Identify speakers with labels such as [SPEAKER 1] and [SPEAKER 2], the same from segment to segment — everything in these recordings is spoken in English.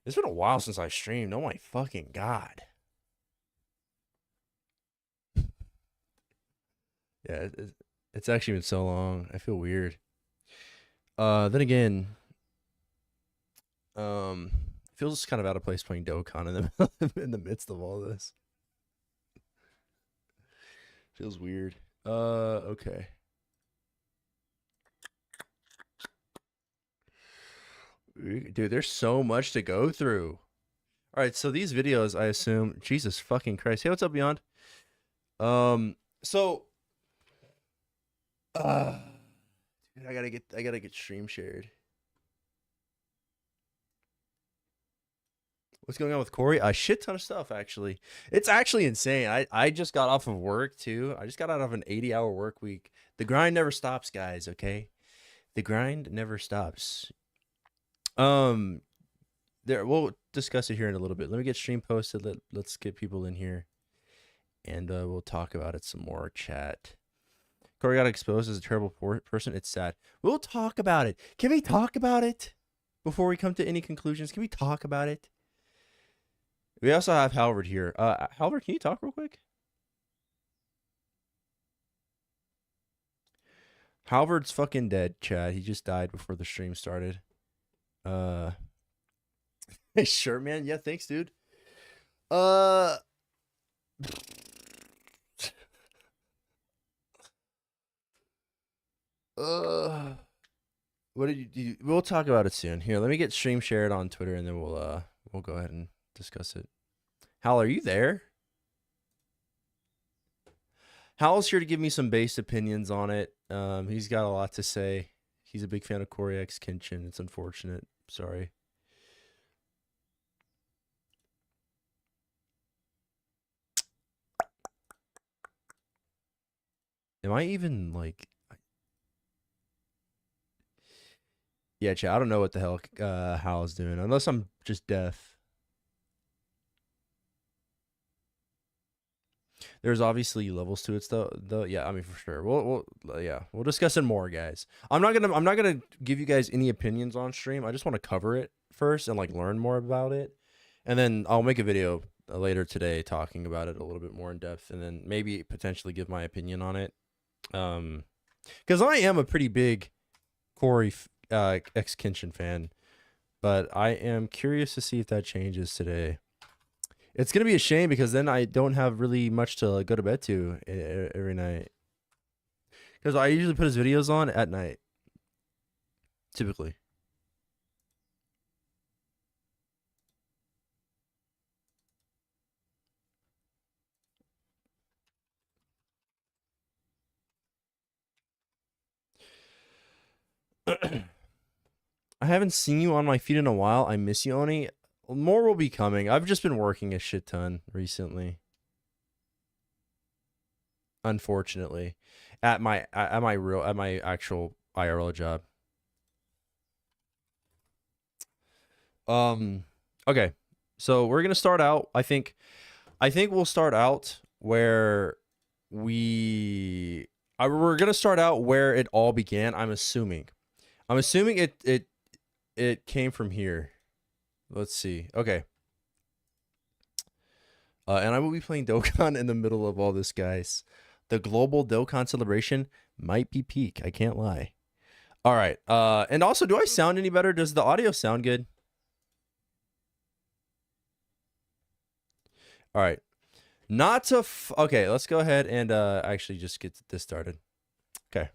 [SPEAKER 1] It's been a while since I streamed. Oh my fucking god. Yeah, it's actually been so long. I feel weird. Then again, it feels kind of out of place playing Dokkan in the midst of all this. Feels weird. Okay. Dude, there's so much to go through. All right, so these videos, I assume, Jesus fucking Christ. Hey, what's up, Beyond? So, dude, I gotta get stream shared. What's going on with Corey? A shit ton of stuff, actually. It's actually insane. I just got off of work too. I just got out of an 80-hour work week. The grind never stops, guys. Okay, the grind never stops. There, we'll discuss it here in a little bit. Let me get stream posted. Let's get people in here, and we'll talk about it some more. Chat. Corey got exposed as a terrible person. It's sad. We'll talk about it. Can we talk about it before we come to any conclusions? Can we talk about it? We also have Halvard here. Halvard, can you talk real quick? Halvard's fucking dead, Chad. He just died before the stream started. Sure, man. Yeah, thanks, dude. What did you do? We'll talk about it soon. Here, let me get stream shared on Twitter, and then we'll go ahead and discuss it. Hal, are you there? Hal's here to give me some based opinions on it. He's got a lot to say. He's a big fan of Coryxkenshin. It's unfortunate. Sorry. Am I even like? Yeah, chat. I don't know what the hell Hal's doing, unless I'm just deaf. There's obviously levels to it, though. Yeah, I mean for sure. We'll discuss it more, guys. I'm not gonna give you guys any opinions on stream. I just want to cover it first and like learn more about it, and then I'll make a video later today talking about it a little bit more in depth, and then maybe potentially give my opinion on it. Because I am a pretty big Coryxkenshin fan, but I am curious to see if that changes today. It's going to be a shame because then I don't have really much to go to bed to every night. Because I usually put his videos on at night. Typically. I haven't seen you on my feed in a while. I miss you, Oni. More will be coming. I've just been working a shit ton recently. Unfortunately, at my actual IRL job. Okay. So we're gonna start out. I think we'll start out where we're gonna start out where it all began. I'm assuming it came from here. Let's see. Okay. And I will be playing Dokkan in the middle of all this, guys. The global Dokkan celebration might be peak. I can't lie. All right. And also, do I sound any better? Does the audio sound good? All right. Not to... okay, let's go ahead and actually just get this started. Okay.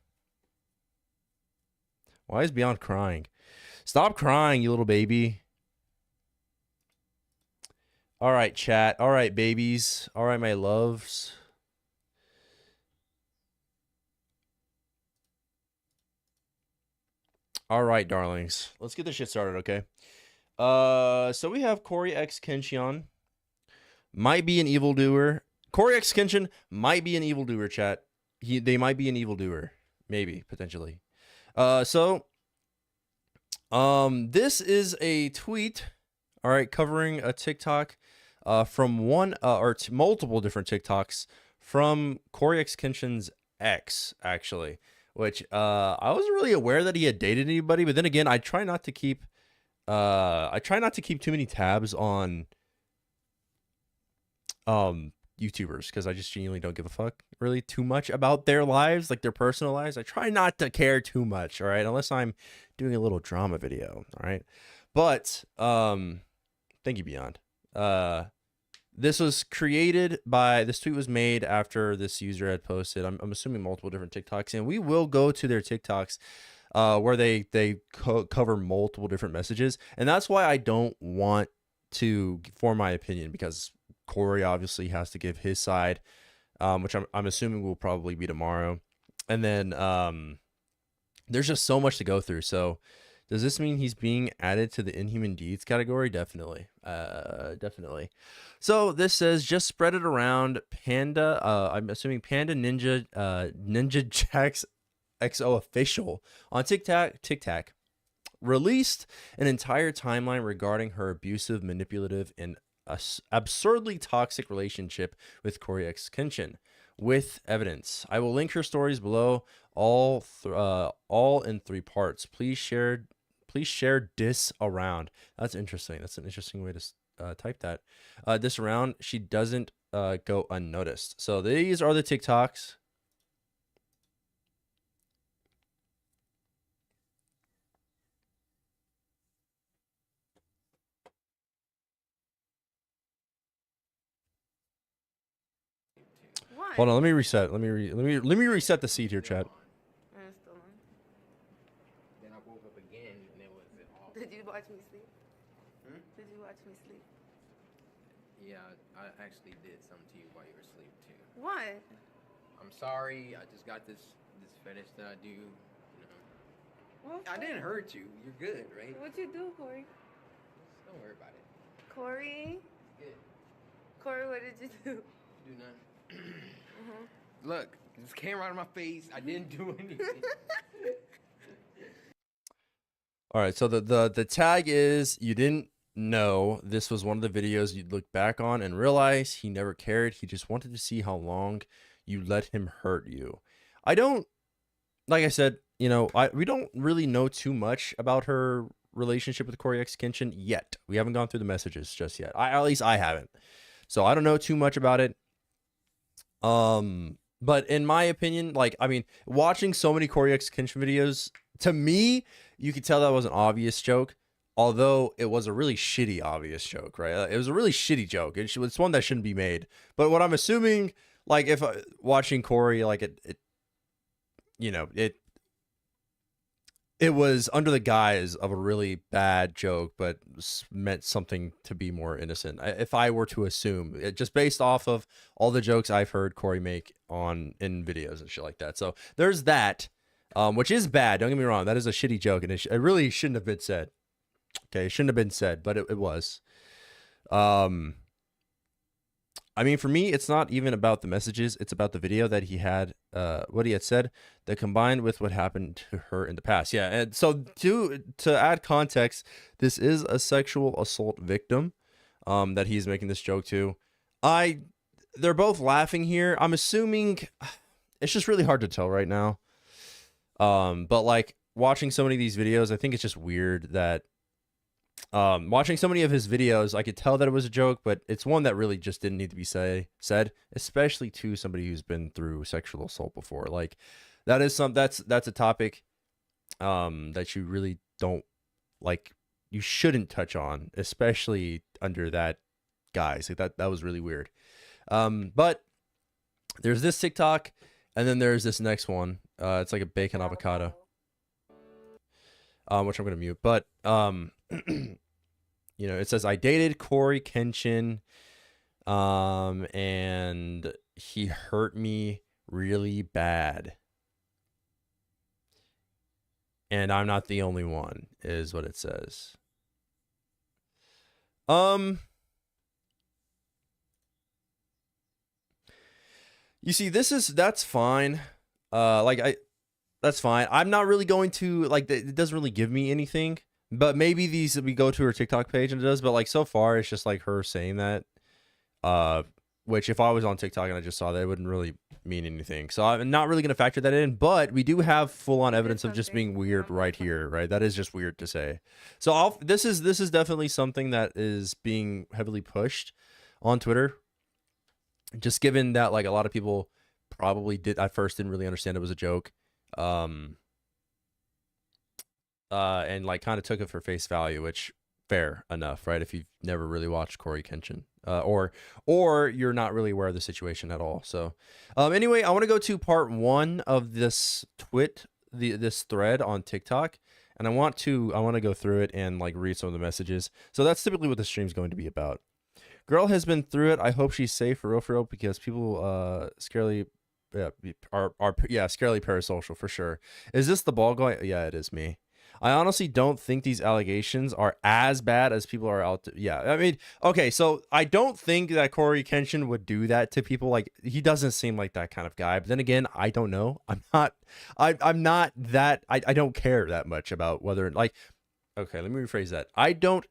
[SPEAKER 1] Why is Beyond crying? Stop crying, you little baby. All right, chat. All right, babies. All right, my loves. All right, darlings. Let's get this shit started, okay? So we have Coryxkenshin. Might be an evildoer. Coryxkenshin might be an evildoer, chat. They might be an evildoer. Maybe, potentially. So this is a tweet, all right, covering a TikTok from one or multiple different TikToks from Coryxkenshin's ex, actually, which I wasn't really aware that he had dated anybody, but then again, I try not to keep I try not to keep too many tabs on YouTubers because I just genuinely don't give a fuck really too much about their lives, like their personal lives. I try not to care too much, all right, unless I'm doing a little drama video, all right. But thank you, Beyond. This was created by, this tweet was made after this user had posted, I'm assuming multiple different TikToks, and we will go to their TikToks where they cover multiple different messages, and that's why I don't want to form my opinion, because Corey obviously has to give his side, which I'm assuming will probably be tomorrow, and then there's just so much to go through. So does this mean he's being added to the inhuman deeds category? Definitely. Definitely. So this says, just spread it around. Panda, I'm assuming Panda Ninja, Ninja Jax XO official on TikTok released an entire timeline regarding her abusive, manipulative, and absurdly toxic relationship with Coryxkenshin with evidence. I will link her stories below, all in 3 parts. Please share this around. That's interesting. That's an interesting way to type that. This around. She doesn't go unnoticed. So these are the TikToks.
[SPEAKER 2] What?
[SPEAKER 1] Hold on, let me reset. Let me reset the seat here, chat.
[SPEAKER 3] Then I woke up again and it was all.
[SPEAKER 2] Did you watch me sleep? Did you watch me sleep?
[SPEAKER 3] Yeah, I actually did something to you while you were asleep too.
[SPEAKER 2] What?
[SPEAKER 3] I'm sorry. I just got this fetish that I do. You know.
[SPEAKER 2] What?
[SPEAKER 3] I didn't hurt you. You're good, right?
[SPEAKER 2] What'd you do, Corey?
[SPEAKER 3] Just don't worry about it.
[SPEAKER 2] Corey?
[SPEAKER 3] Good.
[SPEAKER 2] Corey, what did you do?
[SPEAKER 3] Do nothing. Look, this came right in my face. I didn't do anything.
[SPEAKER 1] All right, so the tag is, you didn't know this was one of the videos you'd look back on and realize he never cared. He just wanted to see how long you let him hurt you. I don't, like I said, you know, we don't really know too much about her relationship with Coryxkenshin yet. We haven't gone through the messages just yet. At least I haven't. So I don't know too much about it. But in my opinion, like, I mean, watching so many Coryxkenshin videos, to me, you could tell that was an obvious joke, although it was a really shitty obvious joke, right? It was a really shitty joke. It's one that shouldn't be made. But what I'm assuming, like, if watching Corey, like, you know, it was under the guise of a really bad joke, but meant something to be more innocent. If I were to assume, just based off of all the jokes I've heard Corey make in videos and shit like that. So there's that, which is bad. Don't get me wrong. That is a shitty joke, and it really shouldn't have been said. Okay, it shouldn't have been said, but it was. I mean, for me, it's not even about the messages. It's about the video that he had, what he had said, that combined with what happened to her in the past. Yeah, and so to add context, this is a sexual assault victim that he's making this joke to. They're both laughing here. I'm assuming, it's just really hard to tell right now. But like watching so many of these videos, I think it's just weird that watching so many of his videos, I could tell that it was a joke, but it's one that really just didn't need to be said, especially to somebody who's been through sexual assault before. Like, that's a topic that you really don't, like, you shouldn't touch on, especially under that guise. Like, that was really weird. But there's this TikTok, and then there's this next one. It's like a bacon avocado, which I'm gonna mute. But you know, it says, I dated Coryxkenshin, and he hurt me really bad. And I'm not the only one, is what it says. You see, that's fine. That's fine. I'm not really going to, like, it doesn't really give me anything. But maybe we go to her TikTok page and it does. But like so far, it's just like her saying that. which if I was on TikTok and I just saw that, it wouldn't really mean anything. So I'm not really going to factor that in, but we do have full on evidence of just being weird right here, right? That is just weird to say. So this is definitely something that is being heavily pushed on Twitter. Just given that like a lot of people probably at first didn't really understand it was a joke. And like kind of took it for face value, which fair enough, right? If you've never really watched Coryxkenshin, or you're not really aware of the situation at all. So, anyway, I want to go to part 1 of this this thread on TikTok, and I want to go through it and like read some of the messages. So that's typically what the stream's going to be about. Girl has been through it. I hope she's safe for real, because people scarily scarily parasocial for sure. Is this the ball guy? Yeah, it is me. I honestly don't think these allegations are as bad as people are out to. Yeah, I mean, okay, so I don't think that Coryxkenshin would do that to people. Like, he doesn't seem like that kind of guy. But then again, I don't know. I'm not that. I don't care that much about whether, like, okay, let me rephrase that. I don't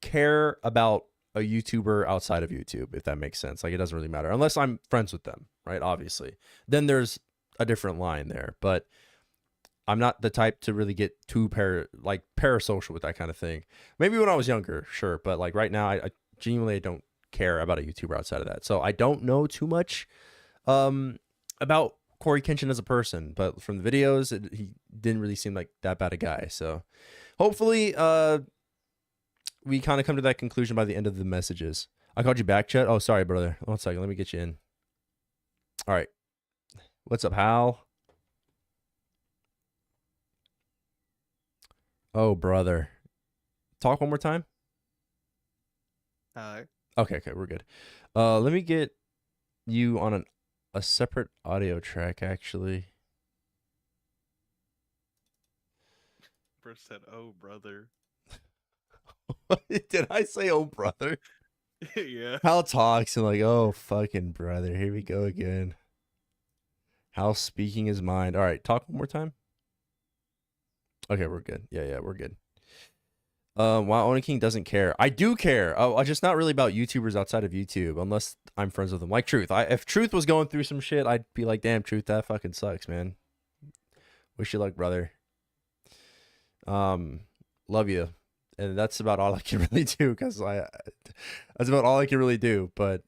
[SPEAKER 1] care about a YouTuber outside of YouTube, if that makes sense. Like, it doesn't really matter unless I'm friends with them, right? Obviously, then there's a different line there, but I'm not the type to really get too parasocial with that kind of thing. Maybe when I was younger, sure, but like right now, I genuinely don't care about a YouTuber outside of that. So I don't know too much about Coryxkenshin as a person, but from the videos, he didn't really seem like that bad a guy. So hopefully, we kind of come to that conclusion by the end of the messages. I called you back, Chet. Oh, sorry, brother. 1 second. Let me get you in. All right. What's up, Hal? Oh, brother. Talk one more time.
[SPEAKER 4] Hi.
[SPEAKER 1] Okay, we're good. Let me get you on a separate audio track, actually.
[SPEAKER 4] First said, "Oh, brother."
[SPEAKER 1] Did I say, "Oh, brother"?
[SPEAKER 4] Yeah.
[SPEAKER 1] Hal talks and like, "Oh, fucking brother, here we go again." Hal speaking his mind. All right, talk one more time. Okay, we're good. Yeah, we're good. Wow, Oni King doesn't care. I do care. Oh, I'm just not really about YouTubers outside of YouTube, unless I'm friends with them. Like Truth. If Truth was going through some shit, I'd be like, damn, Truth, that fucking sucks, man. Wish you luck, brother. Love you. And that's about all I can really do, because that's about all I can really do. But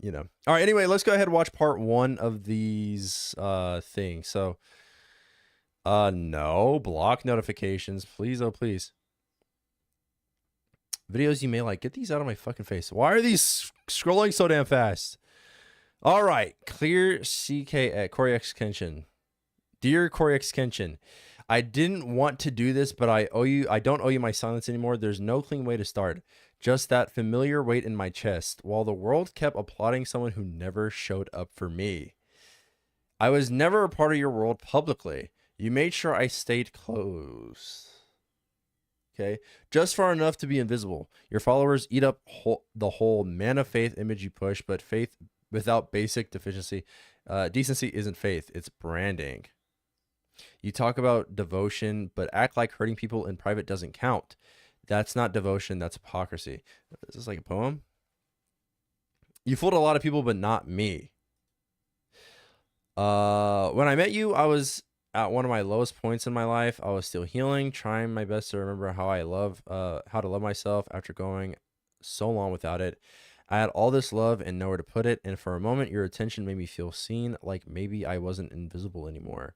[SPEAKER 1] you know. All right. Anyway, let's go ahead and watch part 1 of these things. So, no, block notifications, please. Oh, please. Videos you may like. Get these out of my fucking face. Why are these scrolling so damn fast? All right. Clear CK at Coryxkenshin. Dear Coryxkenshin, I didn't want to do this, but I don't owe you my silence anymore. There's no clean way to start. Just that familiar weight in my chest, while the world kept applauding someone who never showed up for me. I was never a part of your world publicly. You made sure I stayed close. Okay, just far enough to be invisible. Your followers eat up the whole man of faith image you push, but faith without basic decency isn't faith, it's branding. You talk about devotion, but act like hurting people in private doesn't count. That's not devotion, that's hypocrisy. Is this like a poem? You fooled a lot of people, but not me. When I met you, I was at one of my lowest points in my life. I was still healing, trying my best to remember how to love myself after going so long without it. I had all this love and nowhere to put it, and for a moment, your attention made me feel seen, like maybe I wasn't invisible anymore.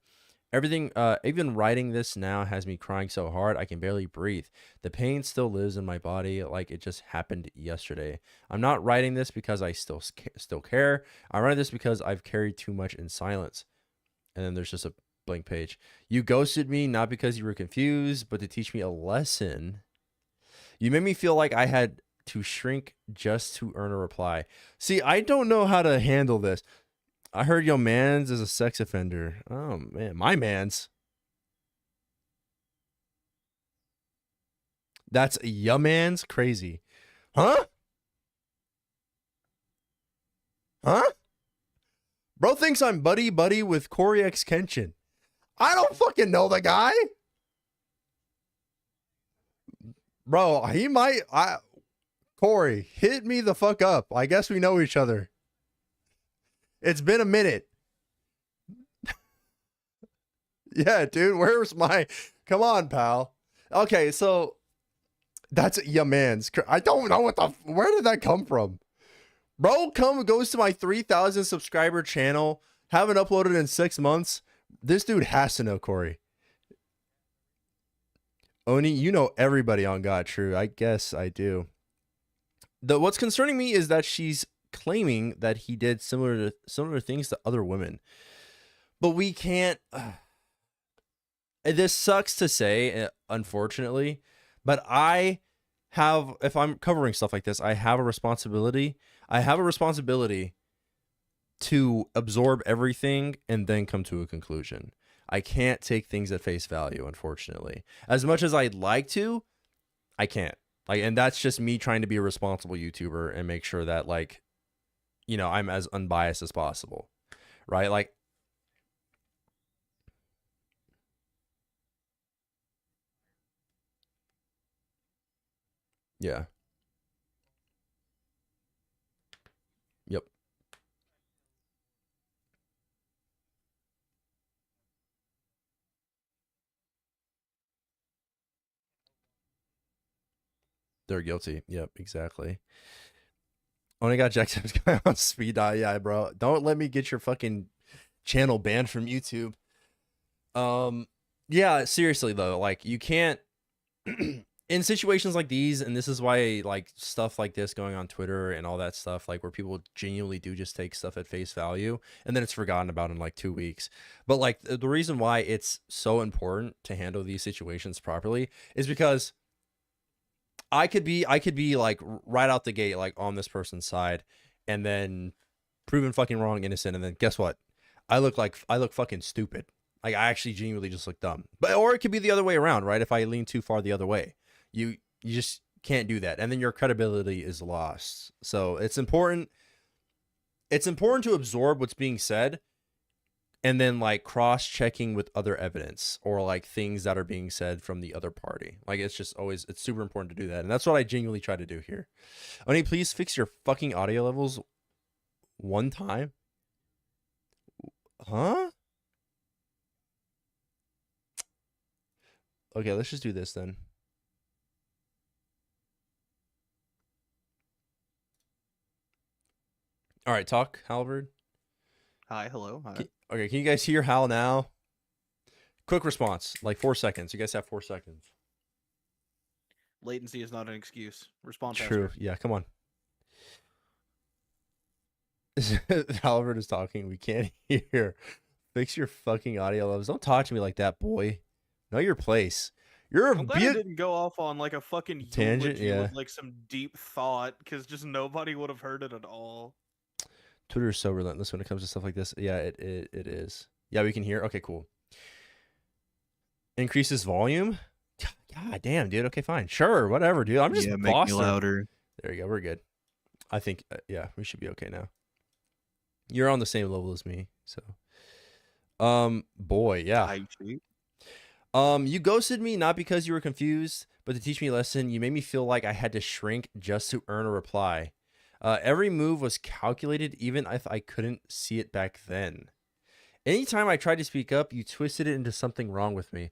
[SPEAKER 1] Everything, even writing this now has me crying so hard I can barely breathe. The pain still lives in my body like it just happened yesterday. I'm not writing this because I still care. I write this because I've carried too much in silence. And then there's just a blank page. You ghosted me not because you were confused, but to teach me a lesson. You made me feel like I had to shrink just to earn a reply. See, I don't know how to handle this. I heard your mans is a sex offender. Oh, man. My mans. That's ya mans? Crazy. Huh? Huh? Bro thinks I'm buddy with Coryxkenshin. I don't fucking know the guy. Bro, he might... Corey, hit me the fuck up. I guess we know each other. It's been a minute. Yeah, dude. Where's my? Come on, pal. Okay, so that's your man's. I don't know what the. Where did that come from, bro? Goes to my 3,000 subscriber channel. Haven't uploaded in 6 months. This dude has to know Corey. Oni, you know everybody on God True. I guess I do. What's concerning me is that she's claiming that he did similar things to other women, but we can't. This sucks to say, unfortunately, but if I'm covering stuff like this, I have a responsibility. I have a responsibility to absorb everything and then come to a conclusion. I can't take things at face value, unfortunately. As much as I'd like to, I can't. Like, and that's just me trying to be a responsible YouTuber and make sure that, like, you know, I'm as unbiased as possible, right? Like, yeah. Yep. They're guilty. Yep, exactly. Only got Jackson's guy on speed dial. Yeah, bro. Don't let me get your fucking channel banned from YouTube. Yeah, seriously though, like you can't in situations like these, and this is why like stuff like this going on Twitter and all that stuff, like where people genuinely do just take stuff at face value and then it's forgotten about in like 2 weeks. But like the reason why it's so important to handle these situations properly is because I could be like right out the gate, like on this person's side, and then proven fucking wrong, innocent, and then guess what? I look fucking stupid. Like I actually genuinely just look dumb. But or it could be the other way around, right? If I lean too far the other way, you just can't do that, and then your credibility is lost. So it's important. It's important to absorb what's being said and then like cross-checking with other evidence or like things that are being said from the other party. Like it's just always, it's super important to do that, and that's what I genuinely try to do here. Oni, please fix your fucking audio levels one time. Huh? Okay, let's just do this then. All right, talk, Halvard.
[SPEAKER 4] Hi, hello. Hi.
[SPEAKER 1] Okay, can you guys hear Hal now? Quick response, like 4 seconds. You guys have 4 seconds.
[SPEAKER 4] Latency is not an excuse. Respond
[SPEAKER 1] True.
[SPEAKER 4] faster.
[SPEAKER 1] Yeah, come on. Halvard is talking. We can't hear. Fix your fucking audio levels. Don't talk to me like that, boy. Know your place. You're
[SPEAKER 4] I'm glad I didn't go off on like a fucking
[SPEAKER 1] tangent,
[SPEAKER 4] eulogy
[SPEAKER 1] yeah.
[SPEAKER 4] with like some deep thought, because just nobody would have heard it at all.
[SPEAKER 1] Twitter is so relentless when it comes to stuff like this. Yeah, it is. Yeah, we can hear. Okay, cool. Increases volume. God damn, dude. Okay, fine. Sure, whatever, dude. I'm just
[SPEAKER 4] make me louder.
[SPEAKER 1] There you go. We're good. I think, yeah, we should be okay now. You're on the same level as me, so. Boy, yeah. You ghosted me not because you were confused, but to teach me a lesson. You made me feel like I had to shrink just to earn a reply. Every move was calculated, even if I couldn't see it back then. Anytime I tried to speak up, you twisted it into something wrong with me.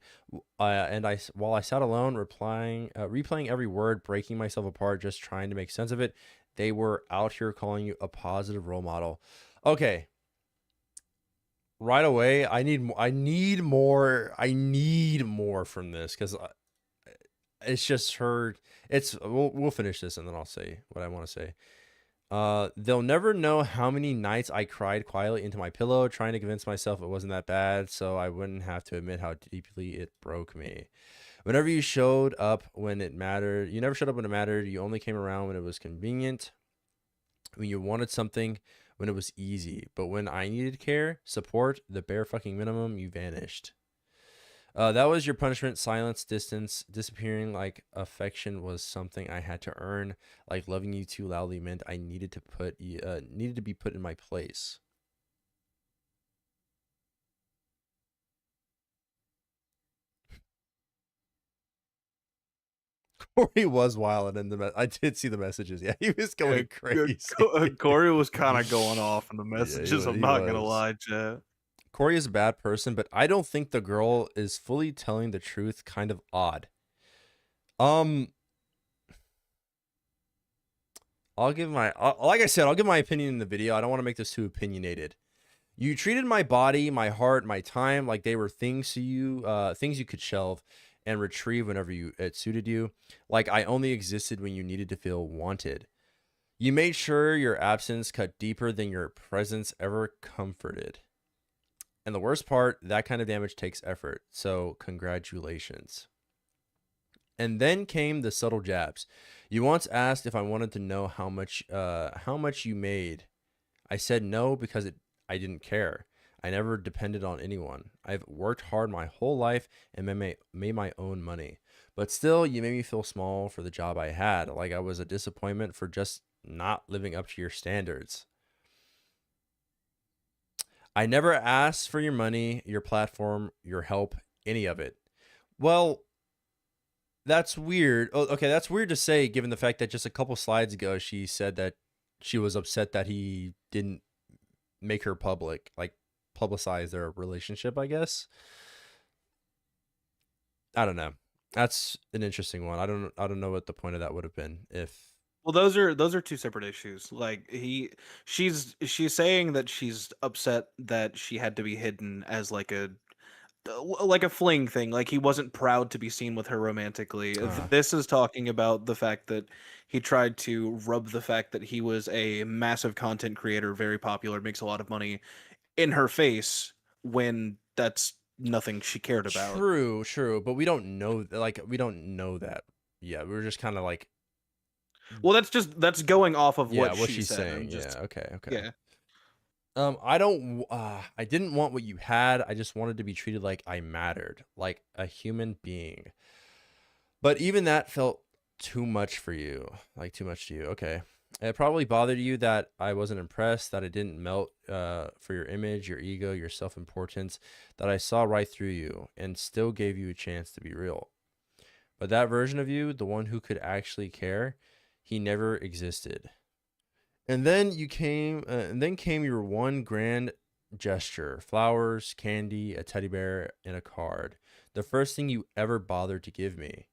[SPEAKER 1] While I sat alone, replaying every word, breaking myself apart, just trying to make sense of it, they were out here calling you a positive role model. Okay. Right away, I need more from this, because it's just her. We'll finish this and then I'll say what I want to say. They'll never know how many nights I cried quietly into my pillow, trying to convince myself it wasn't that bad, so I wouldn't have to admit how deeply it broke me. Whenever you showed up when it mattered, you never showed up when it mattered. You only came around when it was convenient, when you wanted something, when it was easy. But when I needed care, support, the bare fucking minimum, you vanished. That was your punishment. Silence, distance, disappearing like affection was something I had to earn. Like loving you too loudly meant I needed to be put in my place. Corey was wild in the. I did see the messages. Yeah, he was going crazy.
[SPEAKER 4] Corey was kind of going off in the
[SPEAKER 1] Yeah,
[SPEAKER 4] messages. I'm
[SPEAKER 1] he
[SPEAKER 4] not gonna
[SPEAKER 1] was.
[SPEAKER 4] lie, chat.
[SPEAKER 1] Corey is a bad person, but I don't think the girl is fully telling the truth. Kind of odd. I'll give my like I said, I'll give my opinion in the video. I don't want to make this too opinionated. You treated my body, my heart, my time like they were things to you, things you could shelve and retrieve whenever it suited you. Like I only existed when you needed to feel wanted. You made sure your absence cut deeper than your presence ever comforted. And the worst part, that kind of damage takes effort. So congratulations. And then came the subtle jabs. You once asked if I wanted to know how much you made. I said no because I didn't care. I never depended on anyone. I've worked hard my whole life and made my own money. But still, you made me feel small for the job I had, like I was a disappointment for just not living up to your standards. I never asked for your money, your platform, your help, any of it. Well, that's weird. Oh, okay, that's weird to say given the fact that just a couple slides ago she said that she was upset that he didn't make her publicize their relationship, I guess. I don't know. That's an interesting one. I don't know what the point of that would have been if
[SPEAKER 4] Well, those are two separate issues. Like she's saying that she's upset that she had to be hidden as like a fling thing. Like he wasn't proud to be seen with her romantically. This is talking about the fact that he tried to rub the fact that he was a massive content creator, very popular, makes a lot of money, in her face when that's nothing she cared about.
[SPEAKER 1] true, but we don't know that. Yeah, we were just kind of like
[SPEAKER 4] Well, that's going off of
[SPEAKER 1] yeah,
[SPEAKER 4] what
[SPEAKER 1] what
[SPEAKER 4] she
[SPEAKER 1] she's
[SPEAKER 4] said.
[SPEAKER 1] saying.
[SPEAKER 4] I'm just
[SPEAKER 1] Yeah, okay.
[SPEAKER 4] yeah.
[SPEAKER 1] I didn't want what you had. I just wanted to be treated like I mattered, like a human being. But even that felt too much for you, like too much to you. Okay. It probably bothered you that I wasn't impressed, that I didn't melt for your image, your ego, your self-importance, that I saw right through you and still gave you a chance to be real. But that version of you, the one who could actually care, he never existed. And then came your one grand gesture: flowers, candy, a teddy bear, and a card. The first thing you ever bothered to give me.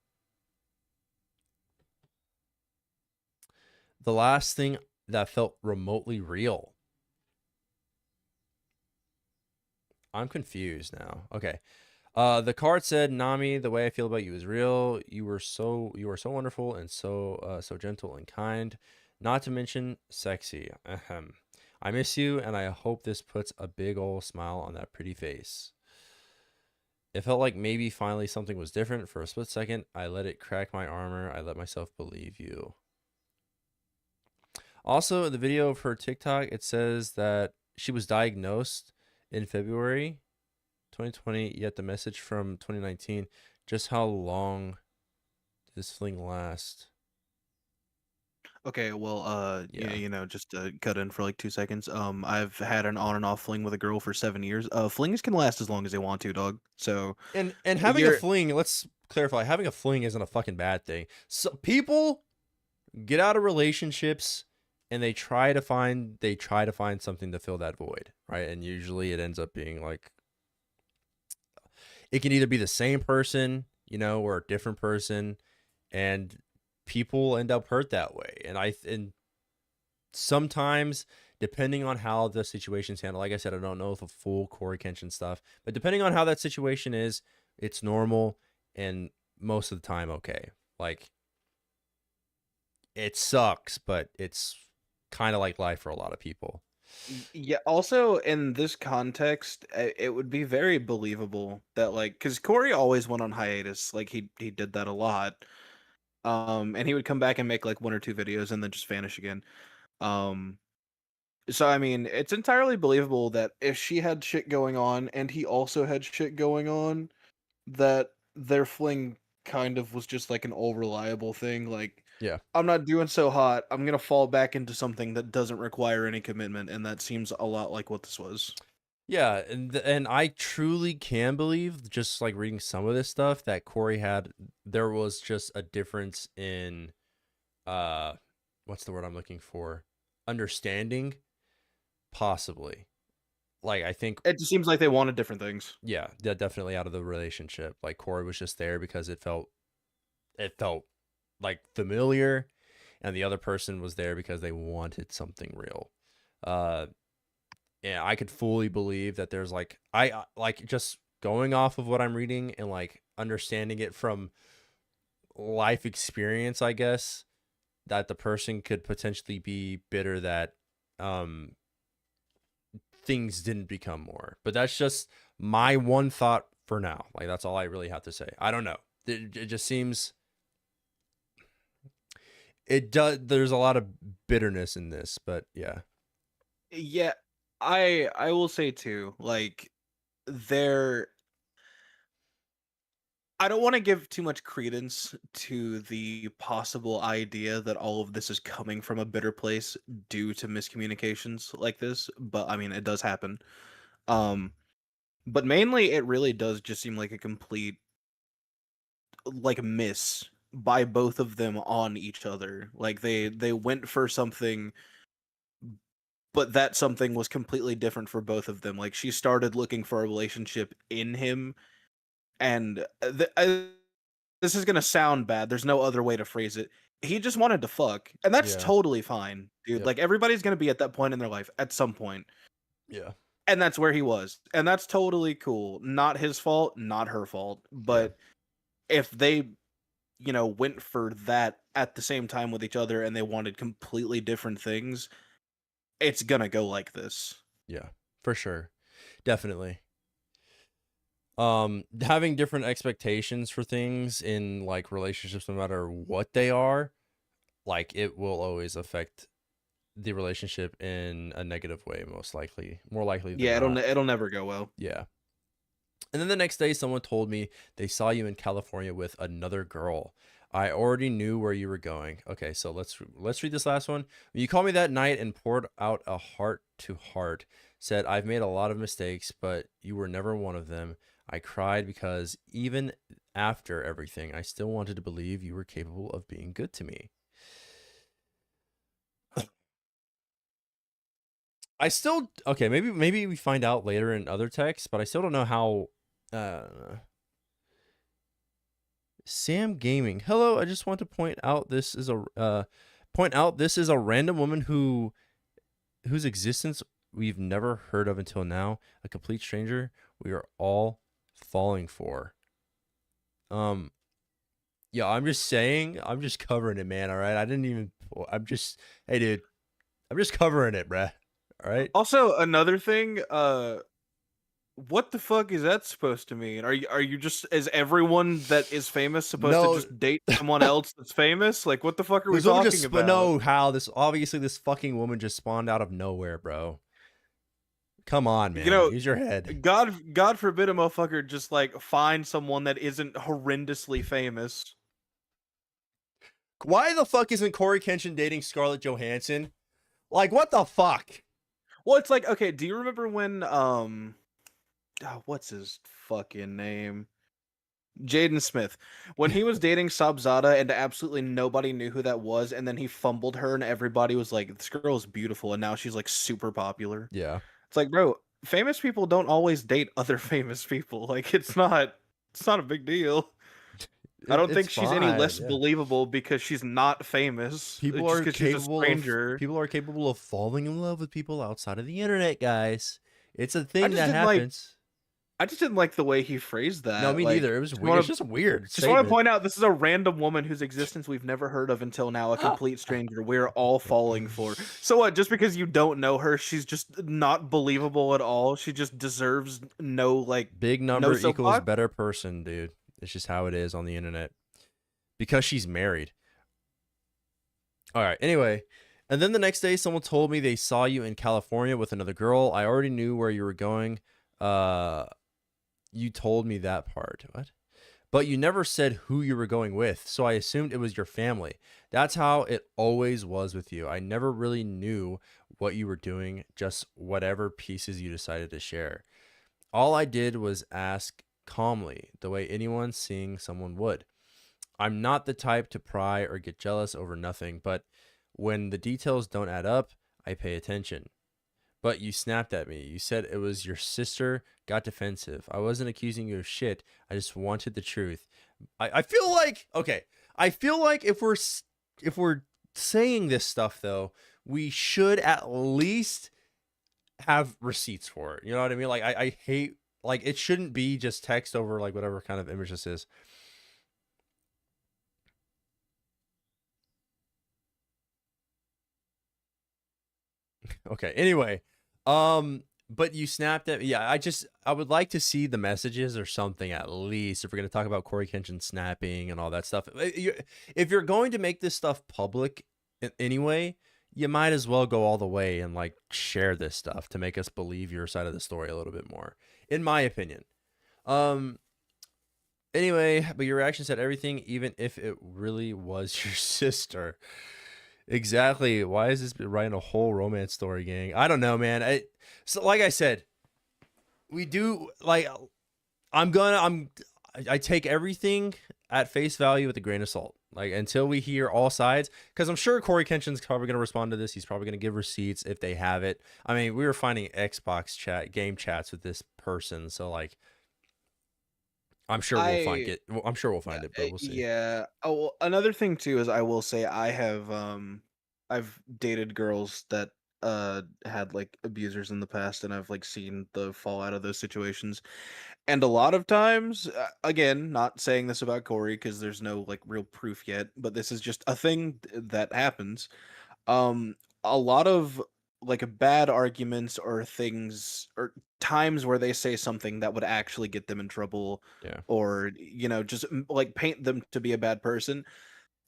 [SPEAKER 1] The last thing that felt remotely real. I'm confused now. Okay. The card said, "Nami, the way I feel about you is real. You are so wonderful and so gentle and kind. Not to mention sexy. Ahem. I miss you, and I hope this puts a big old smile on that pretty face." It felt like maybe finally something was different. For a split second, I let it crack my armor. I let myself believe you. Also, in the video of her TikTok, it says that she was diagnosed in February 2020, yet the message from 2019. Just how long did this fling last?
[SPEAKER 4] Okay, well,
[SPEAKER 1] Yeah.
[SPEAKER 4] you know, just to cut in for like 2 seconds. I've had an on and off fling with a girl for 7 years. Flings can last as long as they want to, dog. So
[SPEAKER 1] And having a
[SPEAKER 4] you're
[SPEAKER 1] fling, let's clarify, having a fling isn't a fucking bad thing. So people get out of relationships and they try to find something to fill that void, right? And usually it ends up being like it can either be the same person, or a different person, and people end up hurt that way. And sometimes, depending on how the situation's handled, like I said, I don't know the full Coryxkenshin stuff, but depending on how that situation is, it's normal and most of the time okay. Like it sucks, but it's kind of like life for a lot of people.
[SPEAKER 4] yeah. Also, in this context, it would be very believable that like because Corey always went on hiatus. Like he did that a lot. And he would come back and make like one or two videos and then just vanish again. Um, So I mean, it's entirely believable that if she had shit going on and he also had shit going on, that their fling kind of was just like an all reliable thing. Like,
[SPEAKER 1] Yeah.
[SPEAKER 4] I'm not doing so hot. I'm gonna fall back into something that doesn't require any commitment, and that seems a lot like what this was.
[SPEAKER 1] Yeah, and I truly can believe, just like reading some of this stuff, that Corey had, there was just a difference in uh what's the word I'm looking for? Understanding, possibly. Like I think,
[SPEAKER 4] It just seems like they wanted different things.
[SPEAKER 1] yeah, definitely out of the relationship. Like Corey was just there because it felt like familiar, and the other person was there because they wanted something real. Uh yeah, I could fully believe that there's like like just going off of what I'm reading and like understanding it from life experience, I guess, that the person could potentially be bitter that um things didn't become more. But that's just my one thought for now. Like that's all I really have to say. I don't know. It just seems it does. There's a lot of bitterness in this, but yeah,
[SPEAKER 4] Yeah, I will say too, like there I don't want to give too much credence to the possible idea that all of this is coming from a bitter place due to miscommunications like this, but I mean it does happen. Um but mainly it really does just seem like a complete like miss by both of them on each other. Like they went for something, but that something was completely different for both of them. Like she started looking for a relationship in him, and this is gonna sound bad. There's no other way to phrase it. He just wanted to fuck, and that's
[SPEAKER 1] yeah,
[SPEAKER 4] totally fine, dude.
[SPEAKER 1] yep,
[SPEAKER 4] Like everybody's gonna be at that point in their life at some point,
[SPEAKER 1] yeah,
[SPEAKER 4] and that's where he was, and that's totally cool. Not his fault, not her fault.
[SPEAKER 1] yeah,
[SPEAKER 4] But if they, went for that at the same time with each other, and they wanted completely different things, it's gonna go like this.
[SPEAKER 1] yeah, for sure, definitely. Having different expectations for things in like relationships, no matter what they are, like it will always affect the relationship in a negative way, most likely, more likely than
[SPEAKER 4] Yeah,
[SPEAKER 1] not.
[SPEAKER 4] it'll never go well.
[SPEAKER 1] Yeah. And then the next day, someone told me they saw you in California with another girl. I already knew where you were going. Okay, so let's read this last one. You called me that night and poured out a heart to heart. Said I've made a lot of mistakes, but you were never one of them. I cried because even after everything, I still wanted to believe you were capable of being good to me. I still okay. Maybe we find out later in other texts, but I still don't know how. Sam Gaming. Hello, I just want to point out this is a random woman whose existence we've never heard of until now. A complete stranger we are all falling for. Um, yeah, I'm just saying. I'm just covering it, man. All right. I didn't even. I'm just. Hey, dude. I'm just covering it, bruh. All right.
[SPEAKER 4] Also, another thing, what the fuck is that supposed to mean? Are you just is everyone that is famous supposed to
[SPEAKER 1] No.
[SPEAKER 4] just date someone else that's famous? Like what the fuck are we
[SPEAKER 1] This woman
[SPEAKER 4] talking
[SPEAKER 1] just
[SPEAKER 4] about?
[SPEAKER 1] no. How this obviously this fucking woman just spawned out of nowhere, bro. Come on,
[SPEAKER 4] You
[SPEAKER 1] man.
[SPEAKER 4] know,
[SPEAKER 1] Use your head.
[SPEAKER 4] God forbid a motherfucker just like find someone that isn't horrendously famous.
[SPEAKER 1] Why the fuck isn't Coryxkenshin dating Scarlett Johansson? Like, what the fuck?
[SPEAKER 4] Well, it's like, okay, do you remember when what's his fucking name? Jaden Smith. When he was dating Sabzada and absolutely nobody knew who that was, and then he fumbled her and everybody was like, this girl is beautiful, and now she's like super popular.
[SPEAKER 1] Yeah.
[SPEAKER 4] It's like, bro, famous people don't always date other famous people. Like it's not a big deal. I don't
[SPEAKER 1] It's
[SPEAKER 4] think she's any
[SPEAKER 1] fine.
[SPEAKER 4] less
[SPEAKER 1] Yeah.
[SPEAKER 4] believable because she's not famous. Just because she's a stranger.
[SPEAKER 1] People are capable of falling in love with people outside of the internet, guys. It's a
[SPEAKER 4] I
[SPEAKER 1] thing
[SPEAKER 4] just
[SPEAKER 1] that
[SPEAKER 4] didn't like
[SPEAKER 1] happens.
[SPEAKER 4] I just didn't like the way he phrased
[SPEAKER 1] No,
[SPEAKER 4] that.
[SPEAKER 1] me
[SPEAKER 4] Like,
[SPEAKER 1] neither. It was
[SPEAKER 4] just
[SPEAKER 1] weird. It's
[SPEAKER 4] want
[SPEAKER 1] just a weird
[SPEAKER 4] to want to
[SPEAKER 1] statement.
[SPEAKER 4] point out this is a random woman whose existence we've never heard of until now, a complete stranger. We're all falling for. So what? Just because you don't know her, she's just not believable at all. She just deserves
[SPEAKER 1] Big
[SPEAKER 4] no
[SPEAKER 1] number equals
[SPEAKER 4] soapbox.
[SPEAKER 1] better person, dude. It's just how it is on the internet. Because she's married. All right. Anyway, and then the next day, someone told me they saw you in California with another girl. I already knew where you were going. You told me that part. What? But you never said who you were going with, so I assumed it was your family. That's how it always was with you. I never really knew what you were doing, just whatever pieces you decided to share. All I did was ask calmly, the way anyone seeing someone would. I'm not the type to pry or get jealous over nothing, but when the details don't add up, I pay attention. But you snapped at me. You said it was your sister, got defensive. I wasn't accusing you of shit. I just wanted the truth. I feel like, okay, I feel like if we're saying this stuff though, we should at least have receipts for it. You know what I mean? Like I hate, like it shouldn't be just text over like whatever kind of image this is. Okay. Anyway, but you snapped at, yeah. I would like to see the messages or something at least if we're gonna talk about Coryxkenshin snapping and all that stuff. If you're going to make this stuff public anyway, you might as well go all the way and like share this stuff to make us believe your side of the story a little bit more, in my opinion. Anyway, but your reaction said everything, even if it really was your sister. Exactly. Why is this writing a whole romance story, gang? I don't know, man. So like I said, we do like I take everything at face value with a grain of salt. Like until we hear all sides, because I'm sure Coryxkenshin's probably gonna respond to this. He's probably gonna give receipts if they have it. I mean, we were finding Xbox game chats with this person, so like I'm sure we'll find it. I'm sure we'll find it, but we'll see.
[SPEAKER 4] Yeah. Oh, well, another thing too is I will say I have I've dated girls that had like abusers in the past, and I've like seen the fallout of those situations. And a lot of times, again, not saying this about Corey because there's no like real proof yet, but this is just a thing that happens. A lot of like bad arguments or things or times where they say something that would actually get them in trouble,
[SPEAKER 1] Yeah.
[SPEAKER 4] or just like paint them to be a bad person.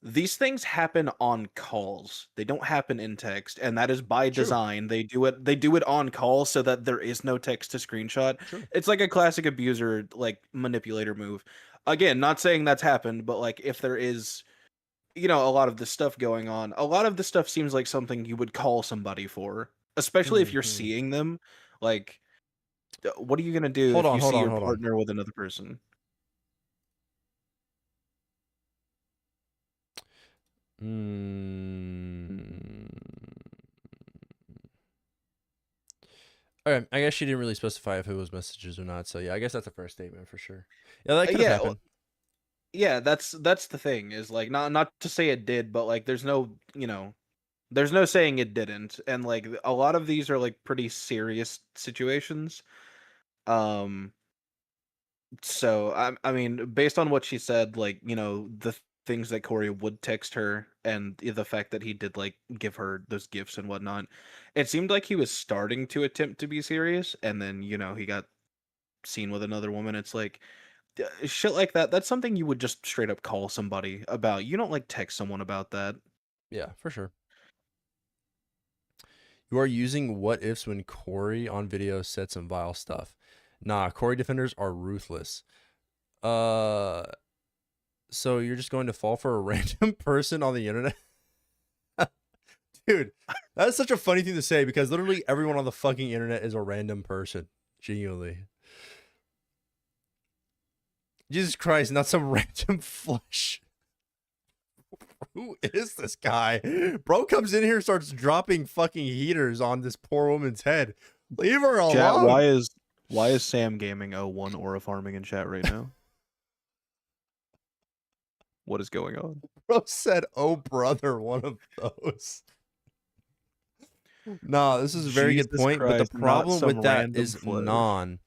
[SPEAKER 4] These things happen on calls. They don't happen in text, and that is by
[SPEAKER 1] True.
[SPEAKER 4] design. They do it on call so that there is no text to screenshot.
[SPEAKER 1] True.
[SPEAKER 4] It's like a classic abuser like manipulator move. Again, not saying that's happened, but like if there is a lot of this stuff going on, a lot of this stuff seems like something you would call somebody for, especially if you're
[SPEAKER 1] Mhm.
[SPEAKER 4] seeing them. Like, what are you gonna do
[SPEAKER 1] Hold
[SPEAKER 4] if
[SPEAKER 1] on,
[SPEAKER 4] you
[SPEAKER 1] hold
[SPEAKER 4] see
[SPEAKER 1] on,
[SPEAKER 4] your
[SPEAKER 1] hold on.
[SPEAKER 4] partner with another person?
[SPEAKER 1] Mm. All right, I guess she didn't really specify if it was messages or not. So yeah, I guess that's a first statement for sure. Yeah, that could have
[SPEAKER 4] Yeah,
[SPEAKER 1] happened.
[SPEAKER 4] yeah, that's the thing, is like not to say it did, but like there's no saying it didn't. And like a lot of these are like pretty serious situations. Um so I mean, based on what she said, like, the things that Corey would text her, and the fact that he did like give her those gifts and whatnot, it seemed like he was starting to attempt to be serious, and then he got seen with another woman. It's like, shit like that, that's something you would just straight up call somebody about. You don't like text someone about that.
[SPEAKER 1] Yeah, for sure. You are using what ifs when Corey on video said some vile stuff. Nah, Corey defenders are ruthless. Uh, so you're just going to fall for a random person on the internet? Dude, that is such a funny thing to say because literally everyone on the fucking internet is a random person. Genuinely. Jesus Christ, not some random flesh. Who is this guy? Bro comes in here, starts dropping fucking heaters on this poor woman's head. Leave her alone.
[SPEAKER 4] Chat, why is Sam Gaming 01 aura farming in chat right now? What is going on?
[SPEAKER 1] Bro said, "Oh brother," one of those. Nah, this is a very good
[SPEAKER 4] Jesus
[SPEAKER 1] point, but the
[SPEAKER 4] Christ, not
[SPEAKER 1] problem
[SPEAKER 4] some
[SPEAKER 1] with that
[SPEAKER 4] random
[SPEAKER 1] is
[SPEAKER 4] flesh.
[SPEAKER 1] none.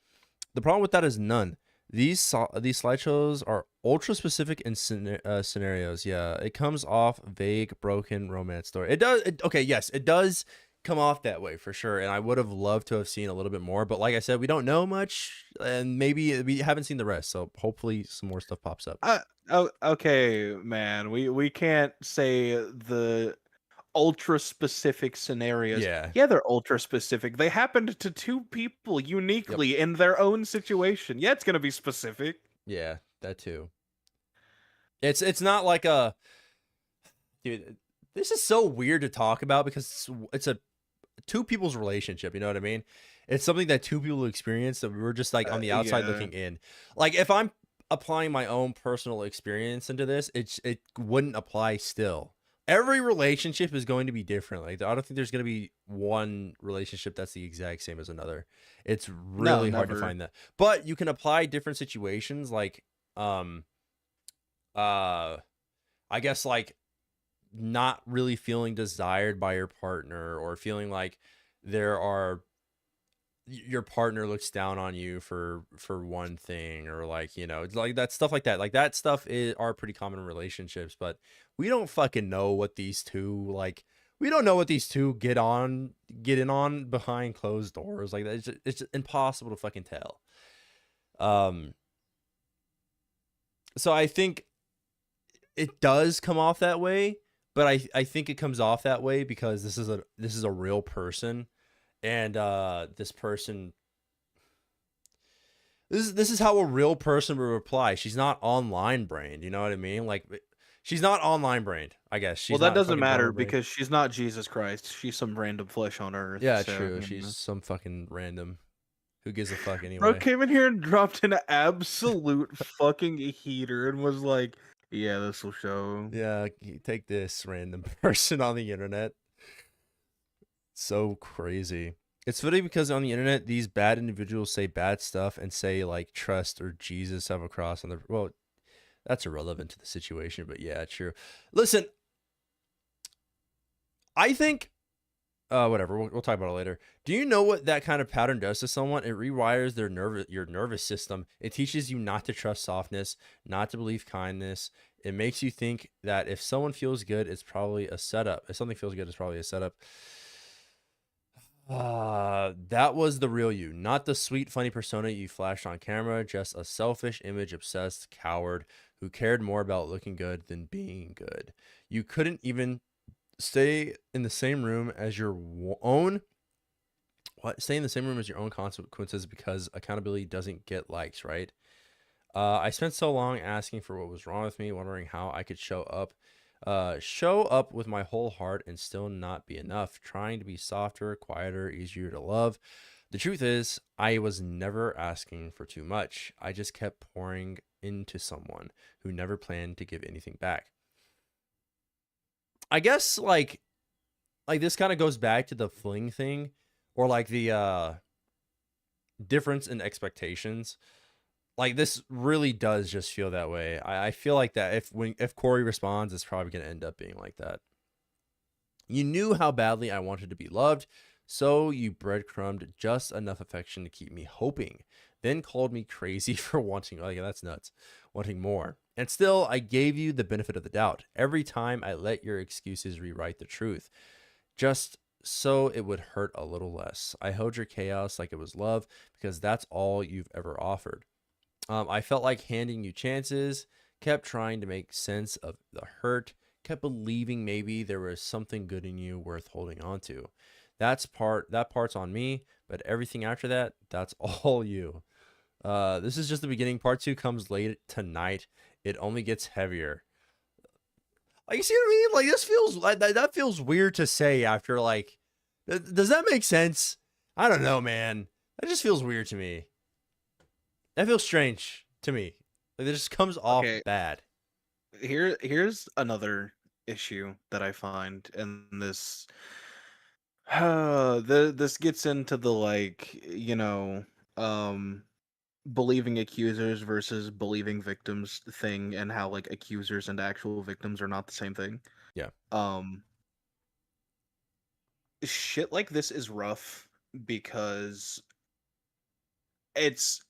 [SPEAKER 1] The problem with that is none. These slideshows are ultra specific in scenarios. Yeah, it comes off vague, broken romance story. It does. Okay, yes, it does come off that way for sure. And I would have loved to have seen a little bit more, but like I said, we don't know much, and maybe we haven't seen the rest. So hopefully, some more stuff pops up.
[SPEAKER 4] Oh, okay, man. We can't say the ultra specific scenarios.
[SPEAKER 1] Yeah.
[SPEAKER 4] Yeah, they're ultra specific. They happened to two people uniquely in their own situation. Yeah, it's gonna be specific.
[SPEAKER 1] Yeah, that too. It's not like a dude. This is so weird to talk about because it's a two people's relationship. You know what I mean? It's something that two people experience that we're just like on the outside
[SPEAKER 4] Yeah.
[SPEAKER 1] looking in. Like if I'm applying my own personal experience into this, it wouldn't apply still. Every relationship is going to be different. Like I don't think there's going to be one relationship that's the exact same as another. It's
[SPEAKER 4] No,
[SPEAKER 1] really hard to
[SPEAKER 4] never.
[SPEAKER 1] find that. But you can apply different situations like I guess like not really feeling desired by your partner, or feeling like there are your partner looks down on you for one thing, or like, you know, it's like that stuff like that. Like that stuff are pretty common in relationships, but we don't fucking know what these two like. We don't know what these two get in on behind closed doors. Like that, it's just impossible to fucking tell. Um, so I think it does come off that way, but I think it comes off that way because this is a real person, and this person, this is how a real person would reply. She's not online brained, you know what I mean? Like she's not online brained, I guess. She's
[SPEAKER 4] Well, that
[SPEAKER 1] not
[SPEAKER 4] doesn't
[SPEAKER 1] fucking
[SPEAKER 4] matter
[SPEAKER 1] drama brained.
[SPEAKER 4] because she's not Jesus Christ. She's some random flesh on earth.
[SPEAKER 1] Yeah,
[SPEAKER 4] So,
[SPEAKER 1] true.
[SPEAKER 4] you
[SPEAKER 1] She's
[SPEAKER 4] know.
[SPEAKER 1] some fucking random. Who gives a fuck
[SPEAKER 4] Bro
[SPEAKER 1] anyway?
[SPEAKER 4] came in here and dropped an absolute fucking heater and was like, "Yeah, this will show."
[SPEAKER 1] Yeah, take this random person on the internet. So crazy. It's funny because on the internet, these bad individuals say bad stuff and say like trust or Jesus have a cross on the, well, that's irrelevant to the situation, but yeah, true. Listen, I think whatever, we'll talk about it later. Do you know what that kind of pattern does to someone? It rewires your nervous system. It teaches you not to trust softness, not to believe kindness. It makes you think that if someone feels good, it's probably a setup. If something feels good, it's probably a setup. That was the real you, not the sweet, funny persona you flashed on camera, just a selfish, image obsessed coward who cared more about looking good than being good. You couldn't even stay in the same room as your own stay in the same room as your own consequences because accountability doesn't get likes, right? I spent so long asking for what was wrong with me, wondering how I could show up with my whole heart and still not be enough, trying to be softer, quieter, easier to love. The truth is, I was never asking for too much. I just kept pouring into someone who never planned to give anything back. I guess like this kind of goes back to the fling thing, or like the difference in expectations. Like this really does just feel that way. I feel like that if Corey responds, it's probably gonna end up being like that. You knew how badly I wanted to be loved, so you breadcrumbed just enough affection to keep me hoping. Then called me crazy for wanting, like, that's nuts, wanting more. And still, I gave you the benefit of the doubt. Every time I let your excuses rewrite the truth, just so it would hurt a little less. I held your chaos like it was love because that's all you've ever offered. I felt like handing you chances, kept trying to make sense of the hurt, kept believing maybe there was something good in you worth holding on to. That part's on me, but everything after that, that's all you. This is just the beginning. Part 2 comes late tonight. It only gets heavier. Like, you see what I mean? Like, this feels like that feels weird to say after, like, does that make sense? I don't know, man. That just feels weird to me. That feels strange to me. Like, it just comes off
[SPEAKER 4] Okay,
[SPEAKER 1] bad.
[SPEAKER 4] here's another issue that I find in this. This gets into the like, believing accusers versus believing victims thing, and how like accusers and actual victims are not the same thing.
[SPEAKER 1] Yeah.
[SPEAKER 4] Um, Shit like this is rough because it's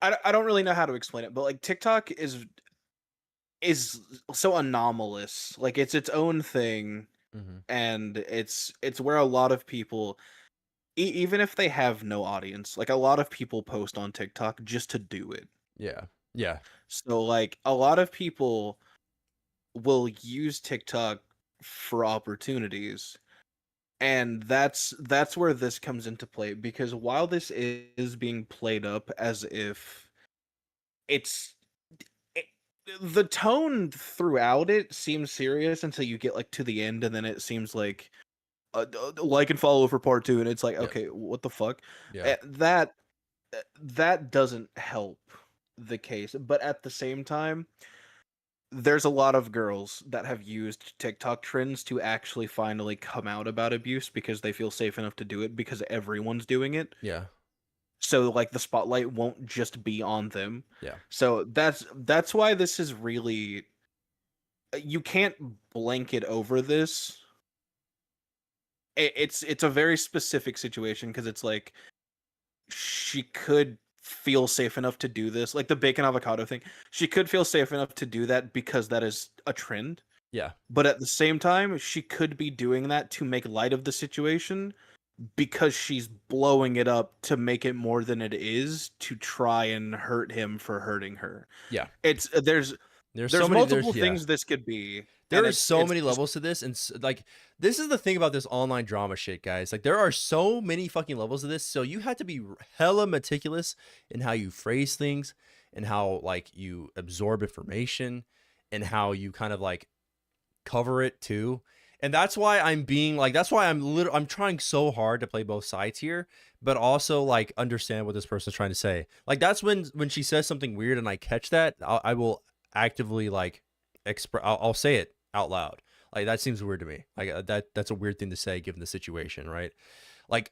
[SPEAKER 4] I don't really know how to explain it, but like TikTok is so anomalous. Like it's its own thing,
[SPEAKER 1] Mm-hmm.
[SPEAKER 4] and it's where a lot of people even if they have no audience, like a lot of people post on TikTok just to do it.
[SPEAKER 1] Yeah. Yeah.
[SPEAKER 4] So like a lot of people will use TikTok for opportunities. And that's where this comes into play, because while this is being played up as if it's it, the tone throughout it seems serious until you get like to the end, and then it seems like like and follow for part 2, and it's like,
[SPEAKER 1] Yep.
[SPEAKER 4] okay, what the fuck?
[SPEAKER 1] Yeah.
[SPEAKER 4] That doesn't help the case, but at the same time, there's a lot of girls that have used TikTok trends to actually finally come out about abuse because they feel safe enough to do it because everyone's doing it.
[SPEAKER 1] Yeah.
[SPEAKER 4] So like the spotlight won't just be on them.
[SPEAKER 1] Yeah.
[SPEAKER 4] So that's why this is really, you can't blanket over this. It's a very specific situation because it's like she could feel safe enough to do this, like the bacon avocado thing. She could feel safe enough to do that because that is a trend.
[SPEAKER 1] Yeah.
[SPEAKER 4] But at the same time, she could be doing that to make light of the situation because she's blowing it up to make it more than it is to try and hurt him for hurting her.
[SPEAKER 1] Yeah.
[SPEAKER 4] It's there's
[SPEAKER 1] so many
[SPEAKER 4] multiple
[SPEAKER 1] yeah.
[SPEAKER 4] things this could be.
[SPEAKER 1] There
[SPEAKER 4] and
[SPEAKER 1] are
[SPEAKER 4] it's
[SPEAKER 1] so many
[SPEAKER 4] just-
[SPEAKER 1] levels to this, and like this is the thing about this online drama shit, guys. Like there are so many fucking levels to this, so you have to be hella meticulous in how you phrase things and how like you absorb information and how you kind of like cover it too. And that's why I'm being like, that's why I'm trying so hard to play both sides here, but also like understand what this person's trying to say. Like that's when she says something weird and I catch that, I will actively like I'll say it out loud. Like that seems weird to me. Like that's a weird thing to say given the situation, right? Like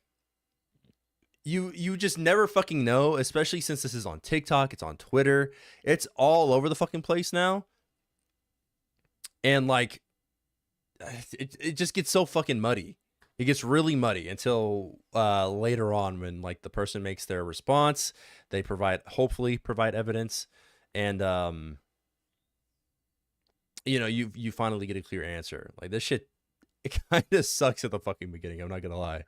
[SPEAKER 1] you just never fucking know, especially since this is on TikTok, it's on Twitter, it's all over the fucking place now. And like it just gets so fucking muddy. It gets really muddy until later on when like the person makes their response, they hopefully provide evidence, and you know, you finally get a clear answer. Like this shit, it kind of sucks at the fucking beginning. I'm not gonna lie.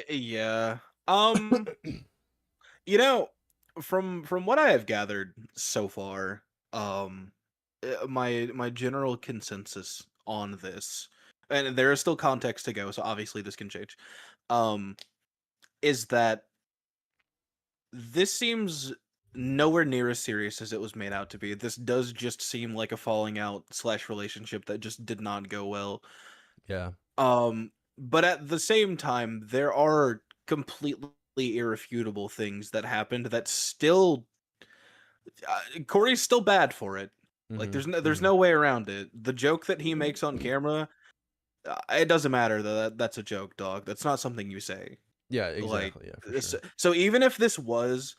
[SPEAKER 4] yeah. You know, from what I have gathered so far, my general consensus on this, and there is still context to go, so obviously this can change, is that this seems nowhere near as serious as it was made out to be. This does just seem like a falling out / relationship that just did not go well.
[SPEAKER 1] Yeah.
[SPEAKER 4] But at the same time, there are completely irrefutable things that happened that still Corey's still bad for it. Like there's no way around it. The joke that he makes on camera, it doesn't matter that's a joke, dog. That's not something you say.
[SPEAKER 1] Yeah, exactly.
[SPEAKER 4] Like,
[SPEAKER 1] yeah, for sure.
[SPEAKER 4] So even if this was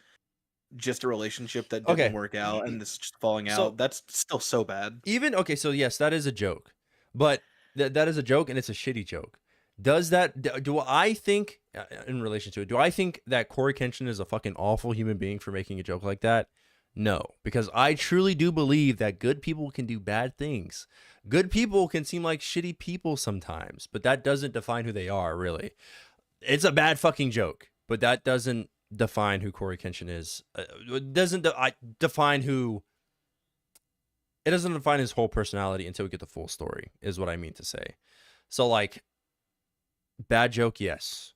[SPEAKER 4] just a relationship that didn't
[SPEAKER 1] Okay.
[SPEAKER 4] work out and this is just falling
[SPEAKER 1] So-
[SPEAKER 4] out, that's still so bad.
[SPEAKER 1] Even okay, so yes, that is a joke, but that is a joke and it's a shitty joke. Does that do I think in relation to it? Do I think that Coryxkenshin is a fucking awful human being for making a joke like that? No, because I truly do believe that good people can do bad things. Good people can seem like shitty people sometimes, but that doesn't define who they are, really. It's a bad fucking joke, but that doesn't define who Coryxkenshin is. It doesn't define who. It doesn't define his whole personality until we get the full story, is what I mean to say. So, like, bad joke, yes.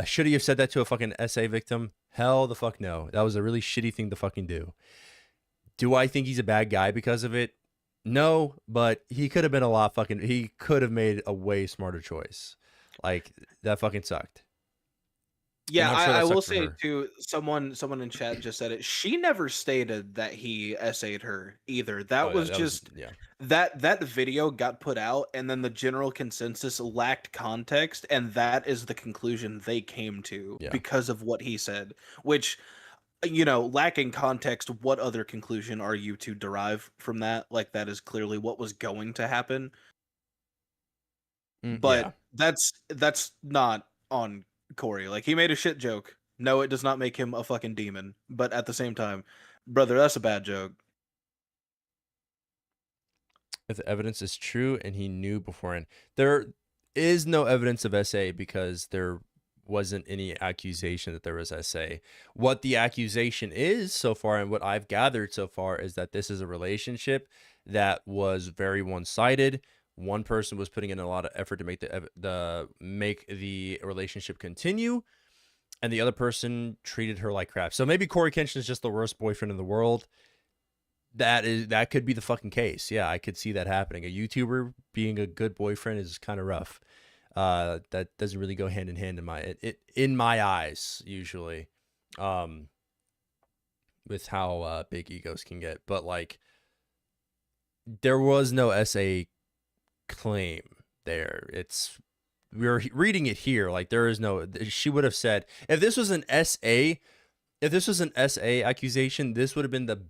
[SPEAKER 1] Should he have said that to a fucking SA victim? Hell the fuck no. That was a really shitty thing to fucking do. Do I think he's a bad guy because of it? No, but he could have been he could have made a way smarter choice. Like, that fucking sucked.
[SPEAKER 4] Yeah,
[SPEAKER 1] I'm not sure that
[SPEAKER 4] I will
[SPEAKER 1] sucked for
[SPEAKER 4] say
[SPEAKER 1] her.
[SPEAKER 4] too. Someone in chat just said it. She never stated that he essayed her either. That
[SPEAKER 1] Oh,
[SPEAKER 4] was
[SPEAKER 1] yeah,
[SPEAKER 4] just
[SPEAKER 1] yeah.
[SPEAKER 4] that video got put out, and then the general consensus lacked context, and that is the conclusion they came to
[SPEAKER 1] Yeah.
[SPEAKER 4] because of what he said. Which, you know, lacking context, what other conclusion are you to derive from that? Like that is clearly what was going to happen. But
[SPEAKER 1] Yeah.
[SPEAKER 4] that's not on Corey. Like he made a shit joke. No, it does not make him a fucking demon. But at the same time, brother, that's a bad joke.
[SPEAKER 1] If the evidence is true and he knew beforehand, there is no evidence of SA because there wasn't any accusation that there was SA. What the accusation is so far and what I've gathered so far is that this is a relationship that was very one-sided. One person was putting in a lot of effort to make the relationship continue, and the other person treated her like crap. So maybe Coryxkenshin is just the worst boyfriend in the world. That could be the fucking case. Yeah, I could see that happening. A YouTuber being a good boyfriend is kind of rough. That doesn't really go hand in hand in my eyes usually, with how big egos can get. But like, there was no SA claim there. We're reading it here. Like, there is no. She would have said, if this was an SA accusation, this would have been the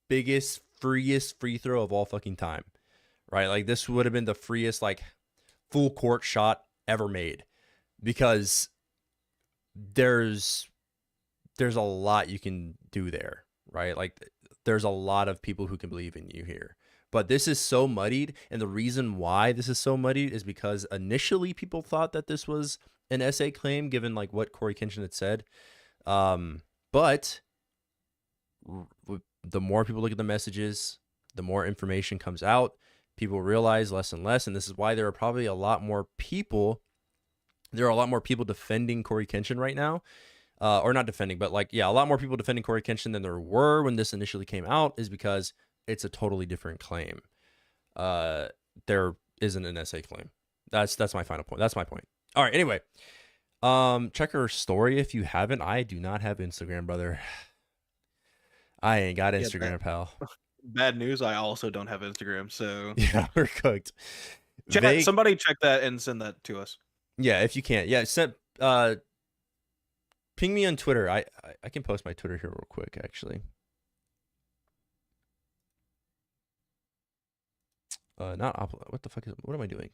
[SPEAKER 1] biggest, freest free throw of all fucking time, right? Like, this would have been the freest, like, full court shot ever made, because there's a lot you can do there, right? Like, there's a lot of people who can believe in you here. But this is so muddied, and the reason why this is so muddied is because initially people thought that this was an SA claim, given like what Coryxkenshin had said. But the more people look at the messages, the more information comes out. People realize less and less, and this is why there are probably a lot more people. There are a lot more people defending Coryxkenshin right now, or not defending, but like, yeah, a lot more people defending Coryxkenshin than there were when this initially came out, is because it's a totally different claim. There isn't an SA claim. That's my final point. That's my point. All right. Anyway, check her story if you haven't. I do not have Instagram, brother. I ain't got Instagram, pal.
[SPEAKER 4] Bad news. I also don't have Instagram, so
[SPEAKER 1] Yeah, we're cooked.
[SPEAKER 4] Somebody check that and send that to us.
[SPEAKER 1] Yeah, if you can't. Yeah, ping me on Twitter. I can post my Twitter here real quick, actually. Not upload. What the fuck what am I doing?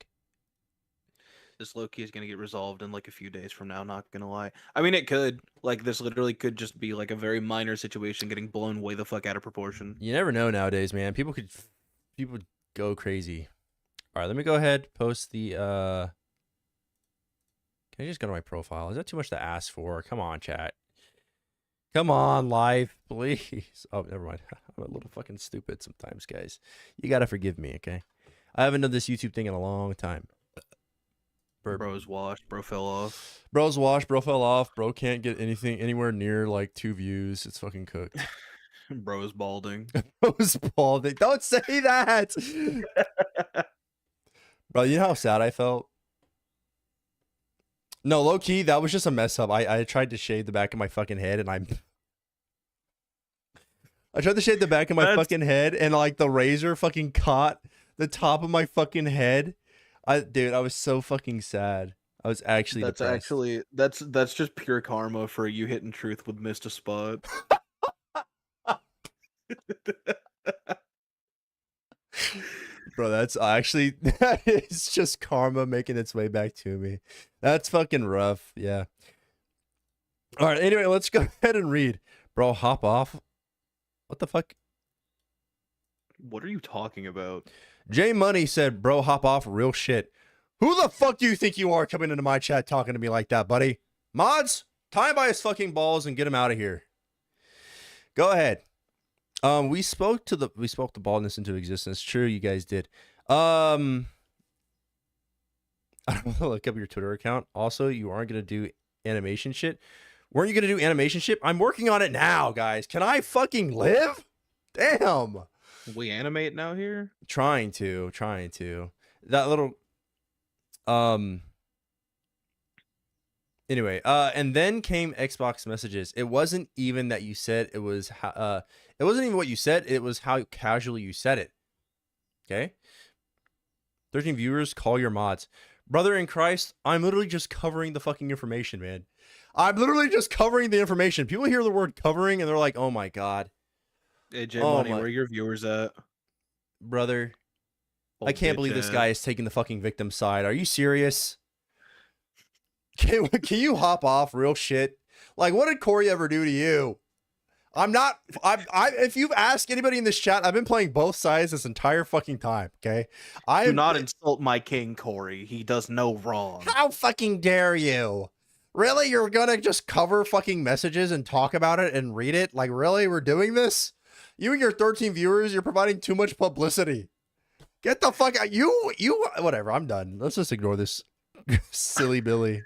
[SPEAKER 4] This low-key is gonna get resolved in like a few days from now, not gonna lie. I mean, it could. Like, this literally could just be like a very minor situation getting blown way the fuck out of proportion.
[SPEAKER 1] You never know nowadays, man. People go crazy. All right, let me go ahead, post the can I just go to my profile? Is that too much to ask for? Come on, chat. Come on, live, please. Oh, never mind. I'm a little fucking stupid sometimes, guys. You gotta forgive me, okay? I haven't done this YouTube thing in a long time.
[SPEAKER 4] Bro's washed. Bro fell off.
[SPEAKER 1] Bro's washed. Bro fell off. Bro can't get anything anywhere near like 2 views. It's fucking cooked.
[SPEAKER 4] Bro's balding.
[SPEAKER 1] Bro's balding. Don't say that. Bro, you know how sad I felt? No, low key, that was just a mess up. I tried to shave the back of my fucking head, and I tried to shave the back of my fucking head, and like the razor fucking caught the top of my fucking head. Dude, I was so fucking sad. I was actually depressed.
[SPEAKER 4] That's just pure karma for you hitting truth with missed a spot.
[SPEAKER 1] Bro, that is just karma making its way back to me. That's fucking rough. Yeah. All right. Anyway, let's go ahead and read. Bro, hop off. What the fuck?
[SPEAKER 4] What are you talking about?
[SPEAKER 1] J Money said, bro, hop off. Real shit. Who the fuck do you think you are coming into my chat talking to me like that, buddy? Mods, tie him by his fucking balls and get him out of here. Go ahead. We spoke the baldness into existence. True, you guys did. I don't want to look up your Twitter account. Also, you aren't gonna do animation shit. Weren't you gonna do animation shit? I'm working on it now, guys. Can I fucking live? Damn.
[SPEAKER 4] We animate now here?
[SPEAKER 1] Trying to. That little anyway, and then came Xbox messages. It wasn't even that you said it was it wasn't even what you said, it was how casually you said it. Okay? 13 viewers, call your mods. Brother in Christ, I'm literally just covering the fucking information, man. I'm literally just covering the information. People hear the word covering and they're like, "Oh my god."
[SPEAKER 4] Hey, J Money, where are your viewers at?
[SPEAKER 1] Brother, I can't believe this guy is taking the fucking victim side. Are you serious? Can you hop off? Real shit. Like, what did Corey ever do to you? If you've asked anybody in this chat, I've been playing both sides this entire fucking time. Okay.
[SPEAKER 4] Do not insult my king, Corey. He does no wrong.
[SPEAKER 1] How fucking dare you? Really? You're gonna just cover fucking messages and talk about it and read it? Like, really? We're doing this? You and your 13 viewers, you're providing too much publicity. Get the fuck out. You, whatever. I'm done. Let's just ignore this silly Billy.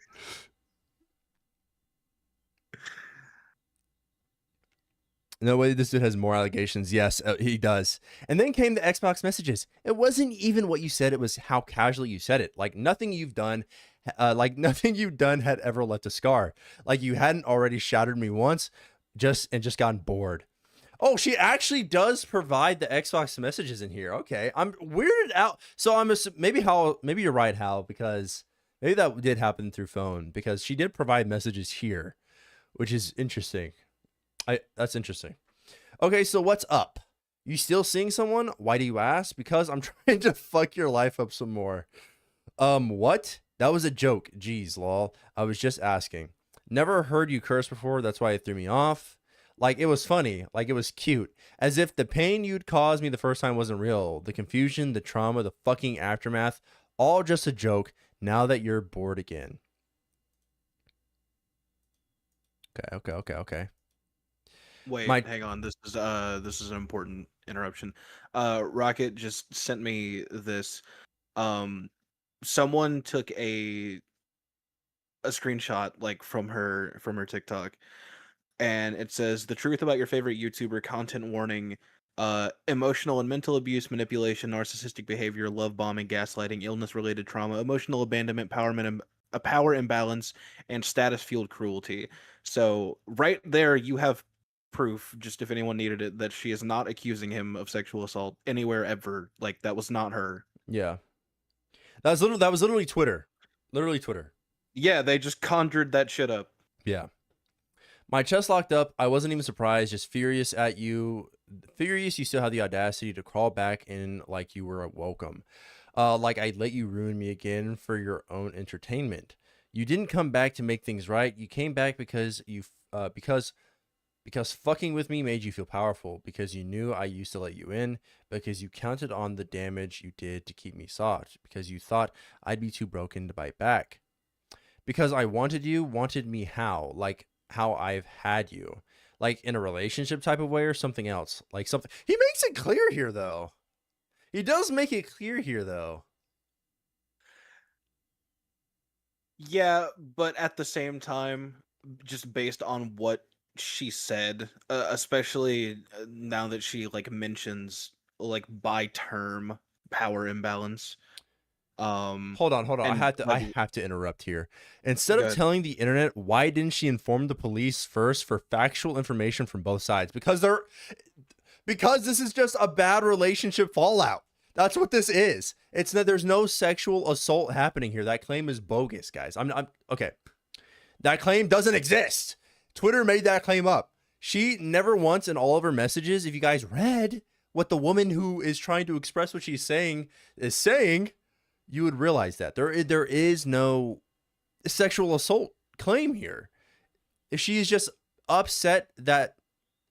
[SPEAKER 1] No way, this dude has more allegations. Yes, he does. And then came the Xbox messages. It wasn't even what you said. It was how casually you said it. Like, nothing you've done like nothing you've done had ever left a scar. Like you hadn't already shattered me once, just gotten bored. Oh, she actually does provide the Xbox messages in here. Okay, I'm weirded out. So maybe you're right, Hal, because maybe that did happen through phone because she did provide messages here, which is interesting. That's interesting. Okay, so what's up? You still seeing someone? Why do you ask? Because I'm trying to fuck your life up some more. What? That was a joke. Jeez, lol. I was just asking. Never heard you curse before. That's why it threw me off. Like, it was funny. Like, it was cute. As if the pain you'd caused me the first time wasn't real. The confusion, the trauma, the fucking aftermath. All just a joke now that you're bored again. Okay.
[SPEAKER 4] Wait, hang on. This is an important interruption. Rocket just sent me this. Someone took a screenshot like from her TikTok, and it says the truth about your favorite YouTuber, content warning, emotional and mental abuse, manipulation, narcissistic behavior, love bombing, gaslighting, illness related trauma, emotional abandonment, a power imbalance, and status fueled cruelty. So right there you have proof, just if anyone needed it, that she is not accusing him of sexual assault anywhere ever. Like that was not her.
[SPEAKER 1] Yeah. That was literally Twitter. Literally Twitter.
[SPEAKER 4] Yeah, they just conjured that shit up.
[SPEAKER 1] Yeah. My chest locked up. I wasn't even surprised, just furious at you. Furious you still have the audacity to crawl back in like you were welcome. Like I let you ruin me again for your own entertainment. You didn't come back to make things right. You came back because because fucking with me made you feel powerful, because you knew I used to let you in, because you counted on the damage you did to keep me soft, because you thought I'd be too broken to bite back. Because I wanted you, wanted me how? Like how I've had you. Like in a relationship type of way or something else. Like something. He makes it clear here though. He does make it clear here though.
[SPEAKER 4] Yeah, but at the same time, just based on what she said, especially now that she like mentions like by term power imbalance.
[SPEAKER 1] Hold on.
[SPEAKER 4] And
[SPEAKER 1] I have to interrupt here. Instead of
[SPEAKER 4] Good.
[SPEAKER 1] telling the internet, why didn't she inform the police first for factual information from both sides? Because this is just a bad relationship fallout. That's what this is. It's that there's no sexual assault happening here. That claim is bogus, guys. I'm okay. That claim doesn't exist. Twitter made that claim up. She never once in all of her messages, if you guys read what the woman who is trying to express what she's saying is saying, you would realize that there is no sexual assault claim here. If she is just upset that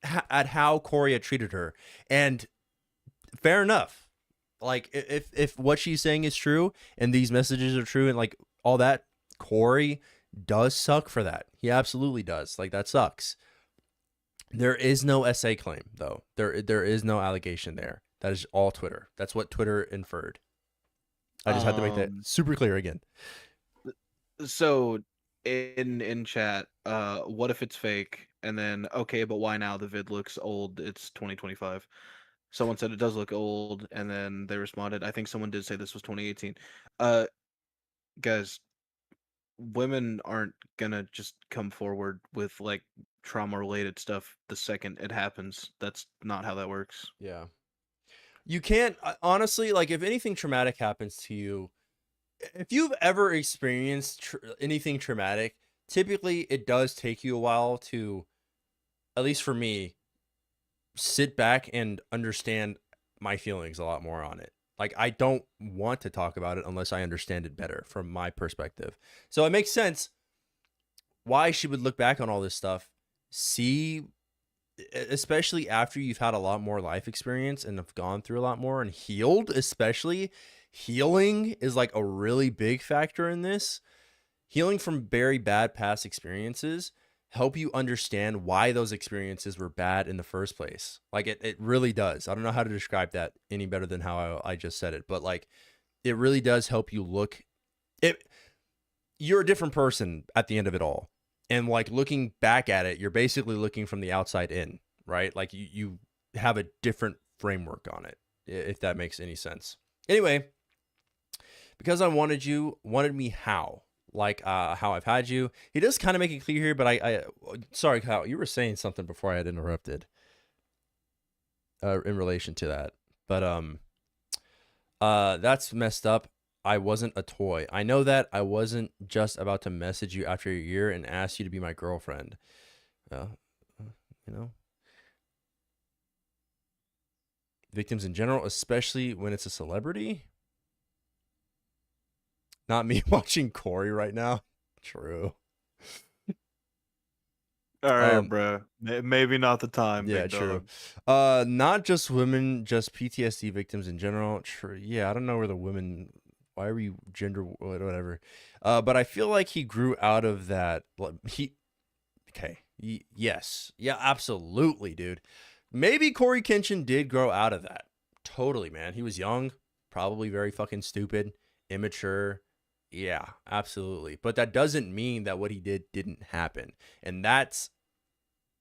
[SPEAKER 1] at how Corey had treated her, and fair enough. Like if what she's saying is true and these messages are true and like all that, Corey does suck for that. He absolutely does. Like that sucks. There is no SA claim though. There is no allegation there. That is all Twitter. That's what Twitter inferred. I just had to make that super clear again.
[SPEAKER 4] So in chat, what if it's fake? And then okay, but why now? The vid looks old. It's 2025. Someone said it does look old, and then they responded. I think someone did say this was 2018. Guys, women aren't gonna just come forward with like trauma related stuff the second it happens. That's not how that works.
[SPEAKER 1] Yeah. You can't honestly, like if anything traumatic happens to you, if you've ever experienced anything traumatic, typically it does take you a while to, at least for me, sit back and understand my feelings a lot more on it. Like I don't want to talk about it unless I understand it better from my perspective. So it makes sense why she would look back on all this stuff, see, especially after you've had a lot more life experience and have gone through a lot more and healed. Especially healing is like a really big factor in this. Healing from very bad past experiences help you understand why those experiences were bad in the first place. Like it really does. I don't know how to describe that any better than how I just said it, but like it really does help you look it. You're a different person at the end of it all. And like looking back at it, you're basically looking from the outside in, right? Like you have a different framework on it, if that makes any sense. Anyway, because I wanted me how? like how I've had you. He does kind of make it clear here, but sorry, Kyle, you were saying something before I had interrupted in relation to that. But that's messed up. I wasn't a toy. I know that. I wasn't just about to message you after a year and ask you to be my girlfriend. You know, victims in general, especially when it's a celebrity. Not me watching Corey right now. True.
[SPEAKER 4] All right, bro. Maybe not the time.
[SPEAKER 1] Yeah,
[SPEAKER 4] big
[SPEAKER 1] true.
[SPEAKER 4] dog.
[SPEAKER 1] Not just women, just PTSD victims in general. True. Yeah, I don't know where the women. Why are you gender whatever? But I feel like he grew out of that. Okay. Yes. Yeah, absolutely, dude. Maybe Coryxkenshin did grow out of that. Totally, man. He was young, probably very fucking stupid, immature. Yeah, absolutely. But that doesn't mean that what he did didn't happen. And that's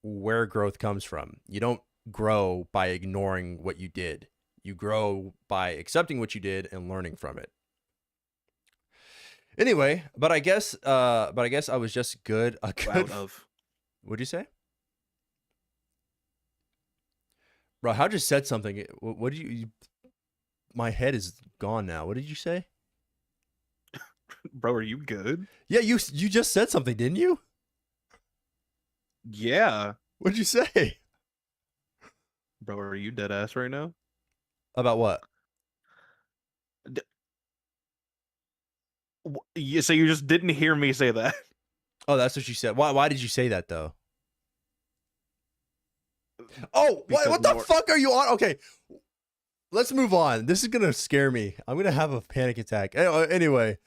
[SPEAKER 1] where growth comes from. You don't grow by ignoring what you did. You grow by accepting what you did and learning from it. Anyway, but I guess I was just good.
[SPEAKER 4] Out of.
[SPEAKER 1] What'd you say? Bro, how just said something. What did you my head is gone now. What did you say?
[SPEAKER 4] Bro, are you good?
[SPEAKER 1] Yeah, you just said something, didn't you?
[SPEAKER 4] Yeah.
[SPEAKER 1] What'd you say?
[SPEAKER 4] Bro, are you dead ass right now?
[SPEAKER 1] About what?
[SPEAKER 4] Yeah, so you just didn't hear me say that?
[SPEAKER 1] Oh, that's what you said. Why did you say that though? Oh, what the fuck are you on? Okay, let's move on. This is gonna scare me. I'm gonna have a panic attack. Anyway,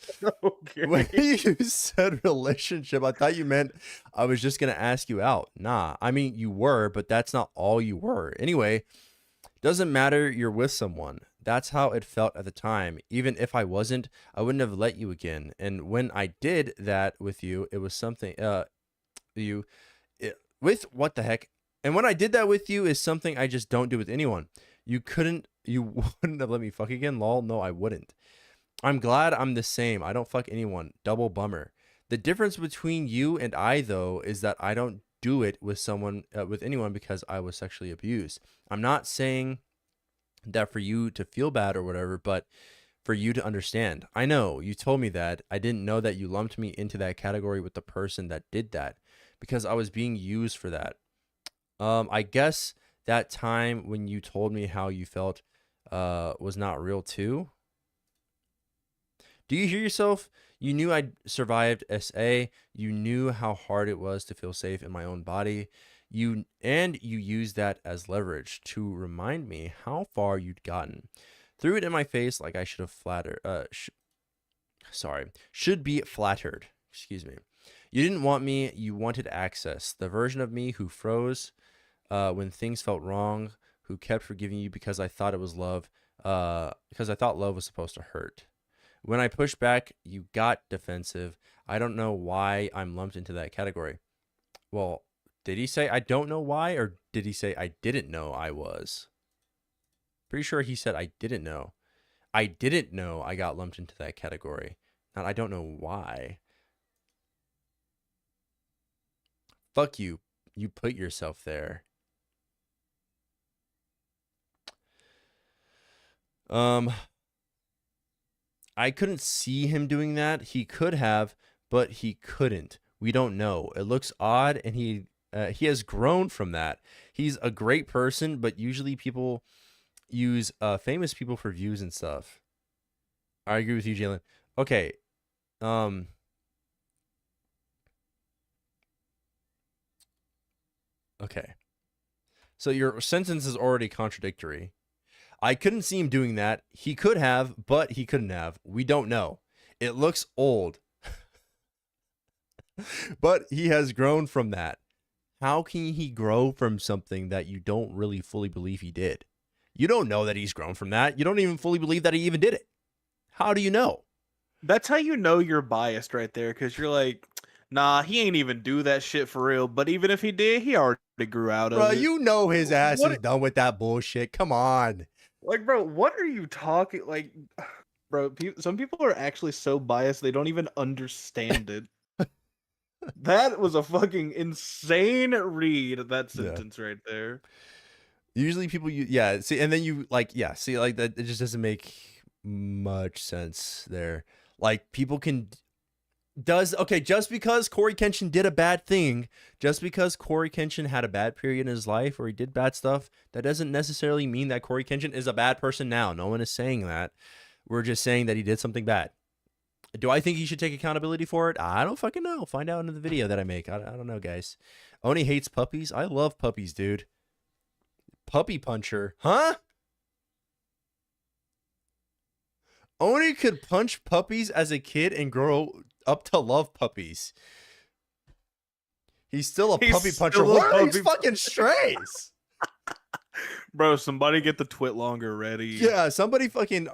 [SPEAKER 4] Okay.
[SPEAKER 1] when you said relationship, I thought you meant I was just gonna ask you out. Nah, I mean you were, but that's not all you were. Anyway, doesn't matter. You're with someone. That's how it felt at the time. Even if I wasn't, I wouldn't have let you again. And when I did that with you, it was something. With what the heck? And when I did that with you is something I just don't do with anyone. You wouldn't have let me fuck again, lol. No, I wouldn't. I'm glad I'm the same. I don't fuck anyone. Double bummer. The difference between you and I, though, is that I don't do it with someone, with anyone, because I was sexually abused. I'm not saying that for you to feel bad or whatever, but for you to understand. I know you told me that. I didn't know that you lumped me into that category with the person that did that, because I was being used for that. I guess that time when you told me how you felt was not real too. Do you hear yourself? You knew I survived SA. You knew how hard it was to feel safe in my own body. You used that as leverage to remind me how far you'd gotten. Threw it in my face like I should have should be flattered. Excuse me. You didn't want me. You wanted access. The version of me who froze when things felt wrong, who kept forgiving you because I thought it was love, because I thought love was supposed to hurt. When I pushed back, you got defensive. I don't know why I'm lumped into that category. Well, did he say I don't know why, or did he say I didn't know I was? Pretty sure he said I didn't know. I didn't know I got lumped into that category. Not I don't know why. Fuck you. You put yourself there. I couldn't see him doing that. He could have, but he couldn't. We don't know. It looks odd, and he has grown from that. He's a great person, but usually people use famous people for views and stuff. I agree with you, Jalen. Okay. Okay. So your sentence is already contradictory. I couldn't see him doing that. He could have, but he couldn't have. We don't know. It looks old. But he has grown from that. How can he grow from something that you don't really fully believe he did? You don't know that he's grown from that. You don't even fully believe that he even did it. How do you know?
[SPEAKER 4] That's how you know you're biased right there, because you're like, nah, he ain't even do that shit for real. But even if he did, he already grew out of
[SPEAKER 1] Bro,
[SPEAKER 4] it.
[SPEAKER 1] you know his ass
[SPEAKER 4] What-
[SPEAKER 1] is done with that bullshit. Come on.
[SPEAKER 4] Like, bro, what are you talking? Like, Bro, some people are actually so biased they don't even understand it. That was a fucking insane read, that
[SPEAKER 1] Yeah.
[SPEAKER 4] sentence right there.
[SPEAKER 1] Usually people yeah, see, and then you like, yeah, see, like that, it just doesn't make much sense there. Like people can okay, just because Coryxkenshin did a bad thing, just because Coryxkenshin had a bad period in his life or he did bad stuff, that doesn't necessarily mean that Coryxkenshin is a bad person now. No one is saying that. We're just saying that he did something bad. Do I think he should take accountability for it? I don't fucking know. Find out in the video that I make. I don't know, guys. Oni hates puppies. I love puppies, dude. Puppy puncher. Huh? Oni could punch puppies as a kid and grow up to love puppies. He's still a puppy puncher. What are these fucking strays?
[SPEAKER 4] Bro, somebody get the twit longer ready.
[SPEAKER 1] Yeah, somebody fucking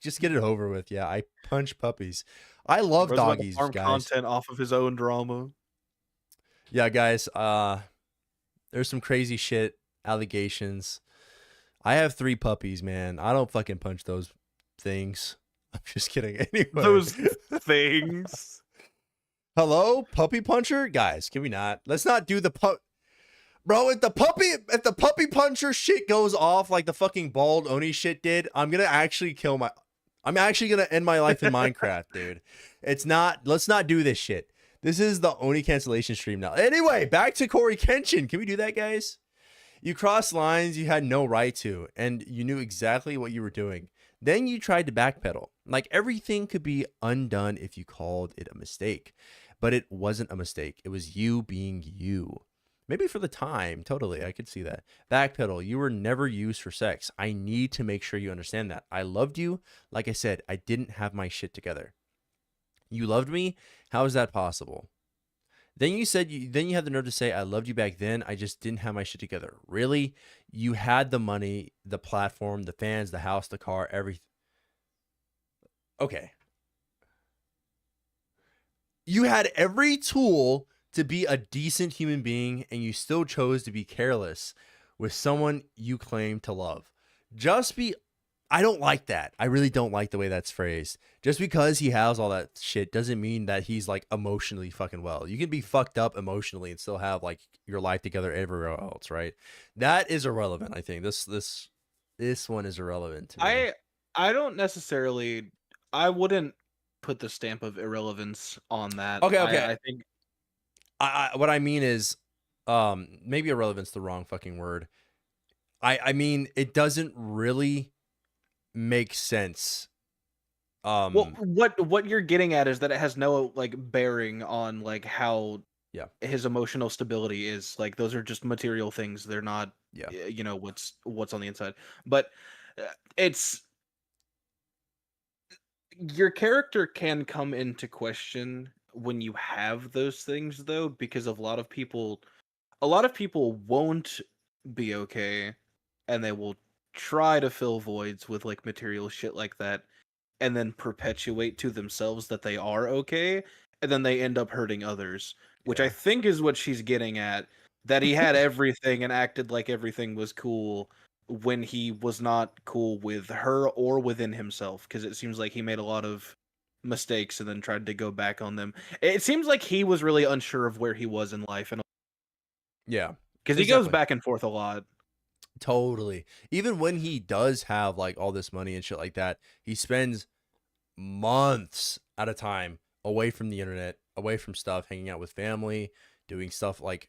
[SPEAKER 1] just get it over with. Yeah, I punch puppies. I love
[SPEAKER 4] Bro's about to
[SPEAKER 1] doggies,
[SPEAKER 4] farm
[SPEAKER 1] guys.
[SPEAKER 4] content off of his own drama.
[SPEAKER 1] Yeah, guys. There's some crazy shit allegations. I have 3 puppies, man. I don't fucking punch those things. I'm just kidding. Anyway,
[SPEAKER 4] Those things.
[SPEAKER 1] Hello, puppy puncher, guys. Can we not? Let's not do the Bro, if the puppy puncher shit goes off like the fucking bald Oni shit did, I'm actually gonna end my life in Minecraft, dude. Let's not do this shit. This is the Oni cancellation stream now. Anyway, back to Coryxkenshin. Can we do that, guys? You crossed lines you had no right to, and you knew exactly what you were doing. Then you tried to backpedal. Like everything could be undone if you called it a mistake. But it wasn't a mistake. It was you being you. Maybe for the time, totally, I could see that. Backpedal, you were never used for sex. I need to make sure you understand that. I loved you. Like I said, I didn't have my shit together. You loved me? How is that possible? Then you said then you had the nerve to say, I loved you back then. I just didn't have my shit together. Really? You had the money, the platform, the fans, the house, the car, everything. Okay. You had every tool to be a decent human being, and you still chose to be careless with someone you claim to love. I don't like that. I really don't like the way that's phrased. Just because he has all that shit doesn't mean that he's like emotionally fucking well. You can be fucked up emotionally and still have like your life together everywhere else, right? That is irrelevant, I think. This one is irrelevant to me.
[SPEAKER 4] I don't necessarily, I wouldn't put the stamp of irrelevance on that.
[SPEAKER 1] Okay.
[SPEAKER 4] I think
[SPEAKER 1] what I mean is maybe irrelevance the wrong fucking word. I mean it doesn't really make sense.
[SPEAKER 4] well, what you're getting at is that it has no like bearing on like how his emotional stability is. Like those are just material things. They're not you know what's on the inside. But it's your character can come into question when you have those things though, because a lot of people won't be okay and they will try to fill voids with like material shit like that and then perpetuate to themselves that they are okay, and then they end up hurting others, which I think is what she's getting at, that he had everything and acted like everything was cool when he was not cool with her or within himself, because it seems like he made a lot of mistakes and then tried to go back on them. It seems like he was really unsure of where he was in life, and because he goes back and forth a lot.
[SPEAKER 1] Totally. Even when he does have like all this money and shit like that, he spends months at a time away from the internet, away from stuff, hanging out with family, doing stuff like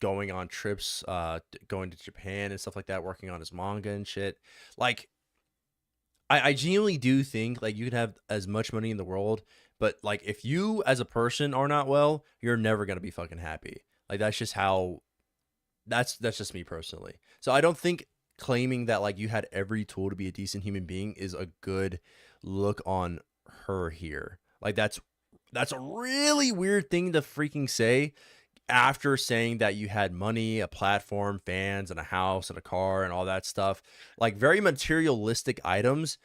[SPEAKER 1] going on trips, going to Japan and stuff like that, working on his manga and shit. Like I genuinely do think like you could have as much money in the world, but like if you as a person are not well, you're never gonna be fucking happy. Like that's just how that's just me personally. So I don't think claiming that like you had every tool to be a decent human being is a good look on her here. Like that's a really weird thing to freaking say after saying that you had money, a platform, fans, and a house and a car and all that stuff, like very materialistic items,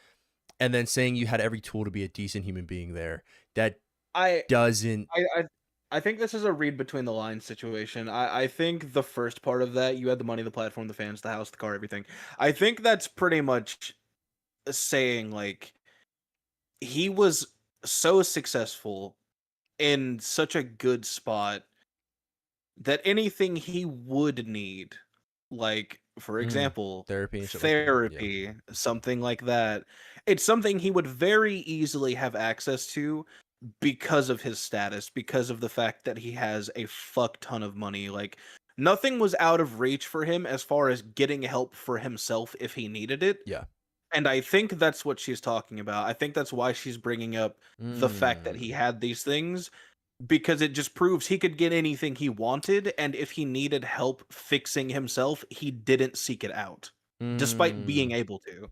[SPEAKER 1] and then saying you had every tool to be a decent human being there. That doesn't.
[SPEAKER 4] I think this is a read between the lines situation. I think the first part of that, you had the money, the platform, the fans, the house, the car, everything. I think that's pretty much saying like he was so successful in such a good spot that anything he would need, like for example,
[SPEAKER 1] Therapy and shit like that. Yeah.
[SPEAKER 4] therapy, something like that, it's something he would very easily have access to because of his status, because of the fact that he has a fuck ton of money. Like nothing was out of reach for him as far as getting help for himself if he needed it.
[SPEAKER 1] Yeah.
[SPEAKER 4] And I think that's what she's talking about. I think that's why she's bringing up the fact that he had these things, because it just proves he could get anything he wanted, and if he needed help fixing himself, he didn't seek it out, despite being able to.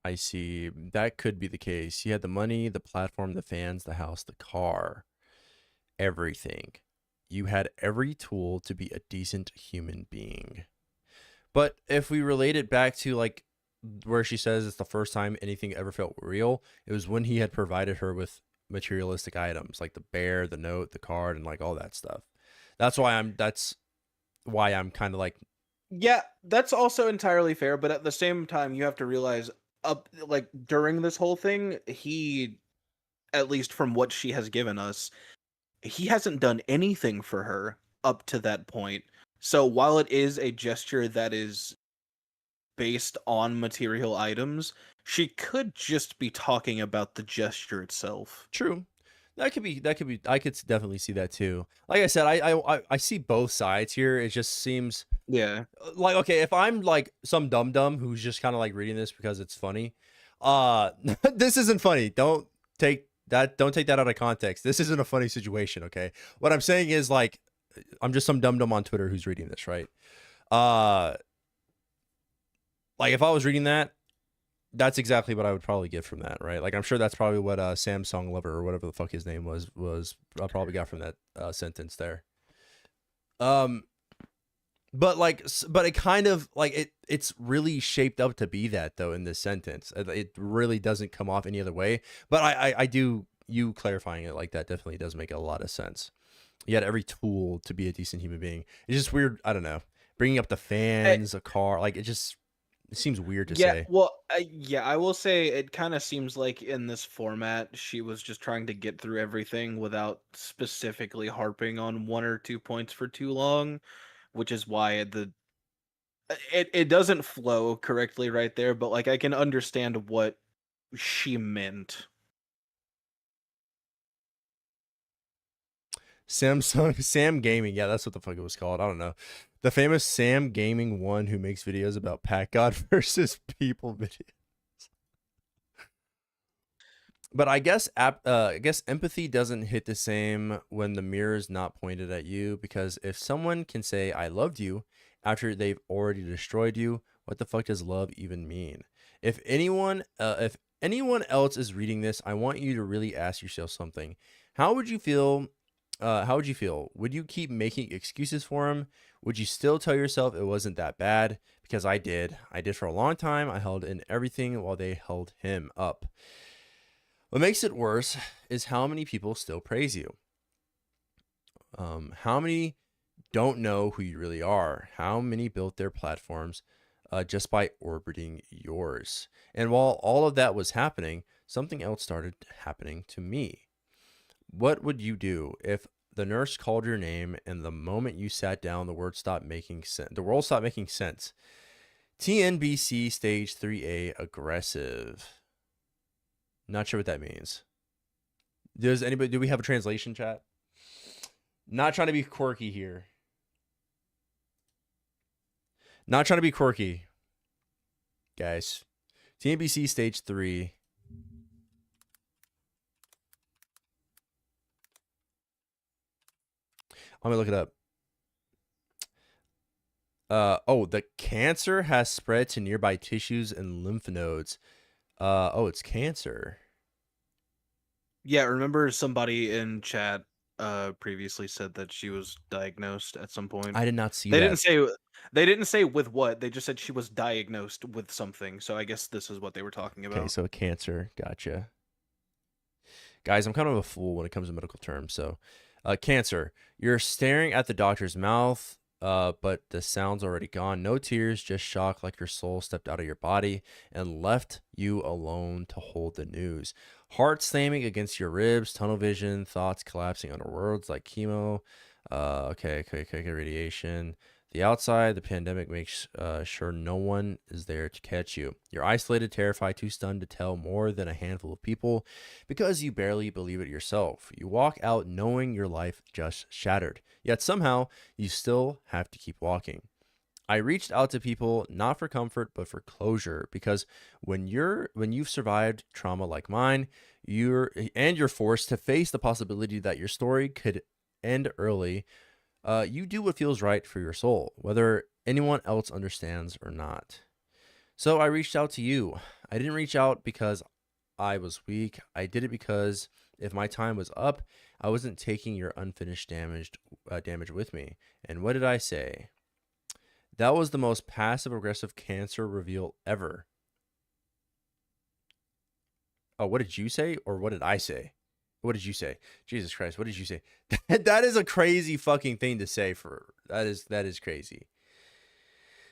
[SPEAKER 1] I see. That could be the case. He had the money, the platform, the fans, the house, the car, everything. You had every tool to be a decent human being. But if we relate it back to like where she says it's the first time anything ever felt real, it was when he had provided her with materialistic items like the bear, the note, the card, and like all that stuff. That's why I'm kind of like,
[SPEAKER 4] Yeah, that's also entirely fair, but at the same time, you have to realize, up like during this whole thing, he, at least from what she has given us, he hasn't done anything for her up to that point. So while it is a gesture that is based on material items, she could just be talking about the gesture itself.
[SPEAKER 1] true. That could be. I could definitely see that too. Like I said, I see both sides here. It just seems
[SPEAKER 4] Yeah.
[SPEAKER 1] like, okay, if I'm like some dum dum who's just kind of like reading this because it's funny, this isn't funny. Don't take that out of context. This isn't a funny situation. Okay, what I'm saying is like, I'm just some dum dum on Twitter who's reading this, right? Like if I was reading that, that's exactly what I would probably get from that, right? Like I'm sure that's probably what Samsung Lover or whatever the fuck his name was I probably got from that sentence there. But it kind of like it's really shaped up to be that though in this sentence. It really doesn't come off any other way. But I do, you clarifying it like that definitely does make a lot of sense. You had every tool to be a decent human being. It's just weird. I don't know. Bringing up the fans, a car, like it seems weird to say.
[SPEAKER 4] Well, I will say it kind of seems like in this format, she was just trying to get through everything without specifically harping on one or two points for too long, which is why it doesn't flow correctly right there. But like, I can understand what she meant.
[SPEAKER 1] Samsung Sam Gaming, yeah, that's what the fuck it was called. I don't know. The famous Sam Gaming one who makes videos about Pack God versus people videos. But I guess empathy doesn't hit the same when the mirror is not pointed at you, because if someone can say I loved you after they've already destroyed you, what the fuck does love even mean? If anyone else is reading this, I want you to really ask yourself something. How would you feel? Would you keep making excuses for him? Would you still tell yourself it wasn't that bad? Because I did. I did for a long time. I held in everything while they held him up. What makes it worse is how many people still praise you. How many don't know who you really are? How many built their platforms just by orbiting yours? And while all of that was happening, something else started happening to me. What would you do if the nurse called your name and the moment you sat down, the world stopped making sense? The world stopped making sense. TNBC stage 3A aggressive. Not sure what that means. Do we have a translation, chat? Not trying to be quirky here. Not trying to be quirky, guys. TNBC stage 3. Let me look it up. The cancer has spread to nearby tissues and lymph nodes. It's cancer.
[SPEAKER 4] Yeah, remember somebody in chat previously said that she was diagnosed at some point.
[SPEAKER 1] I did not see
[SPEAKER 4] They
[SPEAKER 1] that.
[SPEAKER 4] didn't say with what. They just said she was diagnosed with something. So I guess this is what they were talking about.
[SPEAKER 1] Okay, so cancer. Gotcha. Guys, I'm kind of a fool when it comes to medical terms. So, cancer. You're staring at the doctor's mouth. but the sound's already gone. No tears, just shock, like your soul stepped out of your body and left you alone to hold the news. Heart slamming against your ribs, tunnel vision, thoughts collapsing under words like chemo. Okay, radiation. The outside, the pandemic makes sure no one is there to catch you. You're isolated, terrified, too stunned to tell more than a handful of people because you barely believe it yourself. You walk out knowing your life just shattered, yet somehow you still have to keep walking. I reached out to people not for comfort but for closure, because when you've survived trauma like mine, you're forced to face the possibility that your story could end early. You do what feels right for your soul, whether anyone else understands or not. So I reached out to you. I didn't reach out because I was weak. I did it because if my time was up, I wasn't taking your unfinished damage with me. And what did I say? That was the most passive aggressive cancer reveal ever. Oh, what did you say, or what did I say? What did you say? Jesus Christ, what did you say? That is a crazy fucking thing to say. That is crazy.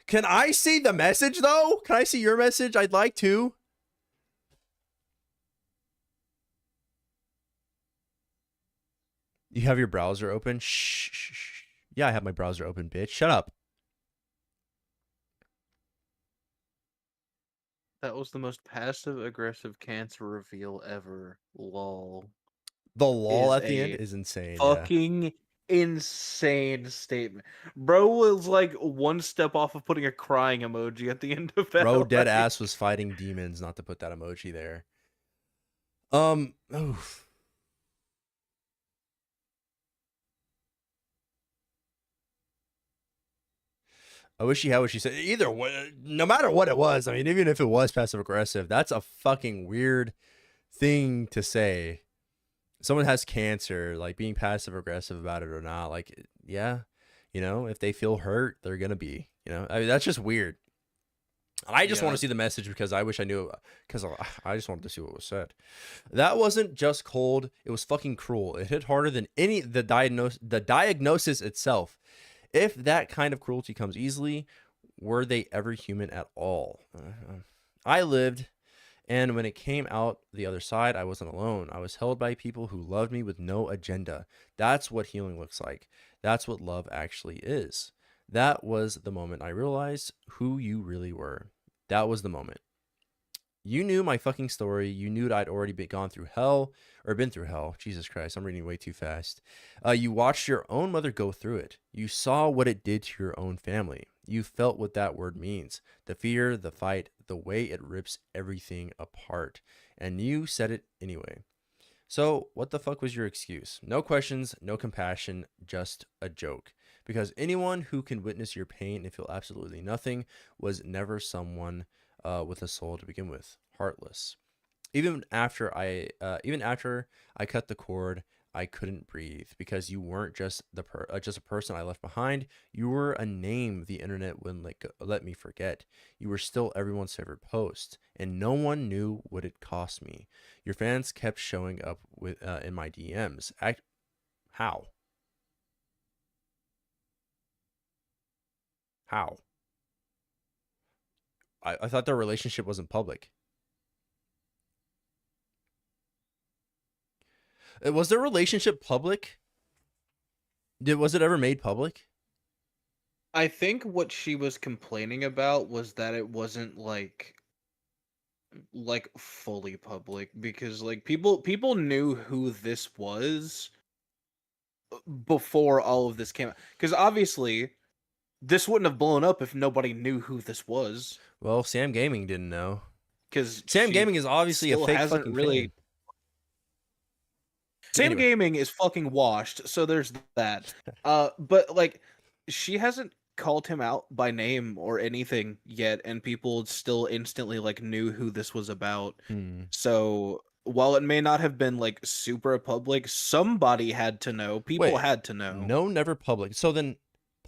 [SPEAKER 1] Can I see the message though? Can I see your message? I'd like to. You have your browser open? Shh. Yeah, I have my browser open, bitch. Shut up.
[SPEAKER 4] That was the most passive aggressive cancer reveal ever. Lol.
[SPEAKER 1] The lol
[SPEAKER 4] Is
[SPEAKER 1] at the end
[SPEAKER 4] a
[SPEAKER 1] is insane. Yeah.
[SPEAKER 4] fucking insane statement. Bro was like one step off of putting a crying emoji at the end of that.
[SPEAKER 1] Bro, dead
[SPEAKER 4] like-
[SPEAKER 1] ass was fighting demons not to put that emoji there. Oof. I wish she had what she said. Either way, no matter what it was, I mean, even if it was passive aggressive, that's a fucking weird thing to say. Someone has cancer, like being passive aggressive about it or not, like, yeah, if they feel hurt, they're gonna be, I mean, that's just weird. I just want to see the message because I wish I knew, because I just wanted to see what was said. That wasn't just cold, it was fucking cruel. It hit harder than the diagnosis itself. If that kind of cruelty comes easily, were they ever human at all? I lived, and when it came out the other side, I wasn't alone. I was held by people who loved me with no agenda. That's what healing looks like. That's what love actually is. That was the moment I realized who you really were. That was the moment. You knew my fucking story. You knew that I'd already been through hell. Jesus Christ, I'm reading way too fast. You watched your own mother go through it. You saw what it did to your own family. You felt what that word means. The fear, the fight, the way it rips everything apart. And you said it anyway. So what the fuck was your excuse? No questions, no compassion, just a joke. Because anyone who can witness your pain and feel absolutely nothing was never someone with a soul to begin with. Heartless. Even after I cut the cord, I couldn't breathe, because you weren't just just a person I left behind. You were a name the internet wouldn't let me forget. You were still everyone's favorite post, and no one knew what it cost me. Your fans kept showing up with in my DMs. How? How? I thought their relationship wasn't public. Was their relationship public? Was it ever made public?
[SPEAKER 4] I think what she was complaining about was that it wasn't like fully public, because like people knew who this was before all of this came out. Because obviously this wouldn't have blown up if nobody knew who this was.
[SPEAKER 1] Well, Sam Gaming didn't know.
[SPEAKER 4] Because
[SPEAKER 1] Sam Gaming is obviously a fake fucking fan.
[SPEAKER 4] Sam
[SPEAKER 1] Anyway.
[SPEAKER 4] Gaming is fucking washed, so there's that. But like, she hasn't called him out by name or anything yet, and people still instantly like knew who this was about. So while it may not have been like super public, somebody had to know. People had to know.
[SPEAKER 1] No, never public. So then,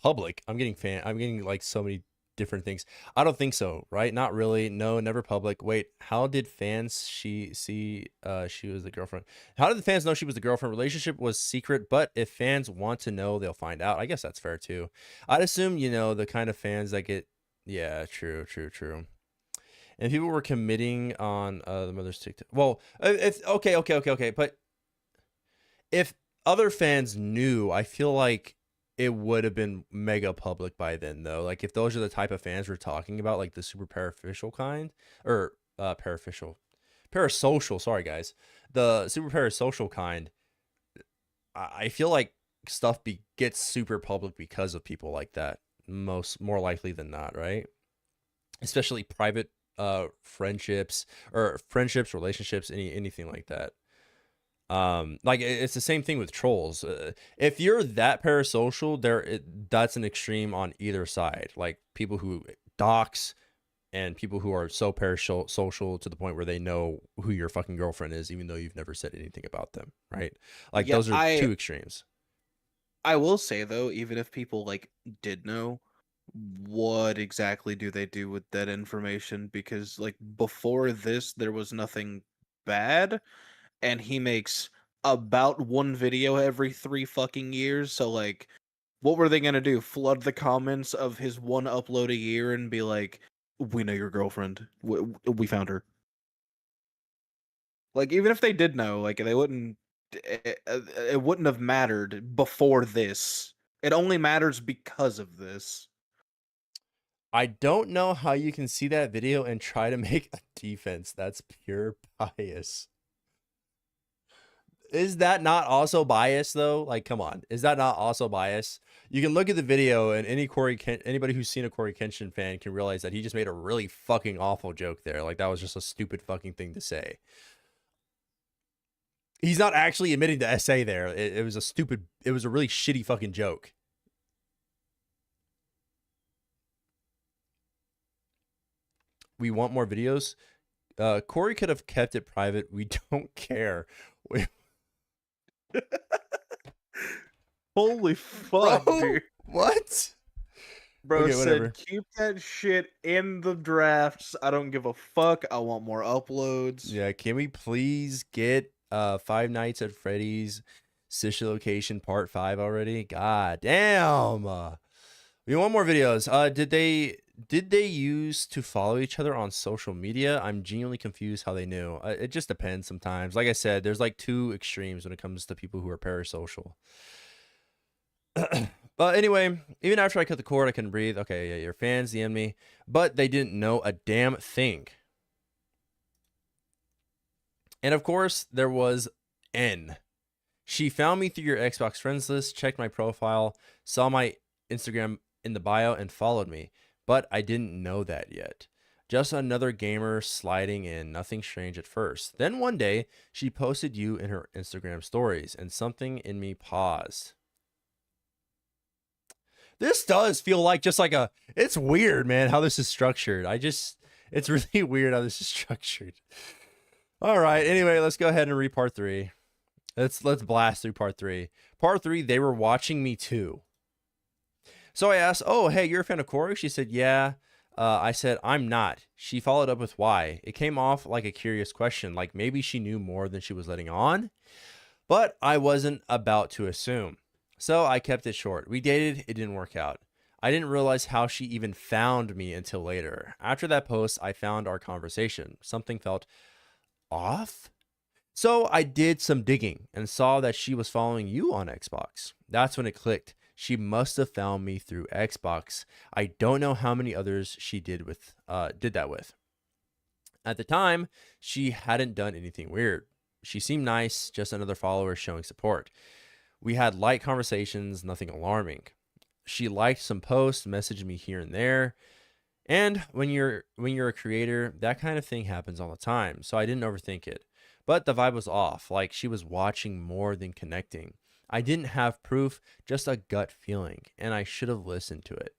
[SPEAKER 1] public. I'm getting like so many different things. I don't think so, right? Not really. No, never public. Wait, how did fans see she was the girlfriend? How did the fans know she was the girlfriend? Relationship was secret, but if fans want to know, they'll find out. I guess that's fair too. I'd assume, the kind of fans that get, yeah, true. And people were committing on the mother's TikTok. Well, if okay, but if other fans knew, I feel like it would have been mega public by then, though. Like, if those are the type of fans we're talking about, like the super parasocial kind, or parasocial. Sorry, guys, the super parasocial kind. I feel like stuff gets super public because of people like that. More likely than not, right? Especially private friendships, relationships, anything like that. Like, it's the same thing with trolls. If you're that parasocial, that's an extreme on either side. Like, people who dox and people who are so parasocial to the point where they know who your fucking girlfriend is, even though you've never said anything about them, right? Like,
[SPEAKER 4] Yeah,
[SPEAKER 1] those are two extremes.
[SPEAKER 4] I will say though, even if people like did know, what exactly do they do with that information? Because like before this, there was nothing bad, and he makes about one video every 3 fucking years. So like, what were they gonna do? Flood the comments of his one upload a year and be like, "We know your girlfriend. We found her." Like, even if they did know, like they wouldn't. It wouldn't have mattered before this. It only matters because of this.
[SPEAKER 1] I don't know how you can see that video and try to make a defense. That's pure bias. Is that not also bias though? Like, come on. Is that not also bias? You can look at the video and anybody who's seen a Coryxkenshin fan can realize that he just made a really fucking awful joke there. Like, that was just a stupid fucking thing to say. He's not actually admitting the essay there. It was a really shitty fucking joke. We want more videos. Corey could have kept it private. We don't care.
[SPEAKER 4] Holy fuck,
[SPEAKER 1] Bro,
[SPEAKER 4] dude.
[SPEAKER 1] what?
[SPEAKER 4] Bro
[SPEAKER 1] Okay, whatever.
[SPEAKER 4] said, keep that shit in the drafts. I don't give a fuck. I want more uploads.
[SPEAKER 1] Yeah, can we please get Five Nights at Freddy's Sister Location Part 5 already? God damn. We want more videos. Did they use to follow each other on social media? I'm genuinely confused how they knew. It just depends sometimes. Like I said, there's like two extremes when it comes to people who are parasocial. But anyway, even after I cut the cord, I couldn't breathe. Okay, yeah, your fans DM'd me, but they didn't know a damn thing. And of course, there was N. She found me through your Xbox friends list, checked my profile, saw my Instagram in the bio, and followed me. But I didn't know that yet. Just another gamer sliding in, nothing strange at first. Then one day, she posted you in her Instagram stories, and something in me paused. This does feel like just like it's weird, man, how this is structured. It's really weird how this is structured. All right, anyway, let's go ahead and read part 3. Let's blast through part 3. Part 3, they were watching me too. So I asked, oh, hey, you're a fan of Cory? She said, yeah. I said, I'm not. She followed up with why. It came off like a curious question, like maybe she knew more than she was letting on. But I wasn't about to assume. So I kept it short. We dated, it didn't work out. I didn't realize how she even found me until later. After that post, I found our conversation. Something felt off. So I did some digging and saw that she was following you on Xbox. That's when it clicked. She must have found me through Xbox. I don't know how many others she did that with. At the time, she hadn't done anything weird. She seemed nice, just another follower showing support. We had light conversations, nothing alarming. She liked some posts, messaged me here and there. And when you're a creator, that kind of thing happens all the time. So I didn't overthink it. But the vibe was off, like she was watching more than connecting. I didn't have proof, just a gut feeling, and I should have listened to it.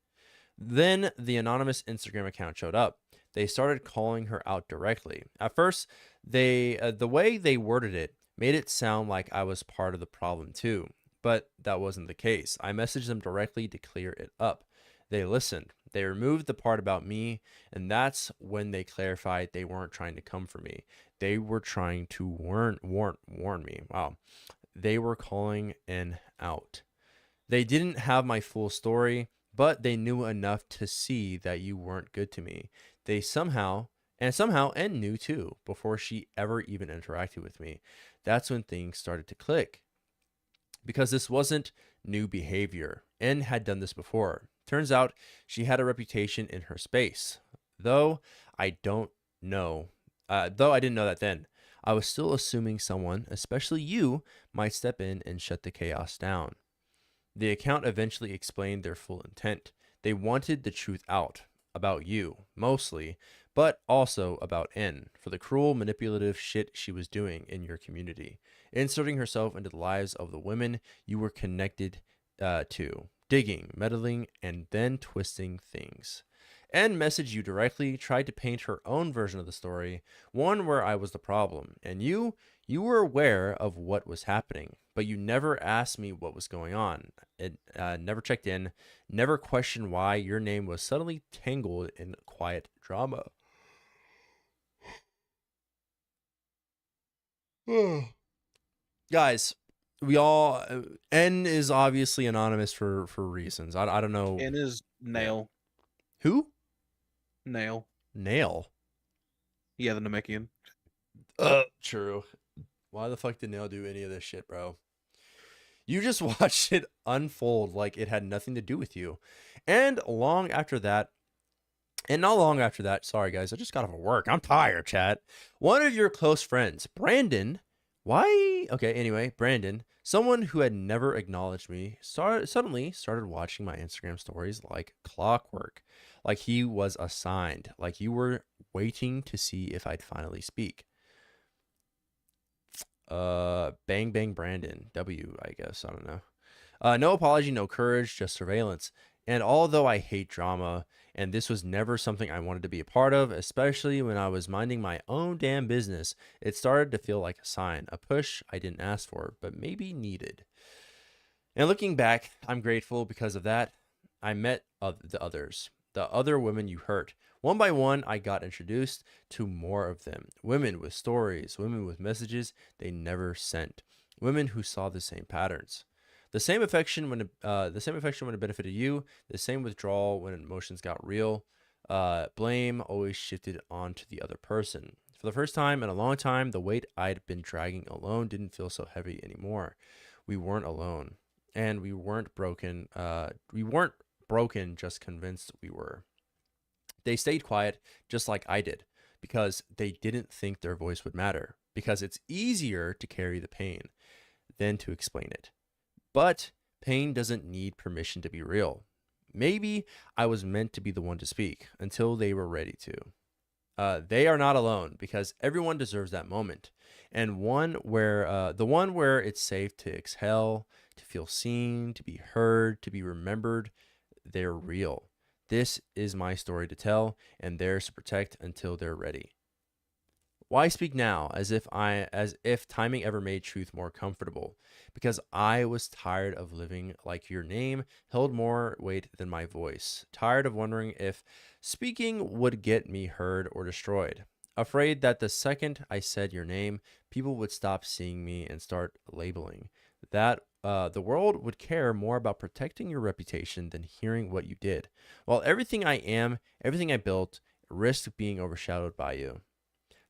[SPEAKER 1] Then the anonymous Instagram account showed up. They started calling her out directly. At first, the way they worded it made it sound like I was part of the problem too, but that wasn't the case. I messaged them directly to clear it up. They listened. They removed the part about me, and that's when they clarified they weren't trying to come for me. They were trying to warn me. Wow. They were calling an out. They didn't have my full story, but they knew enough to see that you weren't good to me. They somehow and knew too before she ever even interacted with me. That's when things started to click because this wasn't new behavior. N had done this before. Turns out she had a reputation in her space. Though I don't know, though I didn't know that then. I was still assuming someone, especially you, might step in and shut the chaos down. The account eventually explained their full intent. They wanted the truth out about you, mostly, but also about N for the cruel, manipulative shit she was doing in your community, inserting herself into the lives of the women you were connected to, digging, meddling, and then twisting things. N messaged you directly, tried to paint her own version of the story, one where I was the problem, and you were aware of what was happening, but you never asked me what was going on. It never checked in, never questioned why your name was suddenly tangled in quiet drama. Guys, we all N is obviously anonymous for reasons. I don't know.
[SPEAKER 4] N is Nail.
[SPEAKER 1] Who?
[SPEAKER 4] Nail.
[SPEAKER 1] Nail.
[SPEAKER 4] Yeah, the Namekian.
[SPEAKER 1] True. Why the fuck did Nail do any of this shit, bro? You just watched it unfold like it had nothing to do with you. And not long after that, sorry guys, I just got off of work. I'm tired, chat. One of your close friends, Brandon, Brandon, someone who had never acknowledged me, suddenly started watching my Instagram stories like clockwork, like he was assigned, like you were waiting to see if I'd finally speak. Bang Bang Brandon, W, I guess, I don't know. No apology, no courage, just surveillance. And although I hate drama, and this was never something I wanted to be a part of, especially when I was minding my own damn business, it started to feel like a sign, a push I didn't ask for, but maybe needed. And looking back, I'm grateful because of that. I met the others, the other women you hurt. One by one, I got introduced to more of them. Women with stories, women with messages they never sent, women who saw the same patterns. The same affection when it benefited you, the same withdrawal when emotions got real. Blame always shifted onto the other person. For the first time in a long time, the weight I'd been dragging alone didn't feel so heavy anymore. We weren't alone, and we weren't broken. Just convinced we were. They stayed quiet, just like I did, because they didn't think their voice would matter. Because it's easier to carry the pain than to explain it. But pain doesn't need permission to be real. Maybe I was meant to be the one to speak until they were ready to. They are not alone because everyone deserves that moment, and the one where it's safe to exhale, to feel seen, to be heard, to be remembered. They're real. This is my story to tell, and theirs to protect until they're ready. Why speak now, as if timing ever made truth more comfortable? Because I was tired of living like your name held more weight than my voice. Tired of wondering if speaking would get me heard or destroyed. Afraid that the second I said your name, people would stop seeing me and start labeling. That the world would care more about protecting your reputation than hearing what you did. While everything I am, everything I built, risked being overshadowed by you.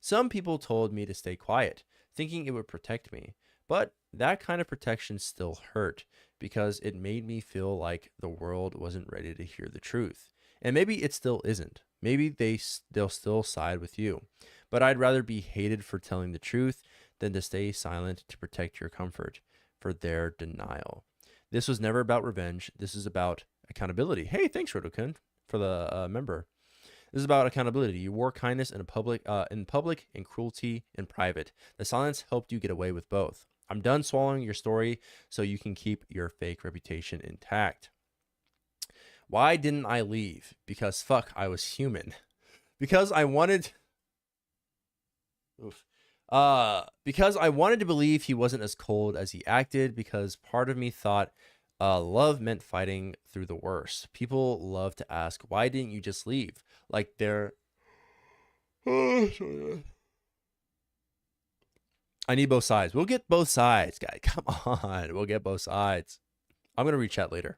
[SPEAKER 1] Some people told me to stay quiet, thinking it would protect me, but that kind of protection still hurt because it made me feel like the world wasn't ready to hear the truth. And maybe it still isn't. Maybe they'll still side with you, but I'd rather be hated for telling the truth than to stay silent to protect your comfort for their denial. This was never about revenge. This is about accountability. Hey, thanks, Rodokun, for the member. This is about accountability. You wore kindness in public, and cruelty in private. The silence helped you get away with both. I'm done swallowing your story so you can keep your fake reputation intact. Why didn't I leave? Because fuck, I was human. Because I wanted... because I wanted to believe he wasn't as cold as he acted, because part of me thought Love meant fighting through the worst. People love to ask, why didn't you just leave? Like they're. I need both sides. We'll get both sides, guy. Come on. We'll get both sides. I'm going to reach chat later.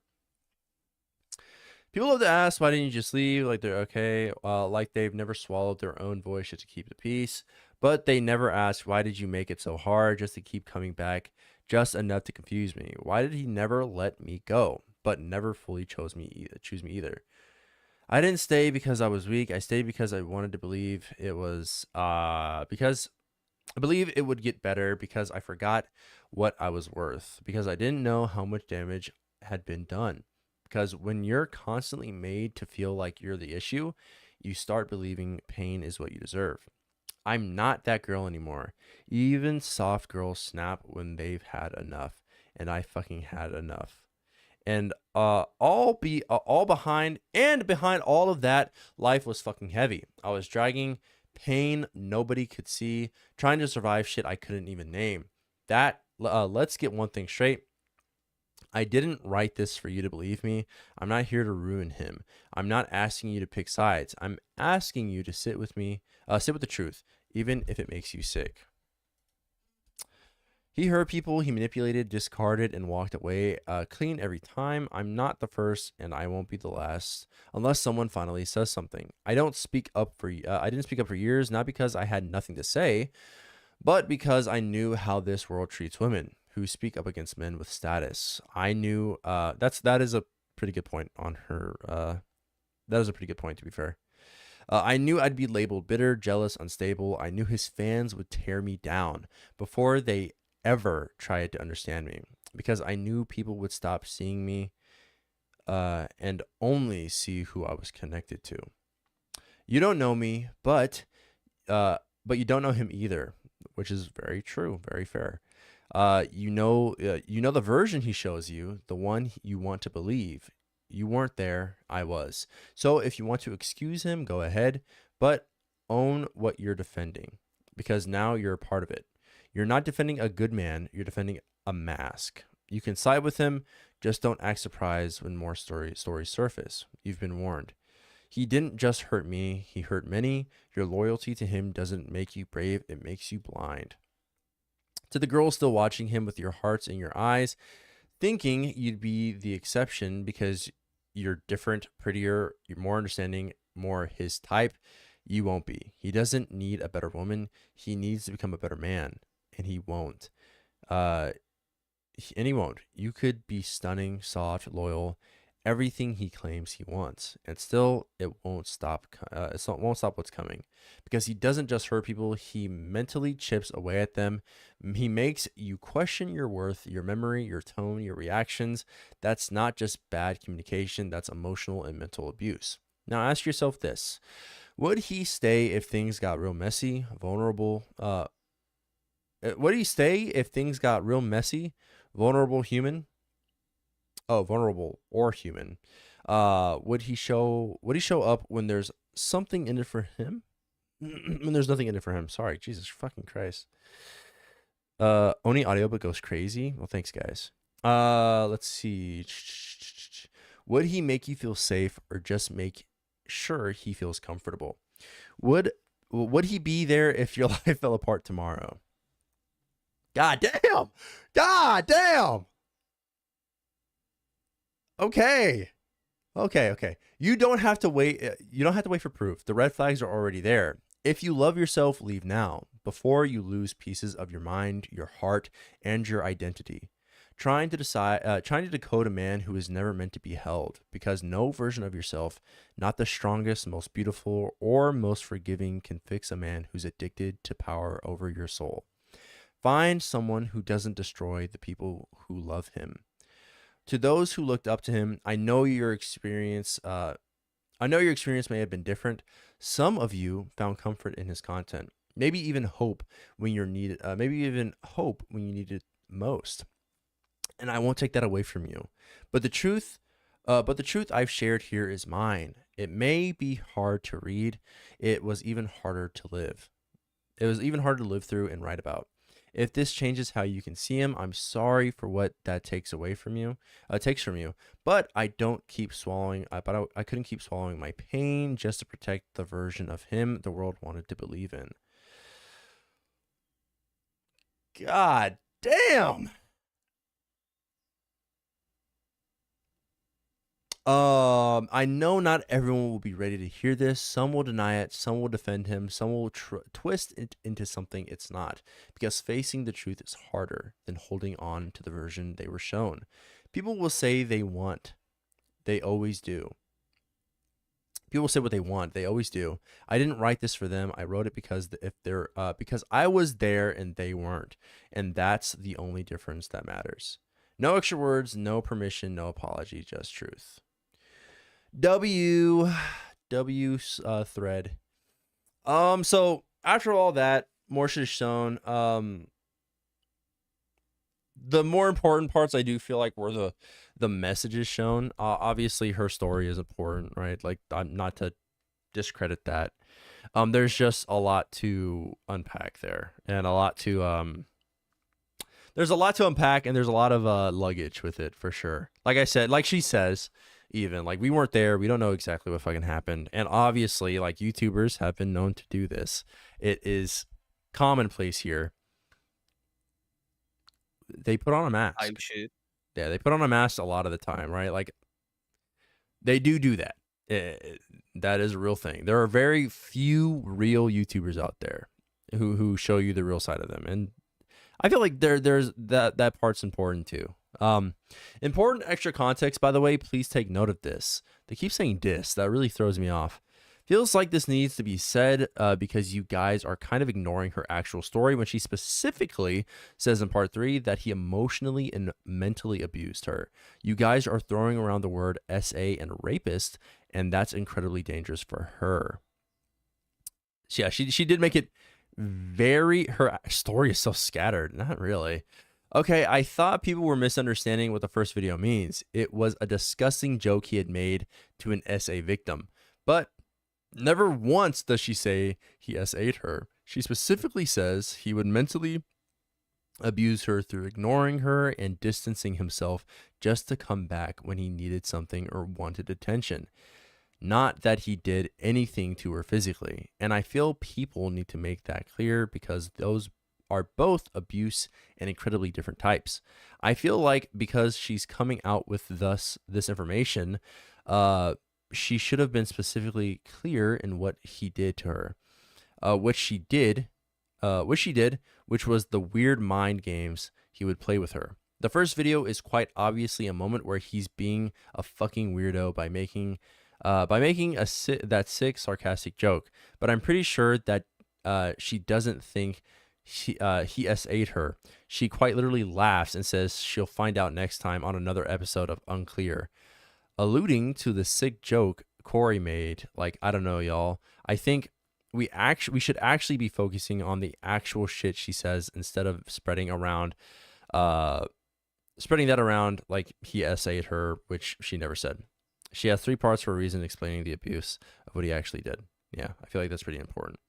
[SPEAKER 1] People love to ask, why didn't you just leave? Like they're okay. Like they've never swallowed their own voice just to keep the peace. But they never ask, why did you make it so hard just to keep coming back? Just enough to confuse me. Why did he never let me go, but never fully choose me either? I didn't stay because I was weak. I stayed because I wanted to believe it was because I believe it would get better, because I forgot what I was worth, because I didn't know how much damage had been done. Because when you're constantly made to feel like you're the issue, you start believing pain is what you deserve. I'm not that girl anymore. Even soft girls snap when they've had enough, and I fucking had enough. And all behind all of that, life was fucking heavy. I was dragging pain nobody could see, trying to survive shit I couldn't even name. Let's get one thing straight. I didn't write this for you to believe me. I'm not here to ruin him. I'm not asking you to pick sides. I'm asking you to sit with me, sit with the truth, even if it makes you sick. He hurt people, he manipulated, discarded, and walked away clean every time. I'm not the first, and I won't be the last, unless someone finally says something. I didn't speak up for years, not because I had nothing to say, but because I knew how this world treats women who speak up against men with status. I knew that is a pretty good point on her. That is a pretty good point, to be fair. I knew I'd be labeled bitter, jealous, unstable. I knew his fans would tear me down before they ever tried to understand me, because I knew people would stop seeing me and only see who I was connected to. You don't know me, but you don't know him either, which is very true, very fair. You know the version he shows you, the one you want to believe. You weren't there, I was. So if you want to excuse him, go ahead, but own what you're defending, because now you're a part of it. You're not defending a good man, you're defending a mask. You can side with him, just don't act surprised when more stories surface. You've been warned. He didn't just hurt me, he hurt many. Your loyalty to him doesn't make you brave, it makes you blind. To the girls still watching him with your hearts in your eyes, thinking you'd be the exception because you're different, prettier, you're more understanding, more his type, you won't be. He doesn't need a better woman, he needs to become a better man, and he won't. He won't. You could be stunning, soft, loyal, everything he claims he wants, and still it won't stop. It won't stop what's coming, because he doesn't just hurt people, he mentally chips away at them. He makes you question your worth, your memory, your tone, your reactions. That's not just bad communication, that's emotional and mental abuse. Now ask yourself this: would he stay if things got real messy, vulnerable? Would he stay if things got real messy, vulnerable, human? Oh, vulnerable or human. Would he show up when there's something in it for him? When there's nothing in it for him. Sorry, Jesus fucking Christ. Only audiobook goes crazy. Well, thanks, guys. Let's see. Would he make you feel safe, or just make sure he feels comfortable? Would he be there if your life fell apart tomorrow? God damn. God damn. Okay. You don't have to wait. You don't have to wait for proof. The red flags are already there. If you love yourself, leave now, before you lose pieces of your mind, your heart, and your identity. Trying to decode a man who is never meant to be held, because no version of yourself, not the strongest, most beautiful, or most forgiving, can fix a man who's addicted to power over your soul. Find someone who doesn't destroy the people who love him. To those who looked up to him, I know your experience may have been different. Some of you found comfort in his content, maybe even hope when you needed it most. And I won't take that away from you. But the truth I've shared here is mine. It may be hard to read. It was even harder to live. It was even harder to live through and write about. If this changes how you can see him, I'm sorry for what that takes away from you. Takes from you. But I don't keep swallowing. I couldn't keep swallowing my pain just to protect the version of him the world wanted to believe in. God damn. I know not everyone will be ready to hear this. Some will deny it. Some will defend him. Some will twist it into something it's not. Because facing the truth is harder than holding on to the version they were shown. People will say they want. They always do. People say what they want. They always do. I didn't write this for them. I wrote it because because I was there and they weren't. And that's the only difference that matters. No extra words, no permission, no apology, just truth. W thread. So after all that, more shit is shown. The more important parts I do feel like were the messages shown. Obviously her story is important, right? Like, I'm not to discredit that. There's just a lot to unpack there, and a lot to there's a lot to unpack, and there's a lot of luggage with it for sure. Like I said, like she says, even like we weren't there, we don't know exactly what fucking happened, and obviously like YouTubers have been known to do this. It is commonplace here. They put on a mask.
[SPEAKER 4] Hype shit.
[SPEAKER 1] Yeah, they put on a mask a lot of the time, right? Like they do that. That is a real thing. There are very few real YouTubers out there who show you the real side of them, and I feel like there's that part's important too. Important extra context, by the way. Please take note of this. They keep saying "dis." That really throws me off. Feels like this needs to be said because you guys are kind of ignoring her actual story when she specifically says in part 3 that he emotionally and mentally abused her. You guys are throwing around the word SA and rapist, and that's incredibly dangerous for her. So yeah, she did make it very, her story is so scattered. Not really. Okay, I thought people were misunderstanding what the first video means. It was a disgusting joke he had made to an SA victim. But never once does she say he SA'd her. She specifically says he would mentally abuse her through ignoring her and distancing himself just to come back when he needed something or wanted attention. Not that he did anything to her physically. And I feel people need to make that clear because those are both abuse and incredibly different types. I feel like because she's coming out with this information, she should have been specifically clear in what he did to her, which she did, which was the weird mind games he would play with her. The first video is quite obviously a moment where he's being a fucking weirdo by making that sick sarcastic joke, but I'm pretty sure that she doesn't think he SA'd her. She quite literally laughs and says she'll find out next time on another episode of Unclear, alluding to the sick joke Cory made. Like, I don't know, y'all. I think we should actually be focusing on the actual shit she says instead of spreading that around like he SA'd her, which she never said. She has 3 parts for a reason, explaining the abuse of what he actually did. Yeah, I feel like that's pretty important.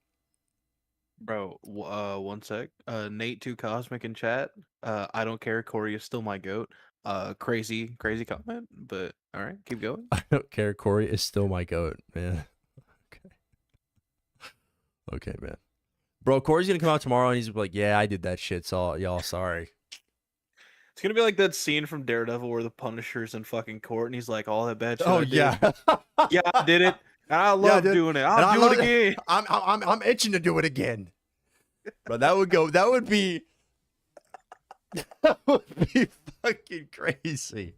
[SPEAKER 4] Bro, one sec. Nate 2 Cosmic in chat. I don't care. Cory is still my goat. Crazy comment, but all right, keep going.
[SPEAKER 1] I don't care. Cory is still my goat, man. Okay, man. Bro, Cory's gonna come out tomorrow and he's like, "Yeah, I did that shit. So y'all, sorry."
[SPEAKER 4] It's gonna be like that scene from Daredevil where the Punisher's in fucking court and he's like, "All that bad shit."
[SPEAKER 1] Oh
[SPEAKER 4] I did.
[SPEAKER 1] yeah,
[SPEAKER 4] yeah, I did it. And I love doing it. I'll do it again.
[SPEAKER 1] I'm itching to do it again. Bro, that would be fucking crazy.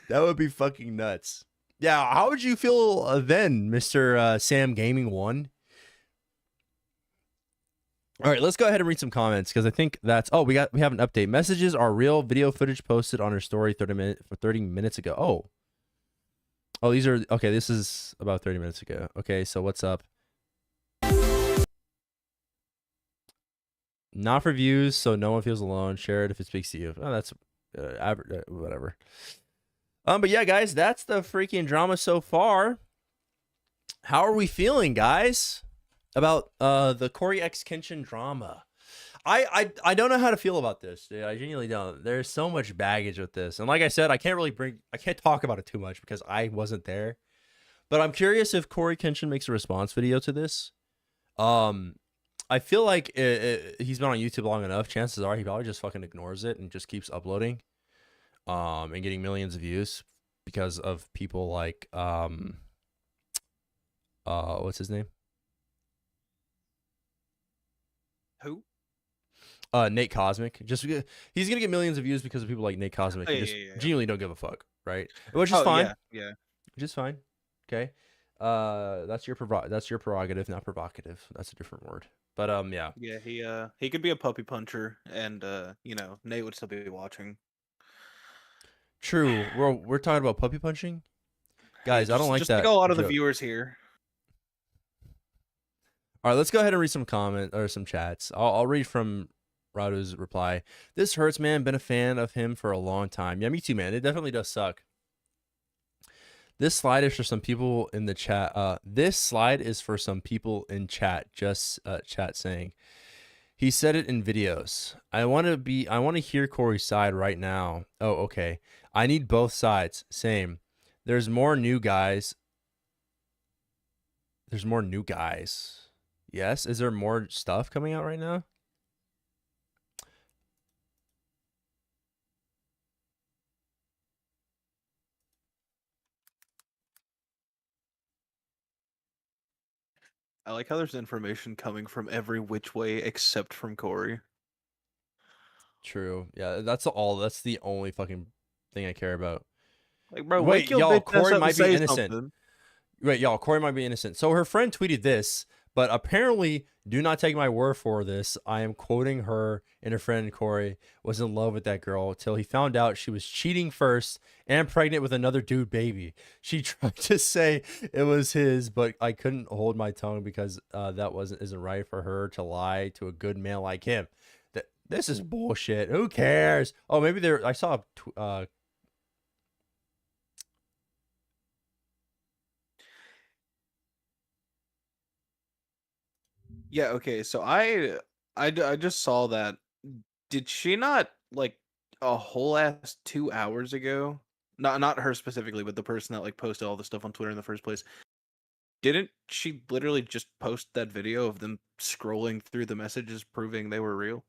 [SPEAKER 1] That would be fucking nuts. Yeah, how would you feel then, Mr. Sam Gaming 1? All right, let's go ahead and read some comments because I think that's we have an update. Messages are real. Video footage posted on her story 30 minutes ago. Oh, these are okay. This is about 30 minutes ago. Okay, so what's up? Not for views, so no one feels alone. Share it if it speaks to you. Oh, that's whatever. But yeah, guys, that's the freaking drama so far. How are we feeling, guys, about the Coryxkenshin drama? I don't know how to feel about this, dude. I genuinely don't. There's so much baggage with this, and like I said, I can't talk about it too much because I wasn't there. But I'm curious if Coryxkenshin makes a response video to this. I feel like he's been on YouTube long enough. Chances are he probably just fucking ignores it and just keeps uploading, and getting millions of views because of people like what's his name?
[SPEAKER 4] Who?
[SPEAKER 1] Nate Cosmic. He's gonna get millions of views because of people like Nate Cosmic who just genuinely don't give a fuck, right? Which is fine.
[SPEAKER 4] Yeah.
[SPEAKER 1] Which is fine. Okay. That's your prerogative, not provocative. That's a different word. But yeah.
[SPEAKER 4] Yeah, he could be a puppy puncher, and Nate would still be watching.
[SPEAKER 1] True. We're talking about puppy punching, guys. I don't like
[SPEAKER 4] just
[SPEAKER 1] that.
[SPEAKER 4] Like a lot of the
[SPEAKER 1] joke.
[SPEAKER 4] viewers here.
[SPEAKER 1] All right, let's go ahead and read some comments or some chats. I'll read from Radu's reply. This hurts, man. Been a fan of him for a long time. Yeah, me too, man. It definitely does suck. This slide is for some people in the chat. This slide is for some people in chat. Just chat saying, he said it in videos. I want to hear Corey's side right now. Oh, okay. I need both sides. Same. There's more new guys. There's more new guys. Yes. Is there more stuff coming out right now?
[SPEAKER 4] I like how there's information coming from every which way except from Corey.
[SPEAKER 1] True. Yeah, that's the only fucking thing I care about.
[SPEAKER 4] Like, bro,
[SPEAKER 1] wait, y'all, Corey might be innocent.
[SPEAKER 4] Something.
[SPEAKER 1] Wait, y'all, Corey might be innocent. So her friend tweeted this, but apparently, do not take my word for this. I am quoting her, and her friend Corey was in love with that girl till he found out she was cheating first and pregnant with another dude baby. She tried to say it was his, but I couldn't hold my tongue because that isn't right for her to lie to a good man like him. This is bullshit. Who cares? Oh, maybe I saw
[SPEAKER 4] Yeah, okay. So I just saw that. Did she not like a whole ass 2 hours ago? Not her specifically, but the person that like posted all the stuff on Twitter in the first place. Didn't she literally just post that video of them scrolling through the messages proving they were real?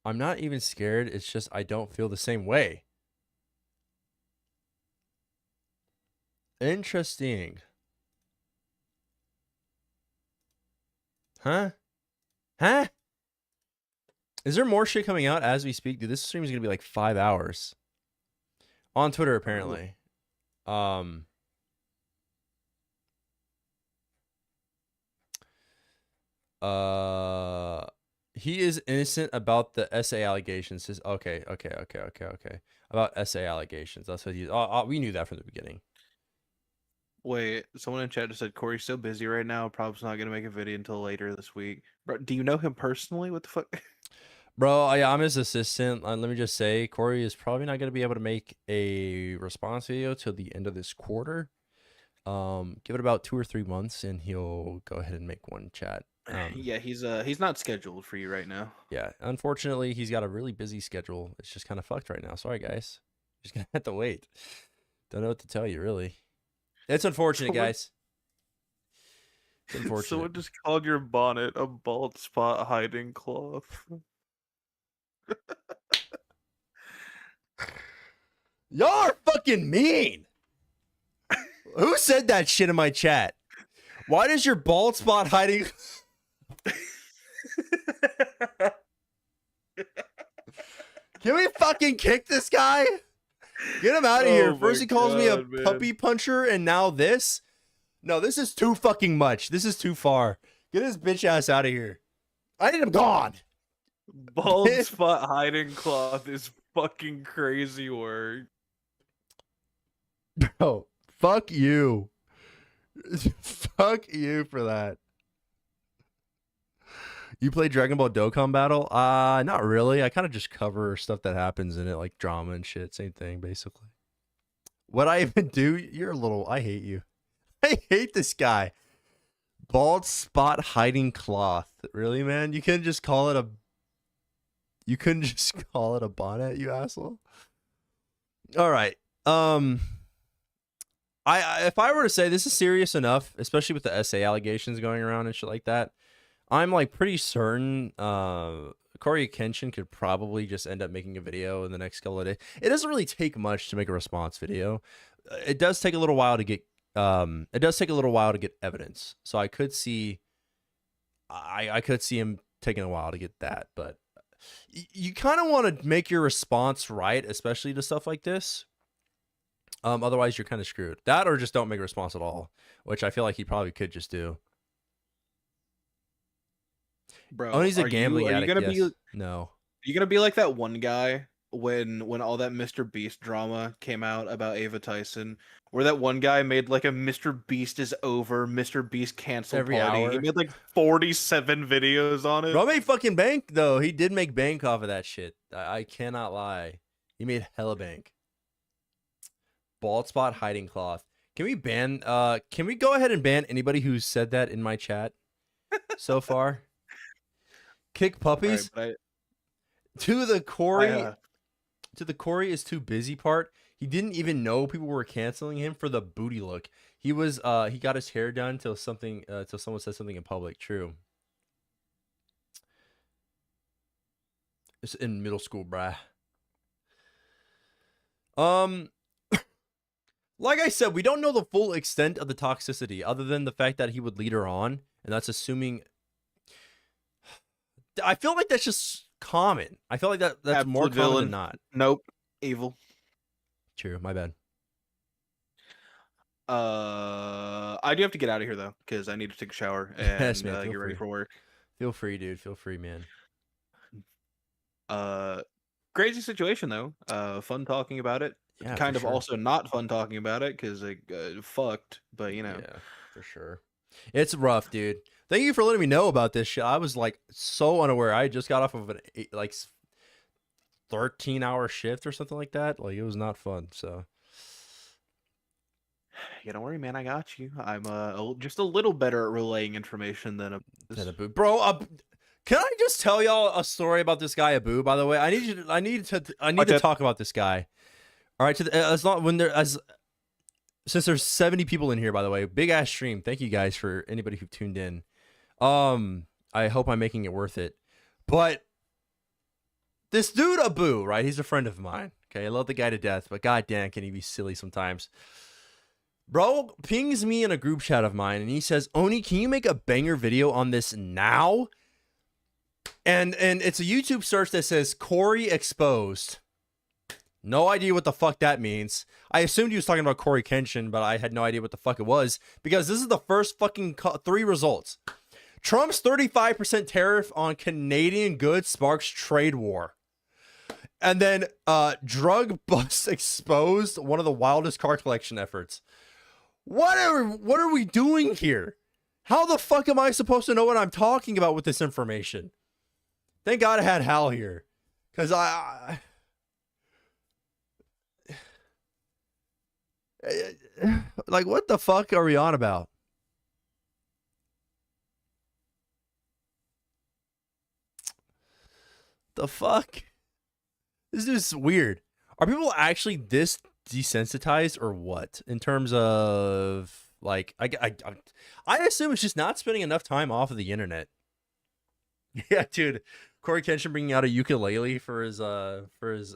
[SPEAKER 1] I'm not even scared. It's just I don't feel the same way. Interesting. Huh? Huh? Is there more shit coming out as we speak? Dude, this stream is going to be like 5 hours. On Twitter, apparently. He is innocent about the SA allegations. Okay. About SA allegations. That's what he's. We knew that from the beginning.
[SPEAKER 4] Wait, someone in chat just said Corey's so busy right now, probably not gonna make a video until later this week. Bro, do you know him personally? What the fuck?
[SPEAKER 1] Bro, I'm his assistant. Let me just say, Corey is probably not gonna be able to make a response video till the end of this quarter. Give it about 2 or 3 months, and he'll go ahead and make one chat.
[SPEAKER 4] Yeah, he's not scheduled for you right now.
[SPEAKER 1] Yeah, unfortunately, he's got a really busy schedule. It's just kind of fucked right now. Sorry, guys. Just gonna have to wait. Don't know what to tell you, really. It's unfortunate, guys. It's unfortunate.
[SPEAKER 4] Someone just called your bonnet a bald spot hiding cloth.
[SPEAKER 1] Y'all are fucking mean. Who said that shit in my chat? Why does your bald spot hiding? Can we fucking kick this guy? Get him out of here. First he calls me a puppy puncher, and now this? No, this is too fucking much. This is too far. Get his bitch ass out of here. I need him gone.
[SPEAKER 4] Bald spot hiding cloth is fucking crazy word.
[SPEAKER 1] Bro, fuck you. Fuck you for that. You play Dragon Ball Dokkan Battle? Not really. I kind of just cover stuff that happens in it, like drama and shit. Same thing, basically. What I even do? You're a little. I hate you. I hate this guy. Bald spot hiding cloth. Really, man? You couldn't just call it a. You couldn't just call it a bonnet, you asshole. All right. I if I were to say this is serious enough, especially with the essay allegations going around and shit like that, I'm like pretty certain Coryxkenshin could probably just end up making a video in the next couple of days. It doesn't really take much to make a response video. It does take a little while to get evidence. So I could see I could see him taking a while to get that, but you kind of want to make your response right, especially to stuff like this. Otherwise you're kind of screwed. That or just don't make a response at all, which I feel like he probably could just do.
[SPEAKER 4] Bro,
[SPEAKER 1] Oh, he's a gambling
[SPEAKER 4] are you
[SPEAKER 1] addict.
[SPEAKER 4] gonna
[SPEAKER 1] Yes.
[SPEAKER 4] be
[SPEAKER 1] No.
[SPEAKER 4] you gonna be like that one guy when all that Mr. Beast drama came out about Ava Tyson, where that one guy made like a Mr. Beast is over, Mr. Beast cancel
[SPEAKER 1] Every
[SPEAKER 4] party.
[SPEAKER 1] hour.
[SPEAKER 4] He made like 47 videos on it.
[SPEAKER 1] Bro made fucking bank though. He did make bank off of that shit. I cannot lie. He made hella bank. Bald spot hiding cloth. Can we ban can we go ahead and ban anybody who's said that in my chat so far? Kick puppies.
[SPEAKER 4] All right,
[SPEAKER 1] To the Cory
[SPEAKER 4] I,
[SPEAKER 1] to the Cory is too busy part. He didn't even know people were canceling him for the booty look. He was he got his hair done till someone said something in public. True. It's in middle school, bruh. Like I said, we don't know the full extent of the toxicity other than the fact that he would lead her on, and that's assuming. I feel like that's just common. I feel like that's
[SPEAKER 4] Absolute
[SPEAKER 1] more common
[SPEAKER 4] villain.
[SPEAKER 1] than not.
[SPEAKER 4] nope, evil.
[SPEAKER 1] True, my bad.
[SPEAKER 4] I do have to get out of here though, because I need to take a shower and
[SPEAKER 1] Yes, man, feel
[SPEAKER 4] get ready
[SPEAKER 1] free.
[SPEAKER 4] for work.
[SPEAKER 1] Feel free, dude. Feel free, man.
[SPEAKER 4] Crazy situation though. Fun talking about it.
[SPEAKER 1] Yeah,
[SPEAKER 4] Kind
[SPEAKER 1] for
[SPEAKER 4] of
[SPEAKER 1] sure.
[SPEAKER 4] also not fun talking about it because it fucked. But you know,
[SPEAKER 1] Yeah, for sure. It's rough, dude. Thank you for letting me know about this shit. I was like so unaware. I just got off of an 13-hour shift or something like that. Like it was not fun. So
[SPEAKER 4] yeah, don't worry, man. I got you. I'm just a little better at relaying information than a.
[SPEAKER 1] bro, can I just tell y'all a story about this guy Abu? By the way, I need to talk about this guy. All right, since there's 70 people in here, by the way, big ass stream. Thank you guys for anybody who tuned in. I hope I'm making it worth it. But this dude Abu, right? He's a friend of mine. Okay, I love the guy to death, but goddamn, can he be silly sometimes? Bro pings me in a group chat of mine, and he says, "Oni, can you make a banger video on this now?" And it's a YouTube search that says Cory exposed. No idea what the fuck that means. I assumed he was talking about Coryxkenshin, but I had no idea what the fuck it was because this is the first fucking 3 results. Trump's 35% tariff on Canadian goods sparks trade war. And then drug bust exposed, one of the wildest car collection efforts. What are we doing here? How the fuck am I supposed to know what I'm talking about with this information? Thank God I had Hal here. Because like, what the fuck are we on about? The fuck? This is weird. Are people actually this desensitized or what? In terms of like, I assume it's just not spending enough time off of the internet. Yeah, dude. Coryxkenshin bringing out a ukulele for his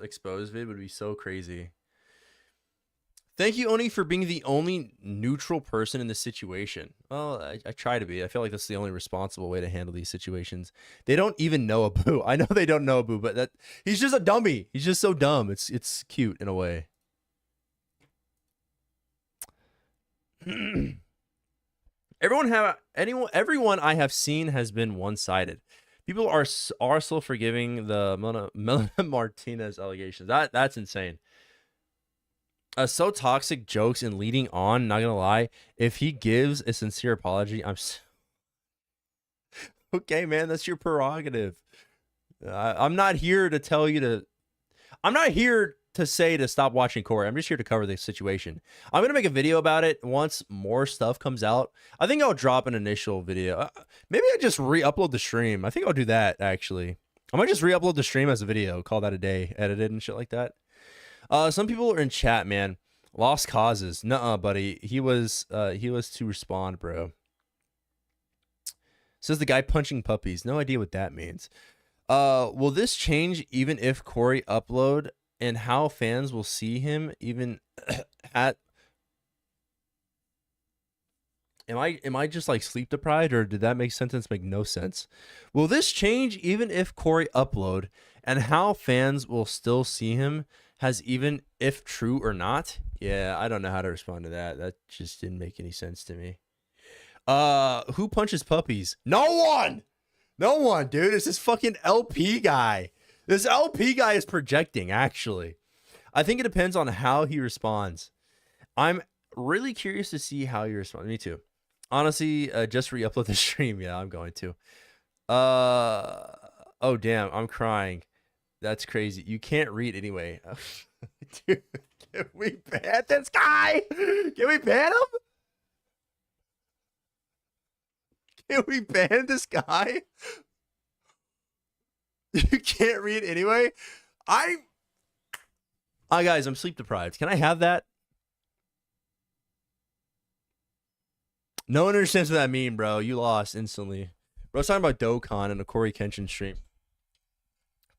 [SPEAKER 1] exposed vid would be so crazy. Thank you, Oni, for being the only neutral person in this situation. Well, I try to be. I feel like that's the only responsible way to handle these situations. They don't even know Abu. I know they don't know Abu, but he's just a dummy. He's just so dumb. It's cute in a way. Everyone I have seen has been one-sided. People are so forgiving the Melanie Martinez allegations. That's insane. So toxic jokes and leading on, not gonna lie, if he gives a sincere apology, okay, man, that's your prerogative. I'm not here to tell you to I'm not here to say to stop watching Corey. I'm just here to cover the situation. I'm gonna make a video about it once more stuff comes out. I think I'll drop an initial video. Maybe I just re-upload the stream. I think I'll do that actually. I might just re-upload the stream as a video, call that a day, edited and shit like that. Some people are in chat, man. Lost causes. Nuh-uh, buddy. He was to respond, bro. Says the guy punching puppies. No idea what that means. Will this change even if Cory upload and how fans will see him even at Am I just like sleep deprived, or did that sentence make no sense? Will this change even if Cory upload and how fans will still see him has even if true or not? Yeah, I don't know how to respond to that. That just didn't make any sense to me. Who punches puppies? No one! No one, dude. It's this fucking LP guy. This LP guy is projecting, actually. I think it depends on how he responds. I'm really curious to see how he responds. Me too. Honestly, just re-upload the stream. Yeah, I'm going to. Oh, damn. I'm crying. That's crazy. You can't read anyway. Dude, can we ban this guy? Can we ban him? Can we ban this guy? You can't read anyway? Guys, I'm sleep deprived. Can I have that? No one understands what that means, bro. You lost instantly. Bro, I was talking about Dokkan in a Coryxkenshin stream.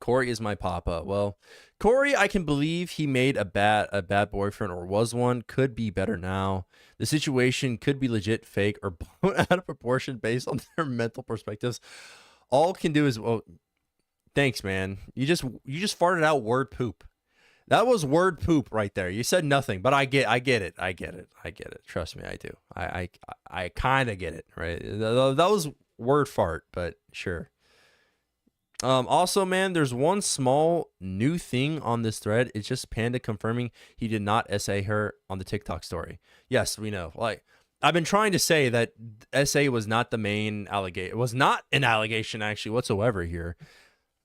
[SPEAKER 1] Cory is my papa. Well, Cory, I can believe he made a bad boyfriend or was one. Could be better now. The situation could be legit fake or blown out of proportion based on their mental perspectives. All can do is, well, thanks, man. You just farted out word poop. That was word poop right there. You said nothing, but I get it. I get it. Trust me, I do. I kind of get it, right? That was word fart, but sure. Also, man, there's one small new thing on this thread. It's just Panda confirming he did not SA her on the TikTok story. Yes, we know. Like, I've been trying to say that SA was not the main allegation. It was not an allegation actually whatsoever here.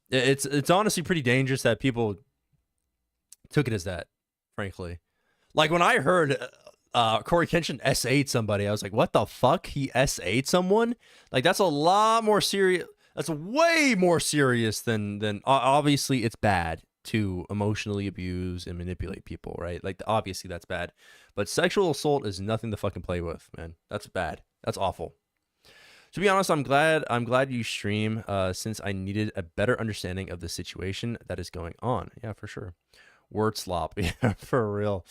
[SPEAKER 1] It's honestly pretty dangerous that people took it as that, frankly. Like, when I heard Coryxkenshin SA'd somebody, I was like, what the fuck? He SA'd someone? Like, that's a lot more serious. That's way more serious than obviously it's bad to emotionally abuse and manipulate people, right? Like, obviously that's bad. But sexual assault is nothing to fucking play with, man. That's bad. That's awful. To be honest, I'm glad you stream since I needed a better understanding of the situation that is going on. Yeah, for sure. Word slop. Yeah, for real.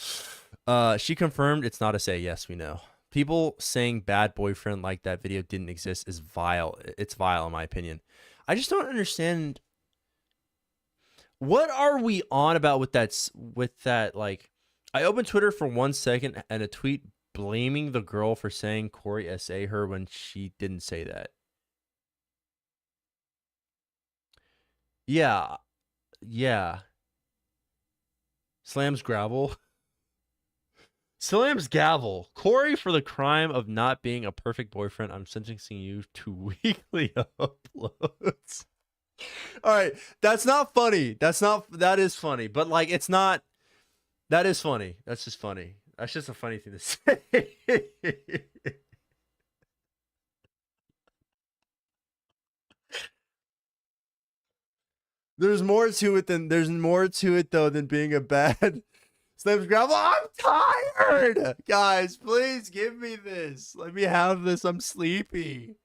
[SPEAKER 1] She confirmed it's not a say. Yes, we know. People saying bad boyfriend like that video didn't exist is vile. It's vile in my opinion. I just don't understand. What are we on about with that? Like, I opened Twitter for 1 second and a tweet blaming the girl for saying Cory SA her when she didn't say that. Yeah. Slams gravel. Slams gavel. Cory, for the crime of not being a perfect boyfriend, I'm sentencing you to weekly uploads. All right, that's not funny. That is funny, but like, it's not. That is funny. That's just funny. That's just a funny thing to say. There's more to it than being a bad Slams gravel. I'm tired, guys. Please give me this. Let me have this. I'm sleepy.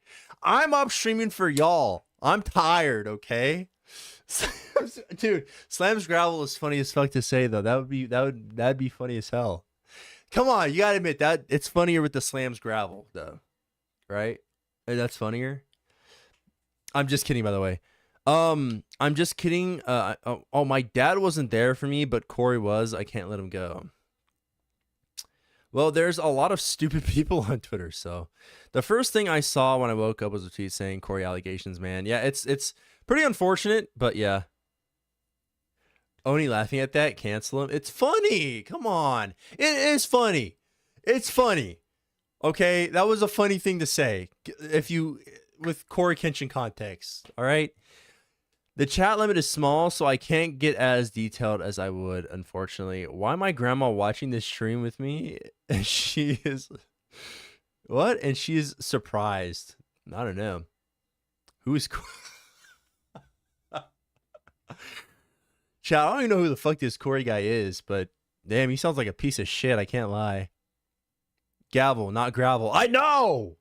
[SPEAKER 1] I'm up streaming for y'all. I'm tired. Okay, dude. Slams gravel is funny as fuck to say though. That'd be funny as hell. Come on, you gotta admit that it's funnier with the slams gravel though, right? That's funnier. I'm just kidding, by the way. I'm just kidding. Oh, my dad wasn't there for me, but Cory was. I can't let him go. Well, there's a lot of stupid people on Twitter. So the first thing I saw when I woke up was a tweet saying Cory allegations, man. Yeah, it's pretty unfortunate, but yeah. Oni laughing at that. Cancel him. It's funny. Come on. It is funny. It's funny. Okay, that was a funny thing to say. If you, with Coryxkenshin context, all right? The chat limit is small, so I can't get as detailed as I would, unfortunately. Why my grandma watching this stream with me? And she is what? And she is surprised. I don't know. Who is chat? I don't even know who the fuck this Corey guy is, but damn, he sounds like a piece of shit. I can't lie. Gavel, not gravel. I know.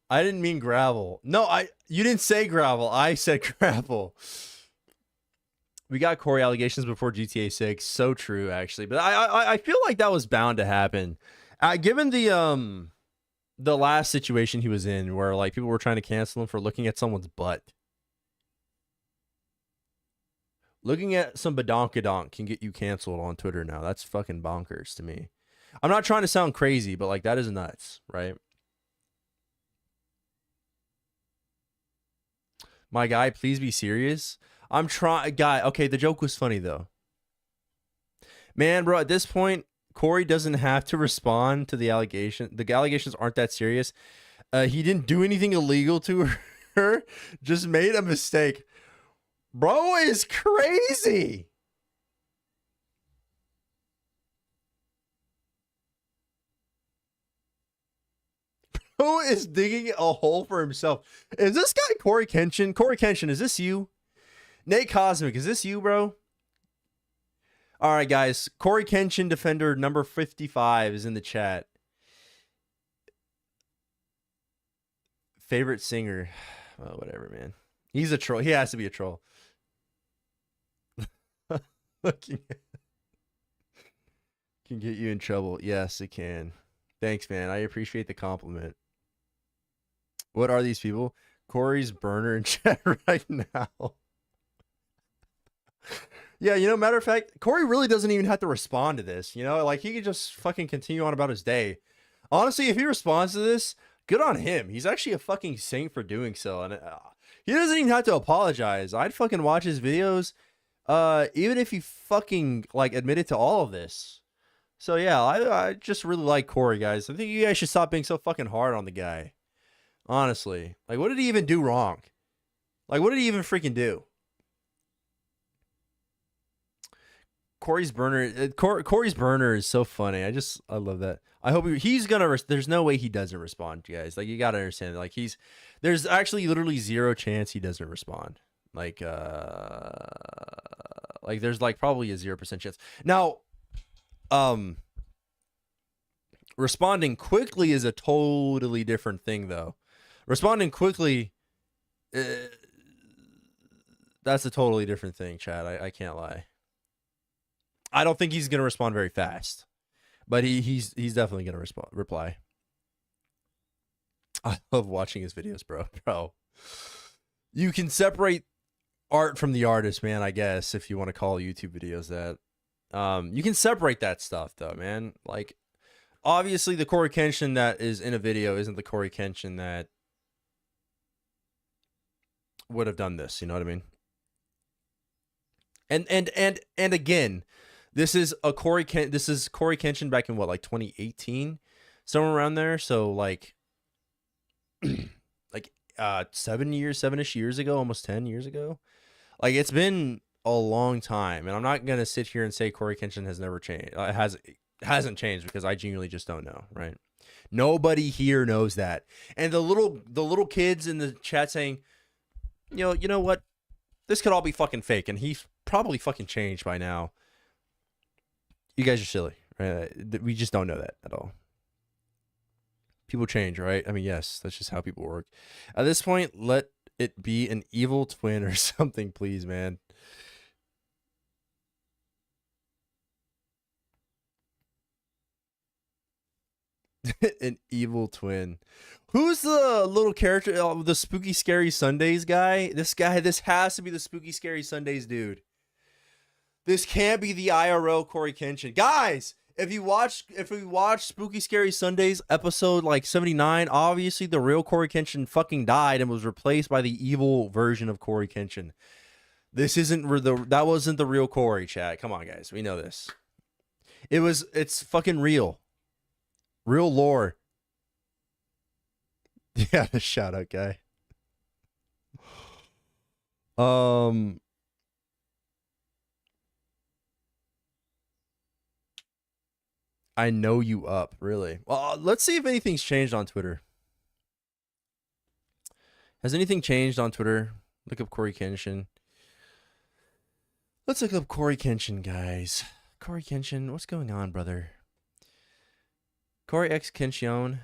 [SPEAKER 1] I didn't mean gravel. No, you didn't say gravel. I said gravel. We got Corey allegations before GTA 6. So true, actually. But I feel like that was bound to happen. Given the last situation he was in, where like people were trying to cancel him for looking at someone's butt. Looking at some badonkadonk can get you canceled on Twitter now. That's fucking bonkers to me. I'm not trying to sound crazy, but like that is nuts, right? My guy, please be serious. I'm trying, guy. Okay, the joke was funny though. Man, bro, at this point, Corey doesn't have to respond to the allegation. The allegations aren't that serious. He didn't do anything illegal to her. Just made a mistake. Bro is crazy. Bro is digging a hole for himself. Is this guy Coryxkenshin? Coryxkenshin, is this you? Nate Cosmic, is this you, bro? All right, guys. Coryxkenshin defender number 55 is in the chat. Favorite singer? Oh, whatever, man. He's a troll. He has to be a troll. Looking at can get you in trouble. Yes, it can. Thanks, man. I appreciate the compliment. What are these people? Corey's burner in chat right now. Yeah, you know, matter of fact, Corey really doesn't even have to respond to this. You know, like he could just fucking continue on about his day. Honestly, if he responds to this, good on him. He's actually a fucking saint for doing so. And he doesn't even have to apologize. I'd fucking watch his videos. Even if he fucking like admitted to all of this. So yeah, I just really like Corey, guys. I think you guys should stop being so fucking hard on the guy. Honestly, like, what did he even do wrong? Like, what did he even freaking do? Corey's burner, Corey's burner is so funny. I love that. I hope he's gonna. There's no way he doesn't respond, guys. Like, you gotta understand. Like, there's actually literally zero chance he doesn't respond. Like there's like probably a 0% chance. Now, responding quickly is a totally different thing, though. Responding quickly, that's a totally different thing, Chad. I can't lie. I don't think he's gonna respond very fast, but he's definitely gonna reply. I love watching his videos, bro. You can separate art from the artist, man, I guess, if you want to call YouTube videos that. You can separate that stuff, though, man. Like, obviously, the Coryxkenshin that is in a video isn't the Coryxkenshin that would have done this. You know what I mean? And again, this is Coryxkenshin back in what, like 2018, somewhere around there. So like, like 7-ish years ago, almost 10 years ago. Like, it's been a long time, and I'm not gonna sit here and say Coryxkenshin has never changed. Hasn't changed, because I genuinely just don't know, right? Nobody here knows that. And the little kids in the chat saying, you know what? This could all be fucking fake, and he's probably fucking changed by now. You guys are silly, right? We just don't know that at all. People change, right? I mean, yes, that's just how people work. At this point, let it be an evil twin or something, please, man. An evil twin. Who's the little character, the Spooky Scary Sundays guy? This has to be the Spooky Scary Sundays dude. This can't be the IRL Coryxkenshin. Guys, if we watch Spooky Scary Sundays episode like 79, obviously the real Coryxkenshin fucking died and was replaced by the evil version of Coryxkenshin. That wasn't the real Corey, chat. Come on, guys. We know this. It's fucking real. Real lore. Yeah, the shout out guy. Um, I know you up, really. Well, let's see if anything's changed on Twitter. Has anything changed on Twitter? Look up Coryxkenshin. Let's look up Coryxkenshin, guys. Coryxkenshin, what's going on, brother? Coryxkenshin.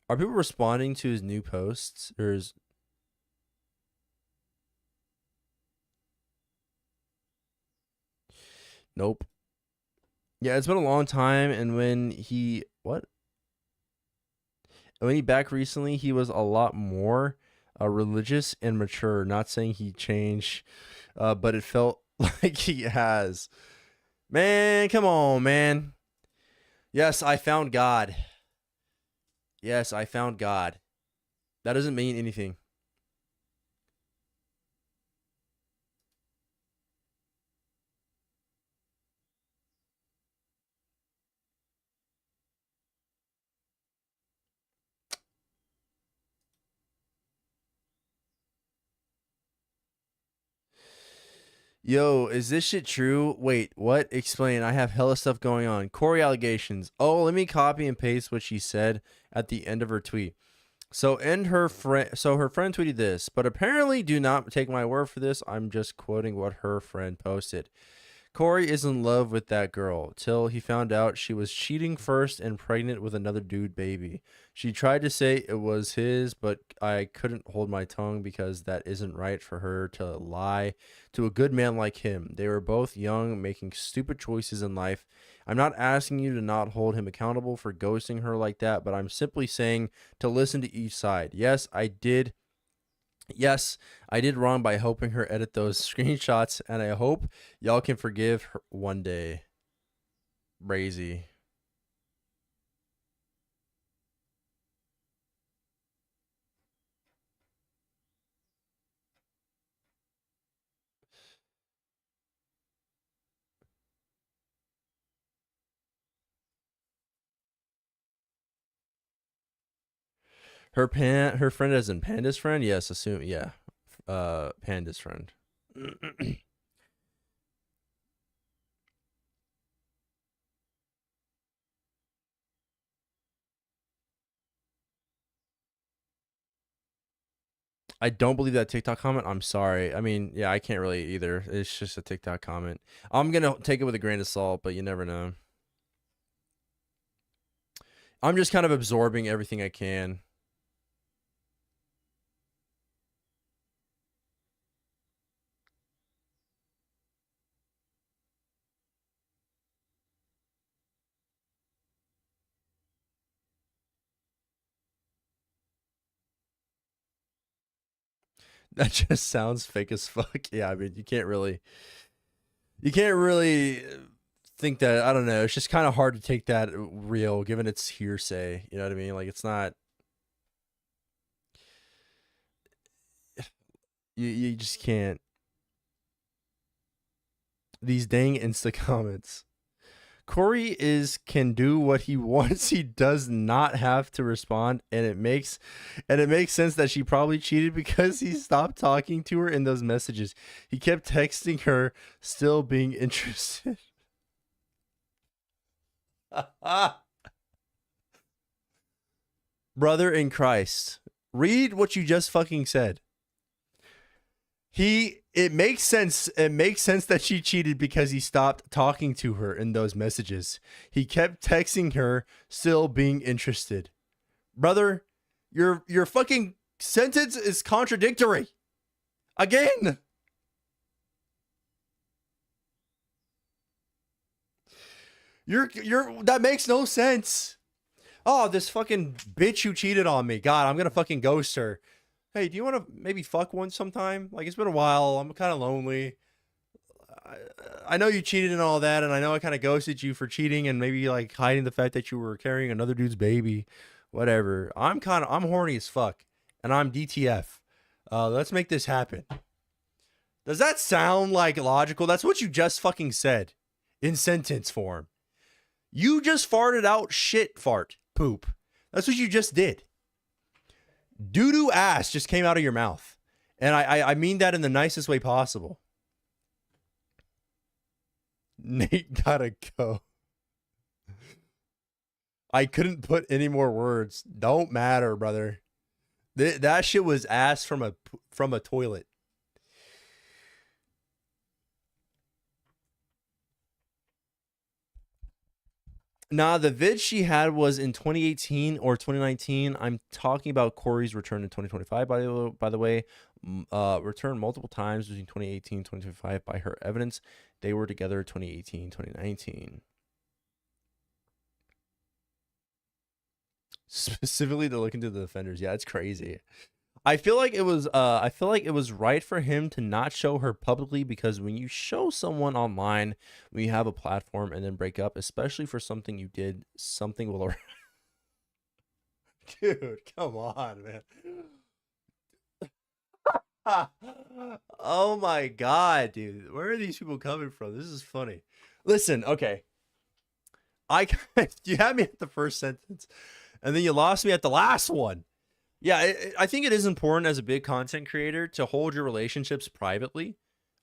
[SPEAKER 1] Are people responding to his new posts or his? Nope. Yeah, it's been a long time, and when he back recently, he was a lot more religious and mature. Not saying he changed, but it felt like he has. Man, come on, man. Yes, I found God. Yes, I found God. That doesn't mean anything. Yo, is this shit true? Wait, what? Explain. I have hella stuff going on. Corey allegations. Oh, let me copy and paste what she said at the end of her tweet. So her friend tweeted this, but apparently do not take my word for this. I'm just quoting what her friend posted. Corey is in love with that girl till he found out she was cheating first and pregnant with another dude baby. She tried to say it was his, but I couldn't hold my tongue because that isn't right for her to lie to a good man like him. They were both young, making stupid choices in life. I'm not asking you to not hold him accountable for ghosting her like that, but I'm simply saying to listen to each side. Yes, I did wrong by helping her edit those screenshots, and I hope y'all can forgive her one day. Brazy. Her friend as in Panda's friend? Yes, assume yeah. Panda's friend. I don't believe that TikTok comment. I'm sorry. I mean, yeah, I can't really either. It's just a TikTok comment. I'm gonna take it with a grain of salt, but you never know. I'm just kind of absorbing everything I can. That just sounds fake as fuck. Yeah, I mean, you can't really think that. I don't know. It's just kind of hard to take that real given it's hearsay. You know what I mean? Like it's not. You just can't. These dang Insta comments. Corey can do what he wants. He does not have to respond, and it makes sense that she probably cheated because he stopped talking to her in those messages. He kept texting her, still being interested. Brother in Christ, read what you just fucking said. It makes sense. It makes sense that she cheated because he stopped talking to her in those messages. He kept texting her, still being interested. Brother, your fucking sentence is contradictory. Again. That makes no sense. Oh, this fucking bitch who cheated on me. God, I'm gonna fucking ghost her. Hey, do you want to maybe fuck one sometime? Like, it's been a while. I'm kind of lonely. I know you cheated and all that, and I know I kind of ghosted you for cheating and maybe like hiding the fact that you were carrying another dude's baby. Whatever. I'm horny as fuck, and I'm DTF. Let's make this happen. Does that sound like logical? That's what you just fucking said in sentence form. You just farted out shit fart poop. That's what you just did. Doo-doo ass just came out of your mouth. And I mean that in the nicest way possible. Nate gotta go. I couldn't put any more words. Don't matter, brother. That shit was ass from a toilet. Nah, the vid she had was in 2018 or 2019. I'm talking about Corey's return in 2025, by the way. Returned multiple times between 2018 and 2025 by her evidence. They were together 2018, 2019. Specifically to look into the offenders. Yeah, it's crazy. I feel like it was right for him to not show her publicly, because when you show someone online, when you have a platform and then break up, especially for something you did, something will Dude, come on, man. Oh my god, dude. Where are these people coming from? This is funny. Listen, okay. You had me at the first sentence, and then you lost me at the last one. Yeah, I think it is important as a big content creator to hold your relationships privately,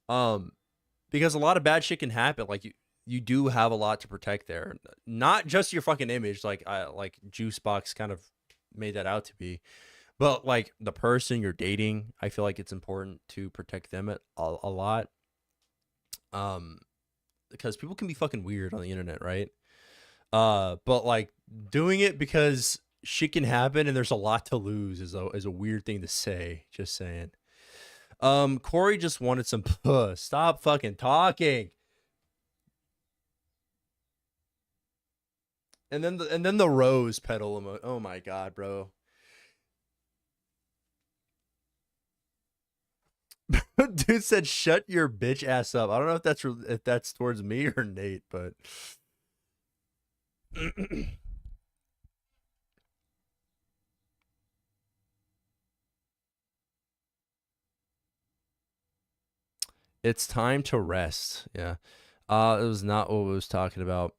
[SPEAKER 1] because a lot of bad shit can happen. Like you do have a lot to protect there, not just your fucking image, like Juicebox kind of made that out to be, but like the person you're dating. I feel like it's important to protect them a lot, because people can be fucking weird on the internet, right? But like doing it because shit can happen and there's a lot to lose is a weird thing to say. Just saying. Corey just wanted some puss. Stop fucking talking. And then the rose petal emoji. Oh my god, bro. Dude said, "Shut your bitch ass up." I don't know if that's towards me or Nate, but it's time to rest. Yeah. It was not what we was talking about.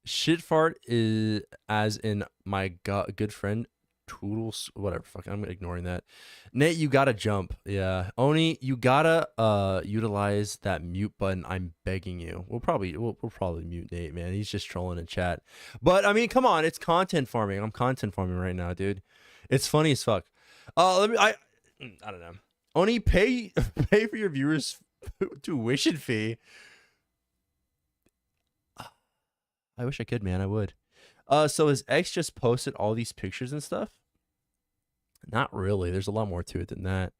[SPEAKER 1] Shit fart is as in my good friend Toodles, whatever. Fuck, I'm ignoring that. Nate, you gotta jump. Yeah. Oni, you gotta utilize that mute button. I'm begging you. We'll probably mute Nate, man. He's just trolling in chat. But I mean, come on, it's content farming. I'm content farming right now, dude. It's funny as fuck. I don't know. Oni, pay for your viewers tuition fee. I wish I could, man. I would. So his ex just posted all these pictures and stuff? Not really. There's a lot more to it than that.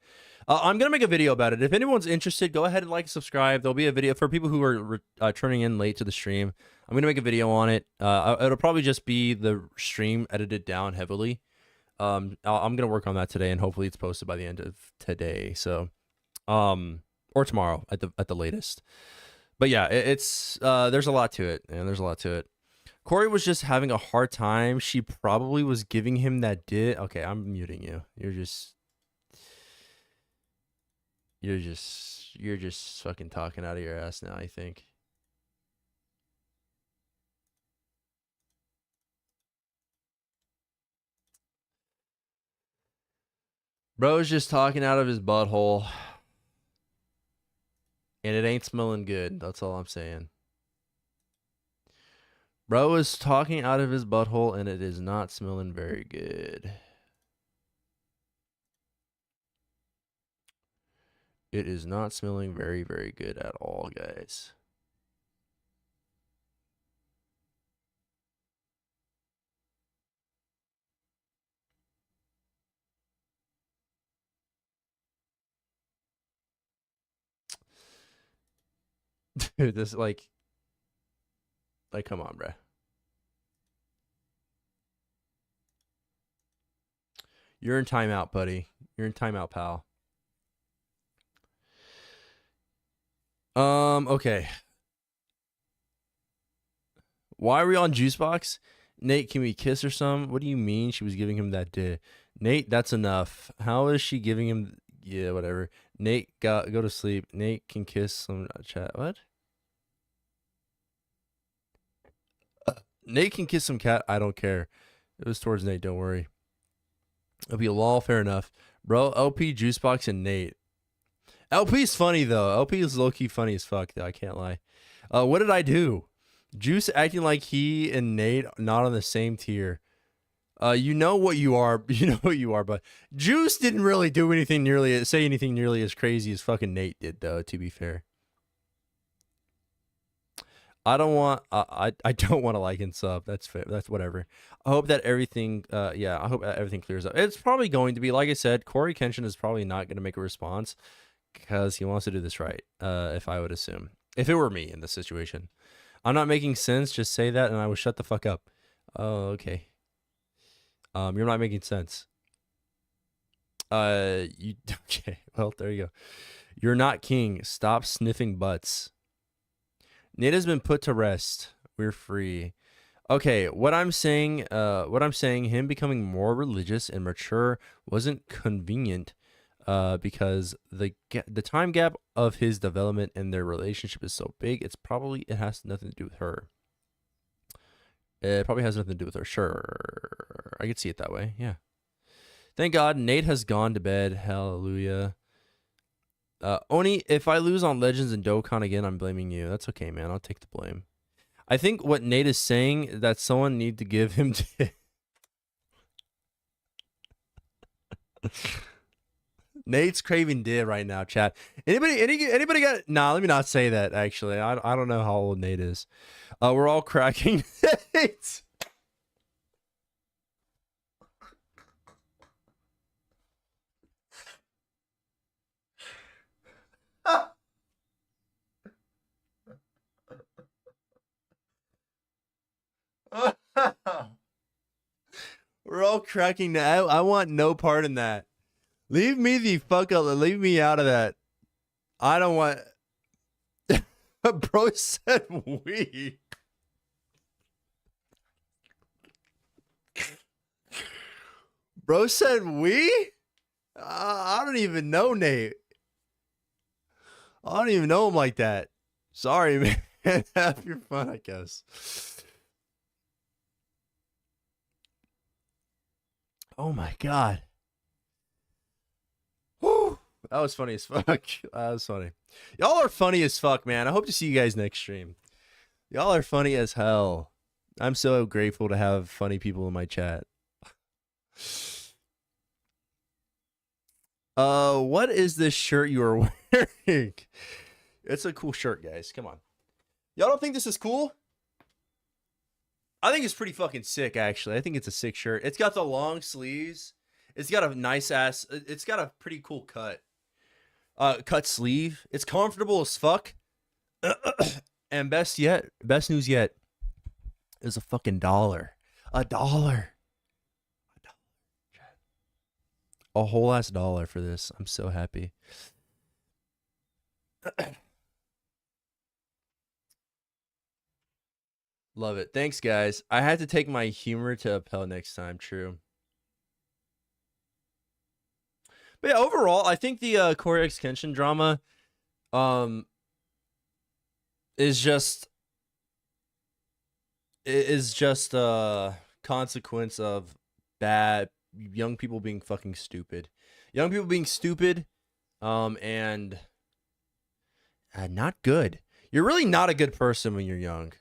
[SPEAKER 1] I'm going to make a video about it. If anyone's interested, go ahead and like and subscribe. There'll be a video for people who are turning in late to the stream. I'm going to make a video on it. It'll probably just be the stream edited down heavily. I'm going to work on that today, and hopefully it's posted by the end of today. So, or tomorrow at the latest. But yeah, it's there's a lot to it, and there's a lot to it. Corey was just having a hard time. She probably was giving him that dit. Okay, I'm muting you. You're just fucking talking out of your ass now, I think. Bro's just talking out of his butthole. And it ain't smelling good. That's all I'm saying. Bro is talking out of his butthole, and it is not smelling very good. It is not smelling very, very good at all, guys. Dude, this like come on, bruh. You're in timeout, buddy. You're in timeout, pal. Okay. Why are we on Juicebox? Nate, can we kiss or some? What do you mean she was giving him that dick? Nate, that's enough. How is she giving him Yeah, whatever. Nate, go to sleep. Nate can kiss some chat. What? Nate can kiss some cat. I don't care. It was towards Nate. Don't worry. It'll be a lol. Fair enough, bro. LP, Juicebox, and Nate. LP's funny though. LP is low key funny as fuck though. I can't lie. What did I do? Juice acting like he and Nate not on the same tier. You know what you are. You know what you are. But Juice didn't really do anything say anything nearly as crazy as fucking Nate did though. To be fair. I don't want I don't want to like and sub. That's fair. That's whatever. I hope that everything yeah, I hope that everything clears up. It's probably going to be, like I said, Coryxkenshin is probably not going to make a response because he wants to do this right. If I would assume. If it were me in this situation. I'm not making sense, just say that and I will shut the fuck up. Oh, okay. You're not making sense. You okay. Well, there you go. You're not king. Stop sniffing butts. Nate has been put to rest. We're free. Okay, what I'm saying, him becoming more religious and mature wasn't convenient, because the time gap of his development and their relationship is so big. It has nothing to do with her. It probably has nothing to do with her. Sure, I could see it that way. Yeah. Thank God Nate has gone to bed. Hallelujah. Oni, if I lose on Legends and Dokkan again, I'm blaming you. That's okay, man. I'll take the blame. I think what Nate is saying is that someone need to give him Nate's craving did right now, chat. Anybody got? Nah, let me not say that. Actually, I don't know how old Nate is. We're all cracking Nate. We're all cracking that. I want no part in that. Leave me the fuck up. Leave me out of that. I don't want. Bro said we. Bro said we? I don't even know Nate. I don't even know him like that. Sorry, man. Have your fun, I guess. Oh my god. Whew. That was funny as fuck. That was funny. Y'all are funny as fuck, man. I hope to see you guys next stream. Y'all are funny as hell. I'm so grateful to have funny people in my chat. What is this shirt you are wearing? It's a cool shirt, guys. Come on. Y'all don't think this is cool? I think it's pretty fucking sick, actually. I think it's a sick shirt. It's got the long sleeves. It's got a nice ass. It's got a pretty cool cut. Cut sleeve. It's comfortable as fuck. And best news yet, is a fucking dollar. A dollar. A whole ass dollar for this. I'm so happy. Love it. Thanks, guys. I had to take my humor to Appel next time. True. But yeah, overall, I think the Coryxkenshin drama is just a consequence of bad young people being fucking stupid. Young people being stupid and not good. You're really not a good person when you're young.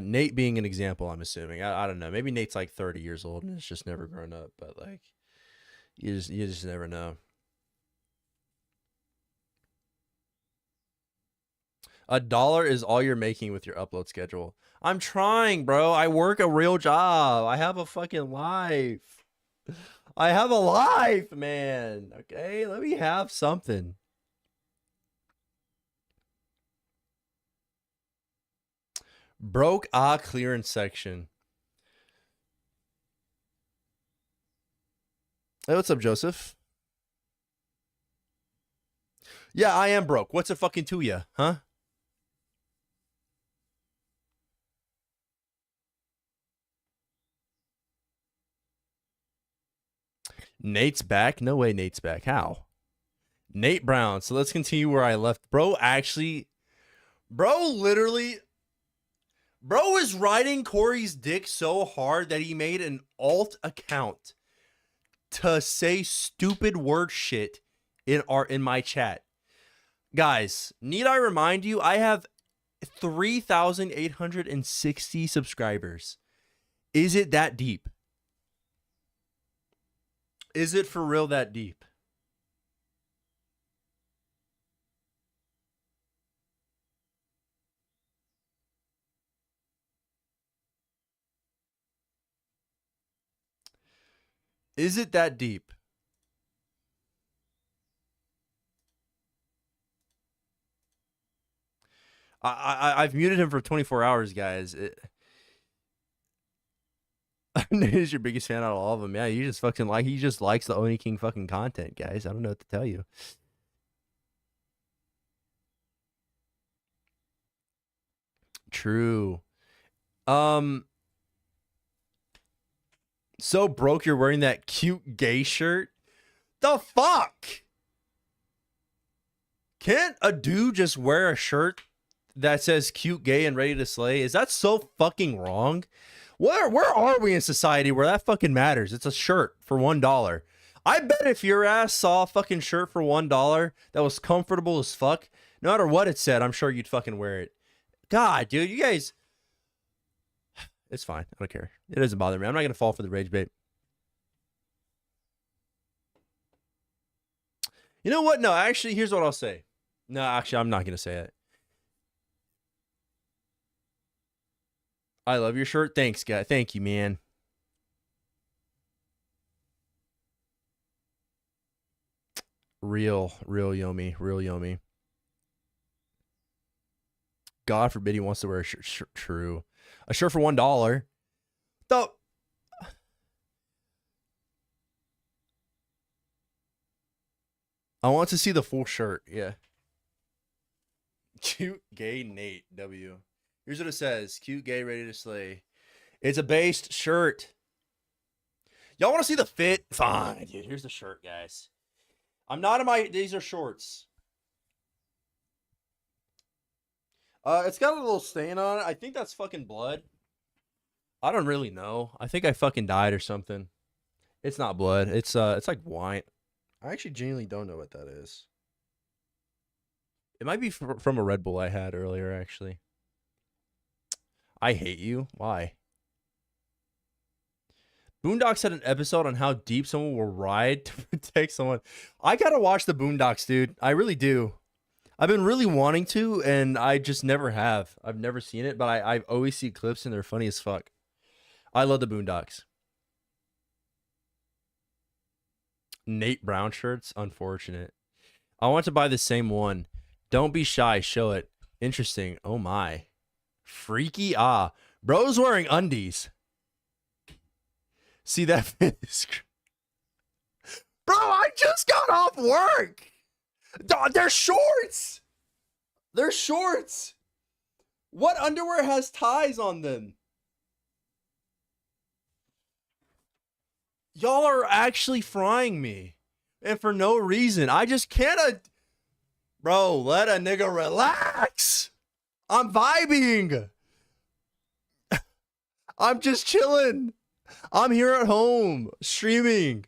[SPEAKER 1] Nate being an example, I'm assuming. I don't know. Maybe Nate's like 30 years old and it's just never grown up, but like you just never know. $1 is all you're making with your upload schedule. I'm trying, bro. I work a real job. I have a fucking life. I have a life, man. Okay, let me have something. Broke clearance section. Hey, what's up, Joseph? Yeah, I am broke. What's it fucking to you, huh? Nate's back? No way Nate's back. How? Nate Brown. So let's continue where I left. Bro literally, bro is riding Corey's dick so hard that he made an alt account to say stupid word shit in my chat. Guys, need I remind you, I have 3,860 subscribers. Is it that deep? Is it for real that deep? Is it that deep? I've muted him for 24 hours, guys. Nate is your biggest fan out of all of them. Yeah, he just likes the Oni King fucking content, guys. I don't know what to tell you. True. So broke you're wearing that cute gay shirt? The fuck? Can't a dude just wear a shirt that says cute, gay, and ready to slay? Is that so fucking wrong? Where are we in society where that fucking matters? It's a shirt for $1. I bet if your ass saw a fucking shirt for $1 that was comfortable as fuck, no matter what it said, I'm sure you'd fucking wear it. God, dude, you guys... It's fine. I don't care. It doesn't bother me. I'm not going to fall for the rage bait. You know what? No, actually, here's what I'll say. No, actually, I'm not going to say it. I love your shirt. Thanks, guy. Thank you, man. Real Yomi. Real Yomi. God forbid he wants to wear a shirt. True. A shirt for $1. Though. I want to see the full shirt. Yeah. Cute gay Nate W. Here's what it says. Cute gay ready to slay. It's a based shirt. Y'all want to see the fit? Fine, dude. Here's the shirt, guys. I'm not in my... These are shorts. It's got a little stain on it. I think that's fucking blood. I don't really know. I think I fucking died or something. It's not blood. It's like wine. I actually genuinely don't know what that is. It might be from a Red Bull I had earlier, actually. I hate you. Why? Boondocks had an episode on how deep someone will ride to protect someone. I gotta watch the Boondocks, dude. I really do. I've been really wanting to, and I just never have. I've never seen it, but I always see clips, and they're funny as fuck. I love the Boondocks. Nate Brown shirts? Unfortunate. I want to buy the same one. Don't be shy. Show it. Interesting. Oh, my. Freaky. Ah. Bro's wearing undies. See that? Bro, I just got off work. They're shorts. They're shorts. What underwear has ties on them? Y'all are actually frying me. And for no reason. I just can't... Bro, let a nigga relax. I'm vibing. I'm just chilling. I'm here at home streaming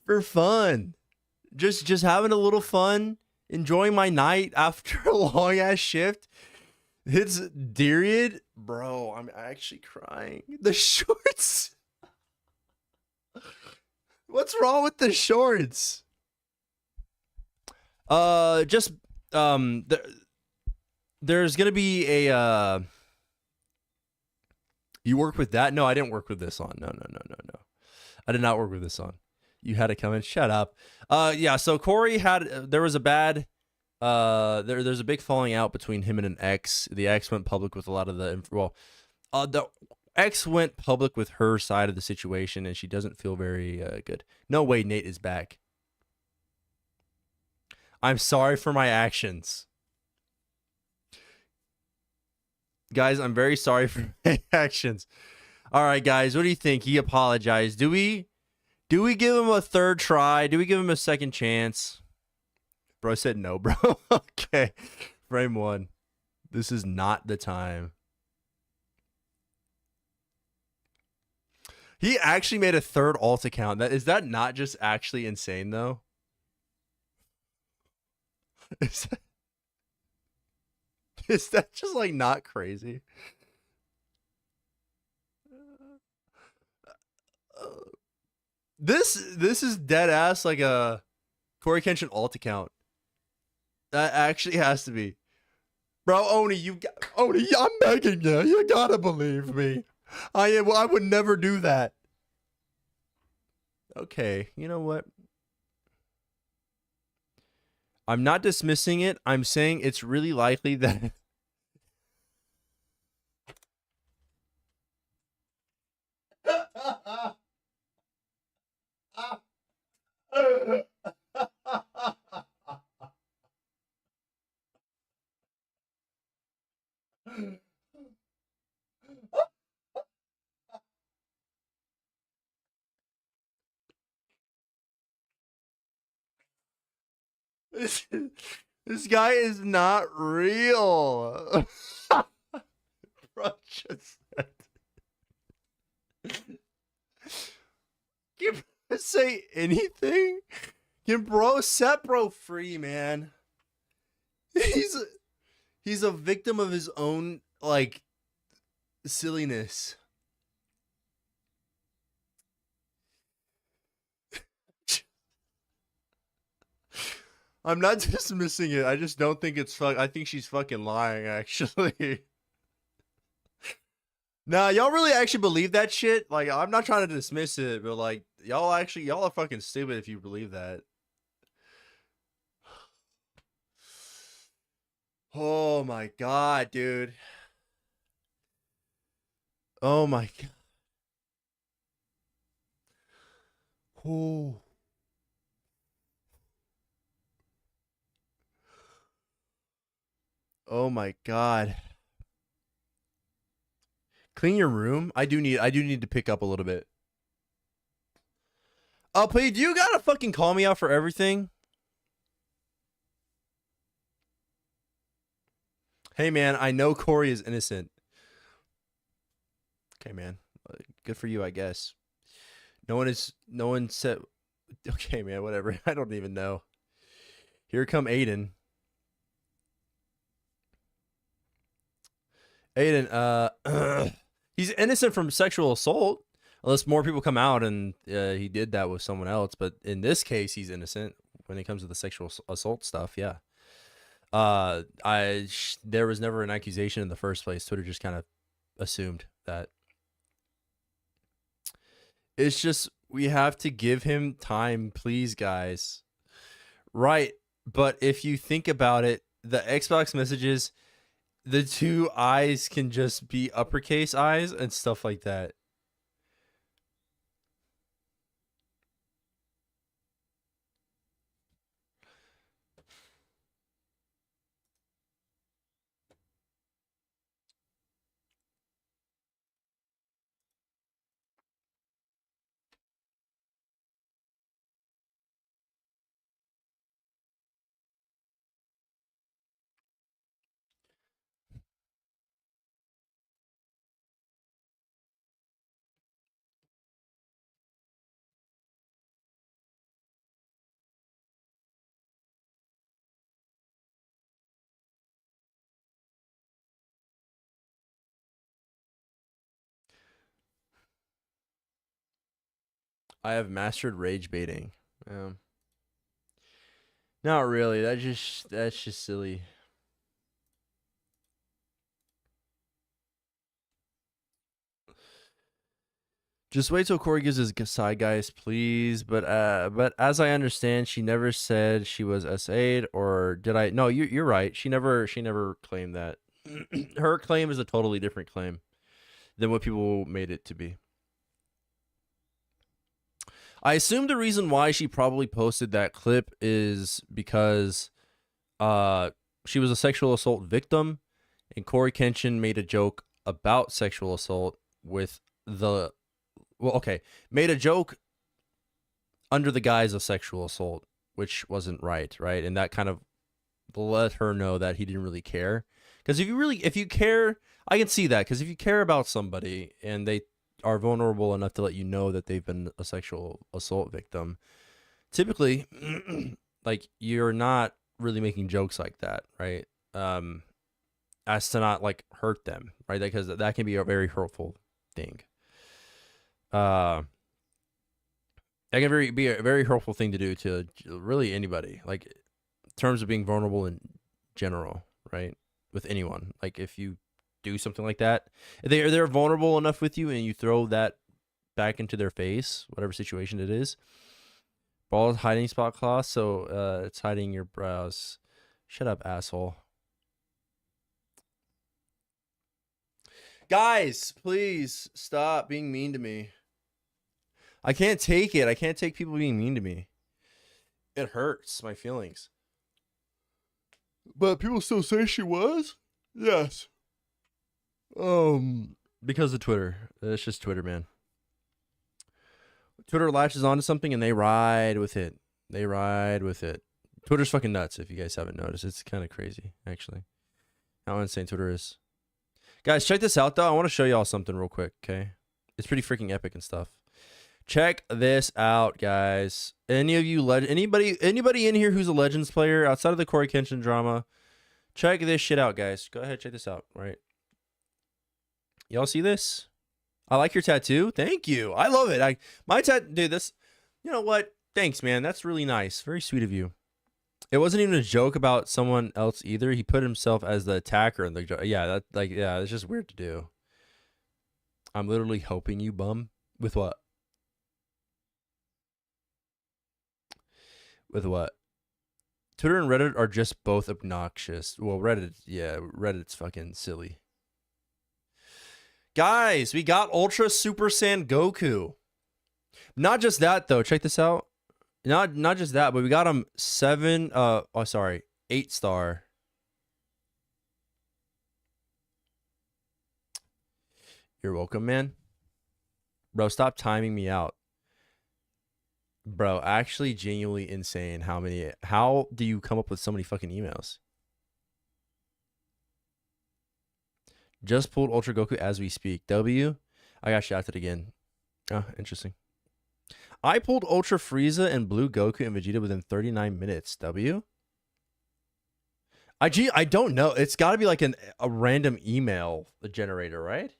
[SPEAKER 1] for fun. Just having a little fun, enjoying my night after a long ass shift. It's Dariad. Bro, I'm actually crying. The shorts. What's wrong with the shorts? There's gonna be a you work with that? No, I didn't work with this on. No. I did not work with this on. You had to come in. Shut up. Yeah, so Corey there was a bad there's a big falling out between him and an ex. The ex went public with a lot of the the ex went public with her side of the situation, and she doesn't feel very good. No way Nate is back. I'm sorry for my actions. Guys, I'm very sorry for my actions. All right, guys, what do you think? He apologized. Do we give him a third try? Do we give him a second chance? Bro said no, bro. Okay. Frame 1. This is not the time. He actually made a third alt account. Is that not just actually insane though? Is that just like not crazy? This is dead ass like a Coryxkenshin alt account. That actually has to be. Bro, Oni, Oni, I'm begging you. You gotta believe me. I would never do that. Okay, you know what? I'm not dismissing it. I'm saying it's really likely that this guy is not real. Bro, just can bro say anything? Can bro set bro free, man? He's a victim of his own like silliness. I'm not dismissing it. I just don't think it's I think she's fucking lying, actually. Nah, y'all really actually believe that shit? Like, I'm not trying to dismiss it, but like, y'all are fucking stupid if you believe that. Oh my god, dude. Oh my god. Oh. Oh my god. Clean your room? I do need to pick up a little bit. Oh, please, do you gotta fucking call me out for everything? Hey man, I know Corey is innocent. Okay, man. Good for you, I guess. No one said okay, man, whatever. I don't even know. Here come Aiden. Aiden, he's innocent from sexual assault. Unless more people come out and he did that with someone else. But in this case, he's innocent when it comes to the sexual assault stuff. Yeah. There was never an accusation in the first place. Twitter just kind of assumed that. It's just, we have to give him time, please, guys. Right. But if you think about it, the Xbox messages, the two eyes can just be uppercase eyes and stuff like that. I have mastered rage baiting. Not really. That's just silly. Just wait till Corey gives his side, guys, please. But as I understand, she never said she was SA'd, or did I? No, you're right. She never claimed that. Her claim is a totally different claim than what people made it to be. I assume the reason why she probably posted that clip is because she was a sexual assault victim, and Coryxkenshin made a joke about sexual assault with made a joke under the guise of sexual assault, which wasn't right, right? And that kind of let her know that he didn't really care. Because if you care, I can see that. Because if you care about somebody and they are vulnerable enough to let you know that they've been a sexual assault victim, typically, like, you're not really making jokes like that, right? As to not like hurt them, right? Because that can be a very hurtful thing. That can be a very hurtful thing to do to really anybody. Like, in terms of being vulnerable in general, right? With anyone, like if you do something like that, if they're vulnerable enough with you, and you throw that back into their face, whatever situation it is. Bald hiding spot clause, so it's hiding your brows. Shut up, asshole. Guys, please stop being mean to me. I can't take it. I can't take people being mean to me. It hurts my feelings. But people still say she was? Yes. Because of Twitter. It's just Twitter, man. Twitter latches onto something and they ride with it. They ride with it. Twitter's fucking nuts, if you guys haven't noticed. It's kind of crazy, actually. How insane Twitter is. Guys, check this out, though. I want to show y'all something real quick, okay? It's pretty freaking epic and stuff. Check this out, guys. Any of you anybody in here who's a Legends player outside of the Coryxkenshin drama, check this shit out, guys. Go ahead, check this out, right? Y'all see this? I like your tattoo. Thank you. I love it. My tattoo, dude, this, you know what? Thanks, man. That's really nice. Very sweet of you. It wasn't even a joke about someone else either. He put himself as the attacker in the joke. Yeah, it's just weird to do. I'm literally hoping you bum. With what? With what? Twitter and Reddit are just both obnoxious. Well, Reddit's fucking silly. Guys, we got Ultra Super Saiyan Goku. Not just that, though. Check this out. Not just that, but we got him 8-star. You're welcome, man. Bro, stop timing me out. Bro, actually genuinely insane how do you come up with so many fucking emails? Just pulled Ultra Goku as we speak. W, I got shafted again. Oh, interesting. I pulled Ultra Frieza and Blue Goku and Vegeta within 39 minutes. W? I don't know. It's got to be like a random email generator, right?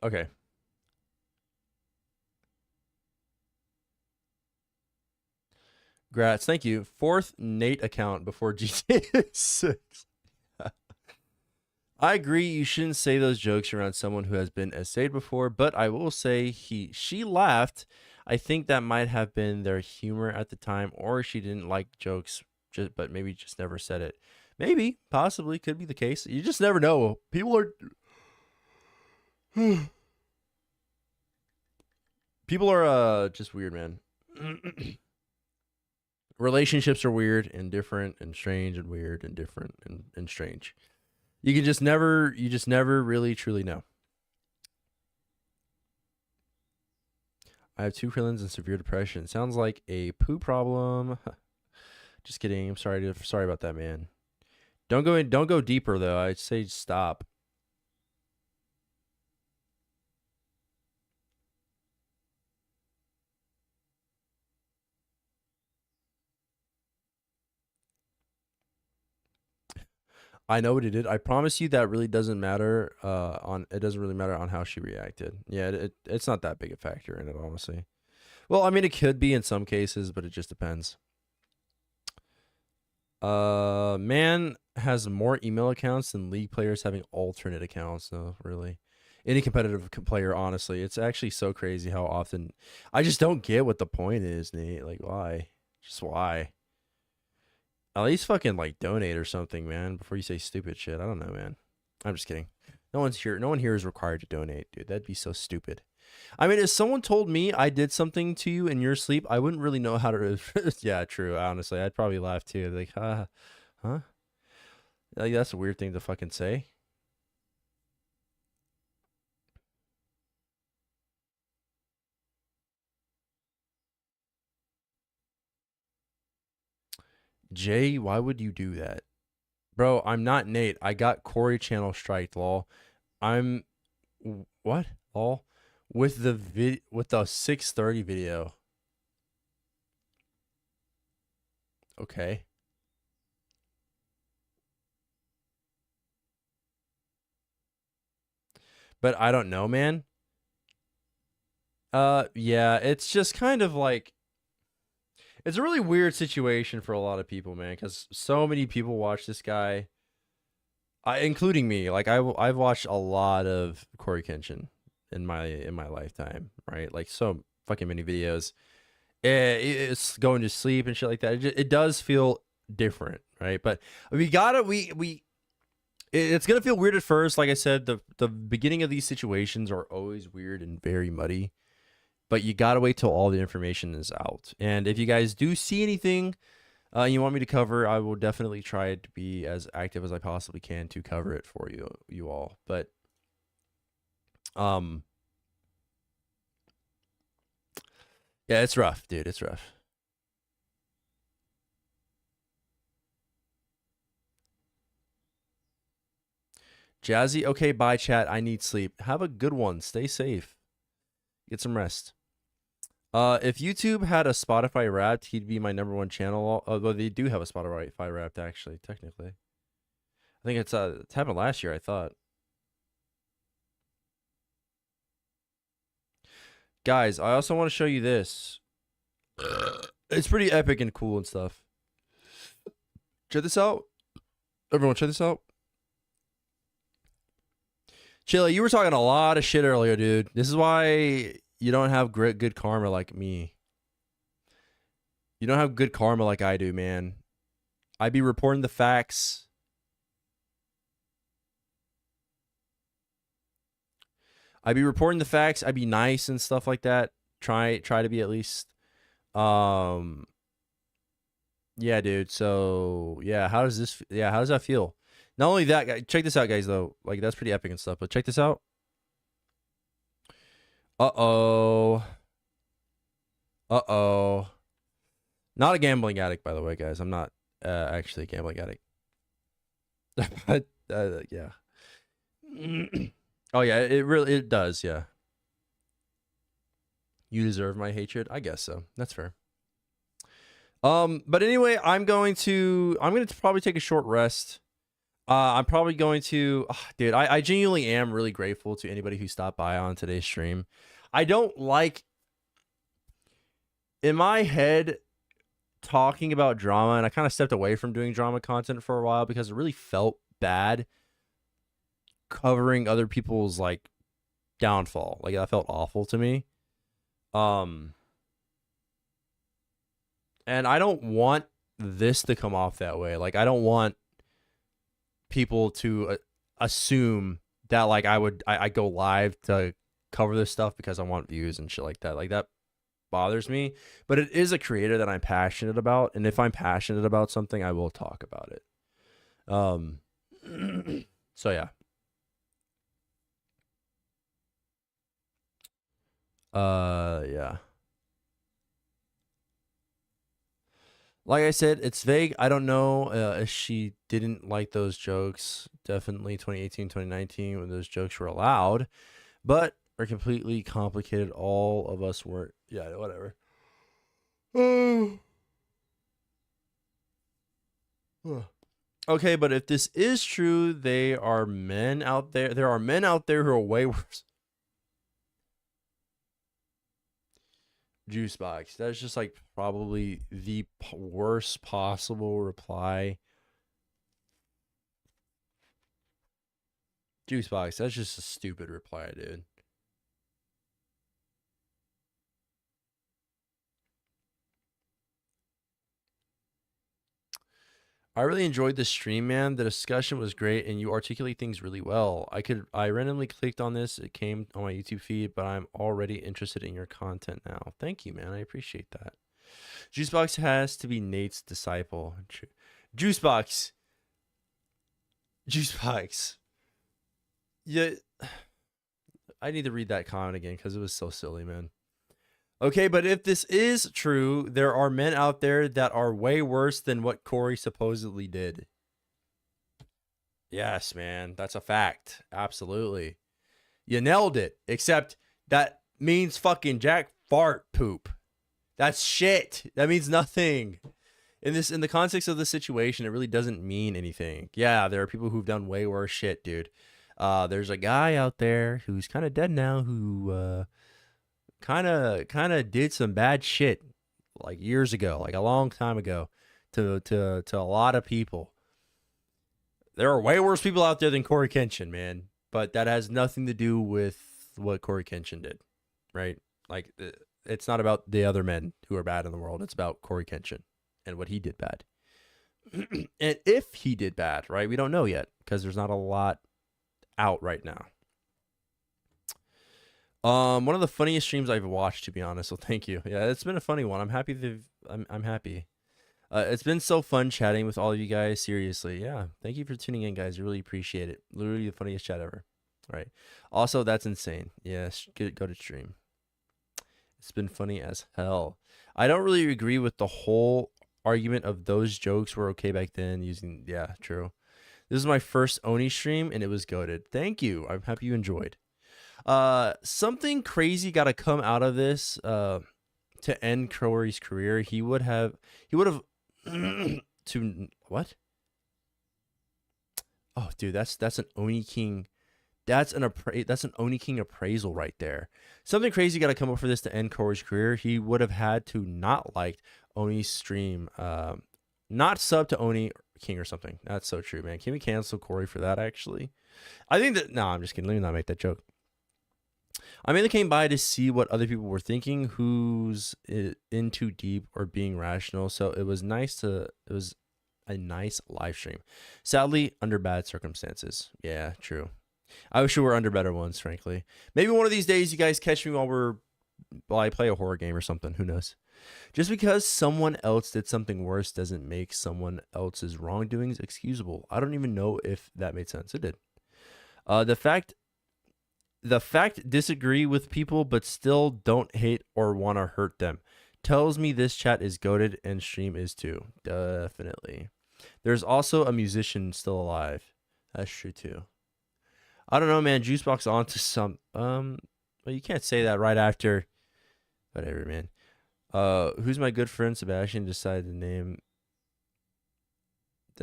[SPEAKER 1] Okay. Grats. Thank you. 4th Nate account before GTA 6. I agree you shouldn't say those jokes around someone who has been essayed before, but I will say she laughed. I think that might have been their humor at the time, or she didn't like jokes, but maybe just never said it. Maybe, possibly, could be the case. You just never know. People are... People are just weird, man. Relationships are weird and different and strange and weird and different and strange. You just never really truly know. I have 2 feelings and severe depression. Sounds like a poo problem. Just kidding. I'm sorry about that, man. Don't go deeper though. I'd say stop. I know what he did. I promise you that really doesn't matter. It doesn't really matter on how she reacted. Yeah, it's not that big a factor in it, honestly. Well, I mean, it could be in some cases, but it just depends. Man has more email accounts than League players having alternate accounts. No, really. Any competitive player, honestly. It's actually so crazy how often... I just don't get what the point is, Nate. Like, why? Just why? At least fucking, like, donate or something, man, before you say stupid shit. I don't know, man. I'm just kidding. No one here is required to donate, dude. That'd be so stupid. I mean, if someone told me I did something to you in your sleep, I wouldn't really know how to. Yeah, true. Honestly, I'd probably laugh too. Like, huh? Like, that's a weird thing to fucking say. Jay, why would you do that? Bro, I'm not Nate. I got Corey channel striked, lol. I'm what? Lol. With the 6:30 video. Okay. But I don't know, man. Yeah, it's just kind of like it's a really weird situation for a lot of people, man, cuz so many people watch this guy. Including me. Like I've watched a lot of Coryxkenshin in my lifetime, right? Like so fucking many videos. It's going to sleep and shit like that. It does feel different, right? But we gotta it's gonna feel weird at first. Like I said, the beginning of these situations are always weird and very muddy. But you gotta wait till all the information is out. And if you guys do see anything you want me to cover, I will definitely try to be as active as I possibly can to cover it for you all. But yeah, it's rough, dude. It's rough. Jazzy, okay, bye, chat. I need sleep. Have a good one. Stay safe. Get some rest. If YouTube had a Spotify Wrapped, he'd be my #1 channel. Although they do have a Spotify Wrapped, actually, technically. I think it's happened last year, I thought. Guys, I also want to show you this. It's pretty epic and cool and stuff. Check this out. Everyone, check this out. Chili, you were talking a lot of shit earlier, dude. This is why you don't have good karma like me. You don't have good karma like I do, man. I be reporting the facts. I be reporting the facts. I be nice and stuff like that. Try to be at least. Yeah, dude. So yeah, how does this? Yeah, how does that feel? Not only that, guy. Check this out, guys. Though, like that's pretty epic and stuff. But check this out. Uh-oh. Uh-oh. Not a gambling addict, by the way, guys. I'm not actually a gambling addict. But yeah. Oh yeah, it does, yeah. You deserve my hatred? I guess so. That's fair. But anyway, I'm going to probably take a short rest. I'm probably going to dude, I genuinely am really grateful to anybody who stopped by on today's stream. I don't like in my head talking about drama, and I kind of stepped away from doing drama content for a while because it really felt bad covering other people's like downfall. Like that felt awful to me. And I don't want this to come off that way. Like I don't want people to assume that like I go live to cover this stuff because I want views and shit like that. Like that bothers me. But it is a creator that I'm passionate about, and if I'm passionate about something, I will talk about it. So yeah. Yeah. Like I said, it's vague. I don't know if she didn't like those jokes. Definitely 2018, 2019 when those jokes were allowed, but are completely complicated. All of us weren't. Yeah, whatever. Okay, but if this is true, there are men out there. There are men out there who are way worse. Juice box. That's just like probably the worst possible reply. Juice box. That's just a stupid reply, dude. I really enjoyed the stream, man. The discussion was great, and you articulate things really well. I randomly clicked on this. It came on my YouTube feed, but I'm already interested in your content now. Thank you, man. I appreciate that. Juicebox has to be Nate's disciple. Juicebox. Juicebox. Yeah. I need to read that comment again because it was so silly, man. Okay, but if this is true, there are men out there that are way worse than what Corey supposedly did. Yes, man. That's a fact. Absolutely. You nailed it. Except that means fucking jack fart poop. That's shit. That means nothing. In the context of the situation, it really doesn't mean anything. Yeah, there are people who've done way worse shit, dude. There's a guy out there who's kind of dead now who kind of did some bad shit like years ago, like a long time ago, to a lot of people. There are way worse people out there than Coryxkenshin, man. But that has nothing to do with what Coryxkenshin did, right? Like, it's not about the other men who are bad in the world. It's about Coryxkenshin and what he did bad. And if he did bad, right? We don't know yet because there's not a lot out right now. One of the funniest streams I've watched, to be honest. So thank you. Yeah, it's been a funny one. I'm happy I'm happy. It's been so fun chatting with all of you guys. Seriously, yeah. Thank you for tuning in, guys. I really appreciate it. Literally the funniest chat ever. Right. Also, that's insane. Yes, go to stream. It's been funny as hell. I don't really agree with the whole argument of those jokes were okay back then. Yeah, true. This is my first Oni stream, and it was goated. Thank you. I'm happy you enjoyed. Something crazy got to come out of this to end Corey's career. He would have to what? Oh, dude, that's an Oni King. That's an Oni King appraisal right there. Something crazy got to come up for this to end Corey's career. He would have had to not like Oni's stream, not sub to Oni King or something. That's so true, man. Can we cancel Corey for that? Actually, I think that. No, I'm just kidding. Let me not make that joke. I mainly came by to see what other people were thinking, who's in too deep or being rational. So it was a nice live stream. Sadly, under bad circumstances. Yeah, true. I wish we were under better ones, frankly. Maybe one of these days you guys catch me while I play a horror game or something. Who knows? Just because someone else did something worse doesn't make someone else's wrongdoings excusable. I don't even know if that made sense. It did. The fact disagree with people but still don't hate or want to hurt them tells me this chat is goated and stream is too. Definitely. There's also a musician still alive. That's true too. I don't know, man. Juicebox onto some. Well, you can't say that right after. Whatever, man. Who's my good friend Sebastian decided the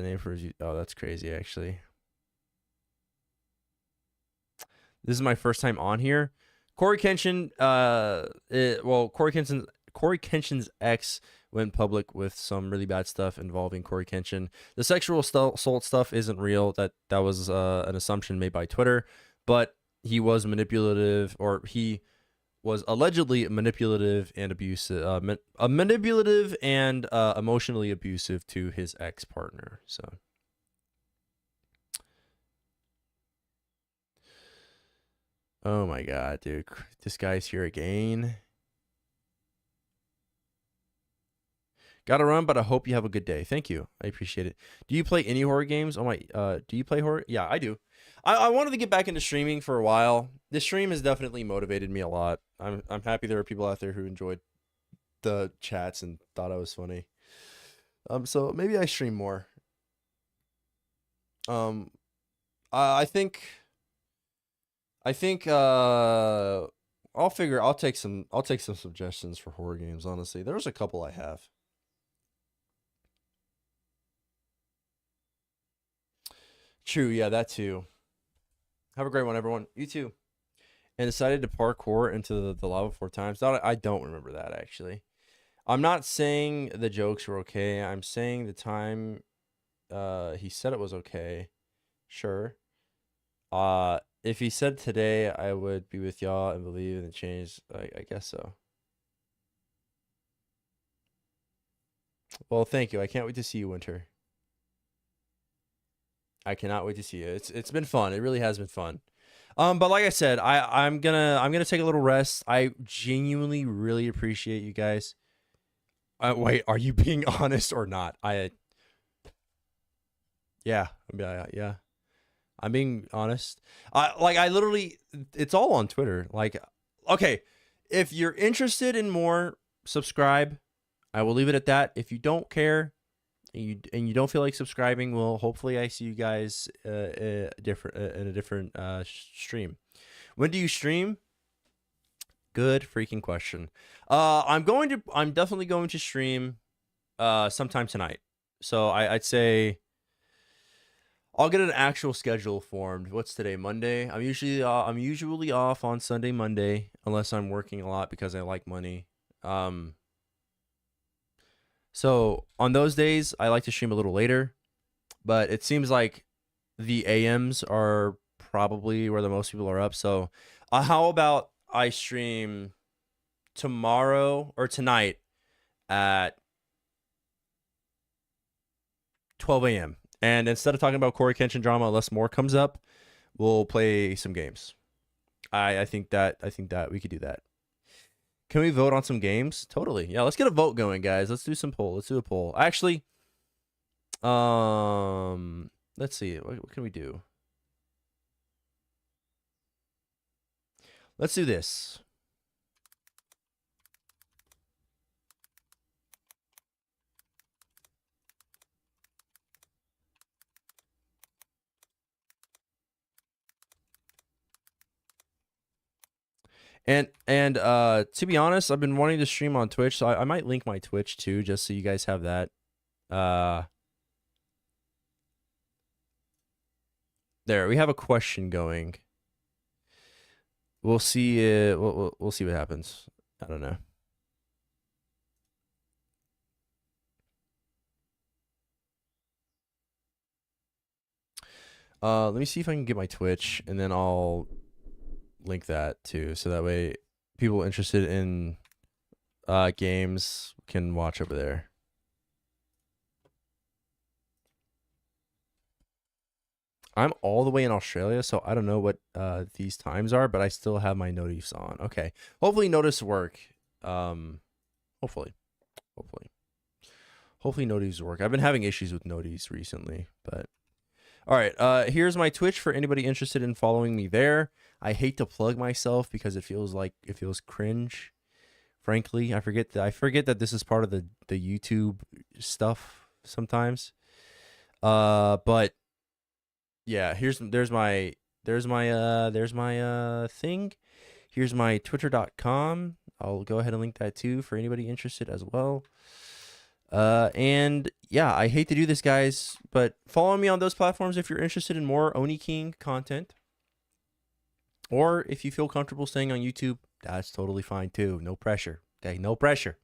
[SPEAKER 1] name for his. Oh, that's crazy, actually. This is my first time on here. Coryxkenshin. Coryxkenshin's ex went public with some really bad stuff involving Coryxkenshin. The sexual assault stuff isn't real. That was an assumption made by Twitter, but he was manipulative, or he was allegedly manipulative and abusive, manipulative and emotionally abusive to his ex-partner. So. Oh my god, dude. This guy's here again. Gotta run, but I hope you have a good day. Thank you. I appreciate it. Do you play any horror games? Oh my, do you play horror? Yeah, I do. I wanted to get back into streaming for a while. This stream has definitely motivated me a lot. I'm happy there are people out there who enjoyed the chats and thought I was funny. So maybe I stream more. I think I'll take some suggestions for horror games, honestly. There's a couple I have. True, yeah, that too. Have a great one, everyone. You too. And decided to parkour into the lava 4 times. I don't remember that, actually. I'm not saying the jokes were okay. I'm saying the time he said it was okay. Sure. If he said today I would be with y'all and believe in the change, I guess so. Well, thank you. I can't wait to see you, Winter. I cannot wait to see it. It's been fun. It really has been fun. But like I said, I'm gonna take a little rest. I genuinely really appreciate you guys. Wait, are you being honest or not? Yeah, yeah. I'm being honest. I literally, it's all on Twitter. Like, okay, if you're interested in more, subscribe. I will leave it at that. If you don't care, and you don't feel like subscribing, well, hopefully I see you guys in a different stream. When do you stream? Good freaking question. I'm definitely going to stream sometime tonight. So I'd say I'll get an actual schedule formed. What's today? Monday. I'm usually off on Sunday, Monday, unless I'm working a lot because I like money. So on those days, I like to stream a little later, but it seems like the AMs are probably where the most people are up. So how about I stream tomorrow or tonight at 12 a.m. And instead of talking about Coryxkenshin drama, unless more comes up, we'll play some games. I think that we could do that. Can we vote on some games? Totally. Yeah, let's get a vote going, guys. Let's do some poll. Let's do a poll. Actually, let's see. What can we do? Let's do this. And to be honest, I've been wanting to stream on Twitch, so I might link my Twitch too, just so you guys have that. There, we have a question going. We'll see. We'll see what happens. I don't know. Let me see if I can get my Twitch, and then I'll link that too, so that way people interested in games can watch over there. I'm all the way in Australia, so I don't know what these times are, but I still have my notifs on. Okay, hopefully notice work. Hopefully notifs work. I've been having issues with notifs recently, but all right. Here's my Twitch for anybody interested in following me there. I hate to plug myself because it feels cringe. Frankly, I forget that this is part of the YouTube stuff sometimes. But yeah, there's my thing. Here's my twitter.com. I'll go ahead and link that too for anybody interested as well. And yeah, I hate to do this, guys, but follow me on those platforms if you're interested in more Oni King content. Or if you feel comfortable staying on YouTube, that's totally fine too. No pressure. Okay, no pressure.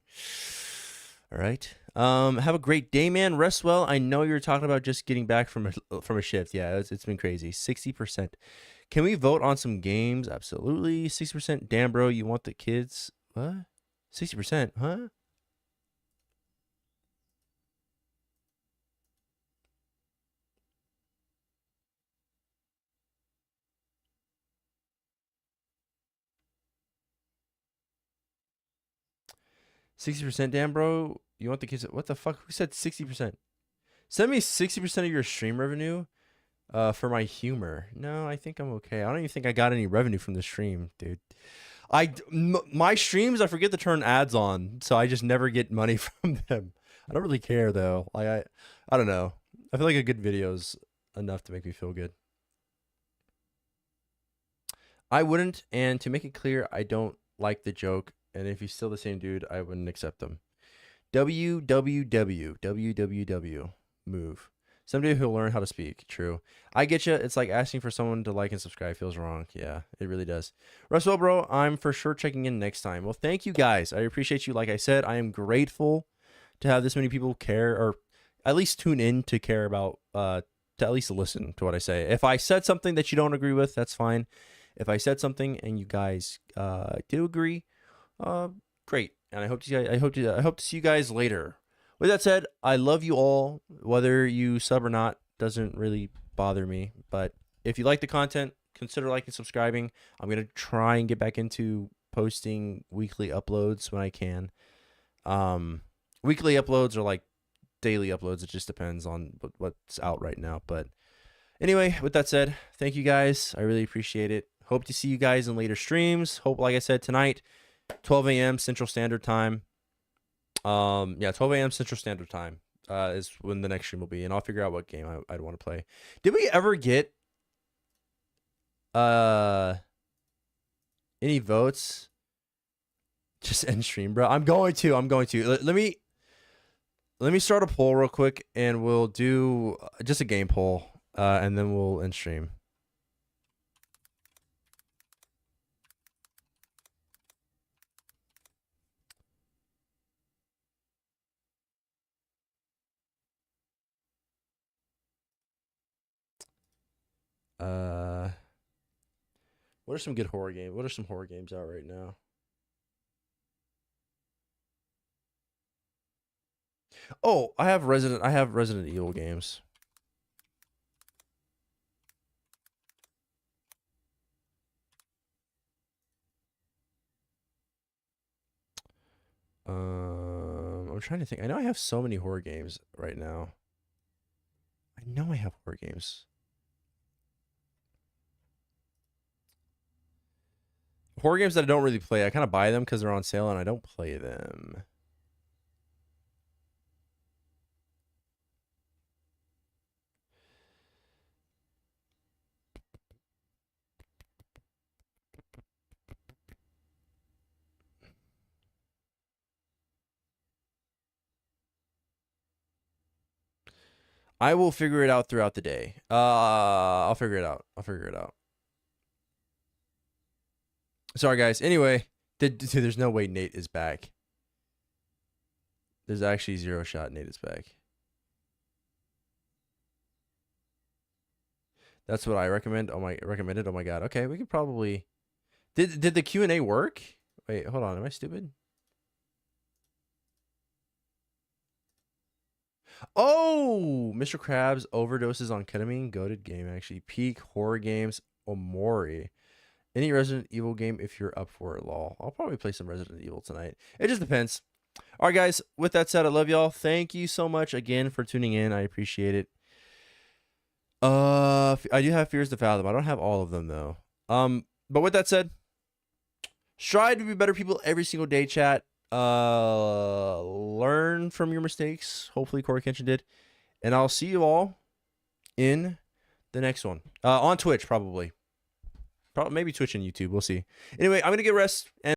[SPEAKER 1] All right. Have a great day, man. Rest well. I know you're talking about just getting back from a shift. Yeah, it's been crazy. 60%. Can we vote on some games? Absolutely. 60%. Damn, bro, you want the kids? What? 60%? Huh? $60%, damn, bro. You want the kids? What the fuck? Who said 60%? Send me 60% of your stream revenue for my humor. No, I think I'm okay. I don't even think I got any revenue from the stream, dude. My streams, I forget to turn ads on, so I just never get money from them. I don't really care though. I don't know. I feel like a good video is enough to make me feel good. I wouldn't, and to make it clear, I don't like the joke. And if he's still the same dude, I wouldn't accept him. WWW. Move. Someday he'll learn how to speak. True. I get you. It's like asking for someone to like and subscribe feels wrong. Yeah, it really does. Russell, bro, I'm for sure checking in next time. Well, thank you guys. I appreciate you. Like I said, I am grateful to have this many people care, or at least tune in to care about, to at least listen to what I say. If I said something that you don't agree with, that's fine. If I said something and you guys do agree, great. And I hope to see you guys later. With that said, I love you all. Whether you sub or not doesn't really bother me. But if you like the content, consider liking, subscribing. I'm gonna try and get back into posting weekly uploads when I can. Weekly uploads or like daily uploads. It just depends on what's out right now. But anyway, with that said, thank you guys. I really appreciate it. Hope to see you guys in later streams. Hope, like I said, tonight, 12 a.m. Central Standard Time. 12 a.m. Central Standard Time is when the next stream will be, and I'll figure out what game I'd want to play. Did we ever get any votes? Just end stream, bro. I'm going to. Let me start a poll real quick, and we'll do just a game poll, and then we'll end stream. What are some good horror games? What are some horror games out right now? Oh, I have Resident Evil games. I'm trying to think. I know I have so many horror games right now. I know I have horror games. Horror games that I don't really play. I kind of buy them because they're on sale and I don't play them. I will figure it out throughout the day. I'll figure it out. Sorry, guys. Anyway, there's no way Nate is back. There's actually 0 shot Nate is back. That's what I recommend. Recommended. Oh my god. Okay, we could probably. Did the Q&A work? Wait, hold on. Am I stupid? Oh, Mr. Krabs overdoses on ketamine. Goated game, actually. Peak horror games. Omori. Any Resident Evil game if you're up for it, lol. I'll probably play some Resident Evil tonight. It just depends. All right, guys. With that said, I love y'all. Thank you so much again for tuning in. I appreciate it. I do have Fears to Fathom. I don't have all of them, though. But with that said, strive to be better people every single day, chat. Learn from your mistakes. Hopefully Coryxkenshin did. And I'll see you all in the next one. On Twitch, probably. Maybe Twitch and YouTube. We'll see. Anyway, I'm going to get rest. And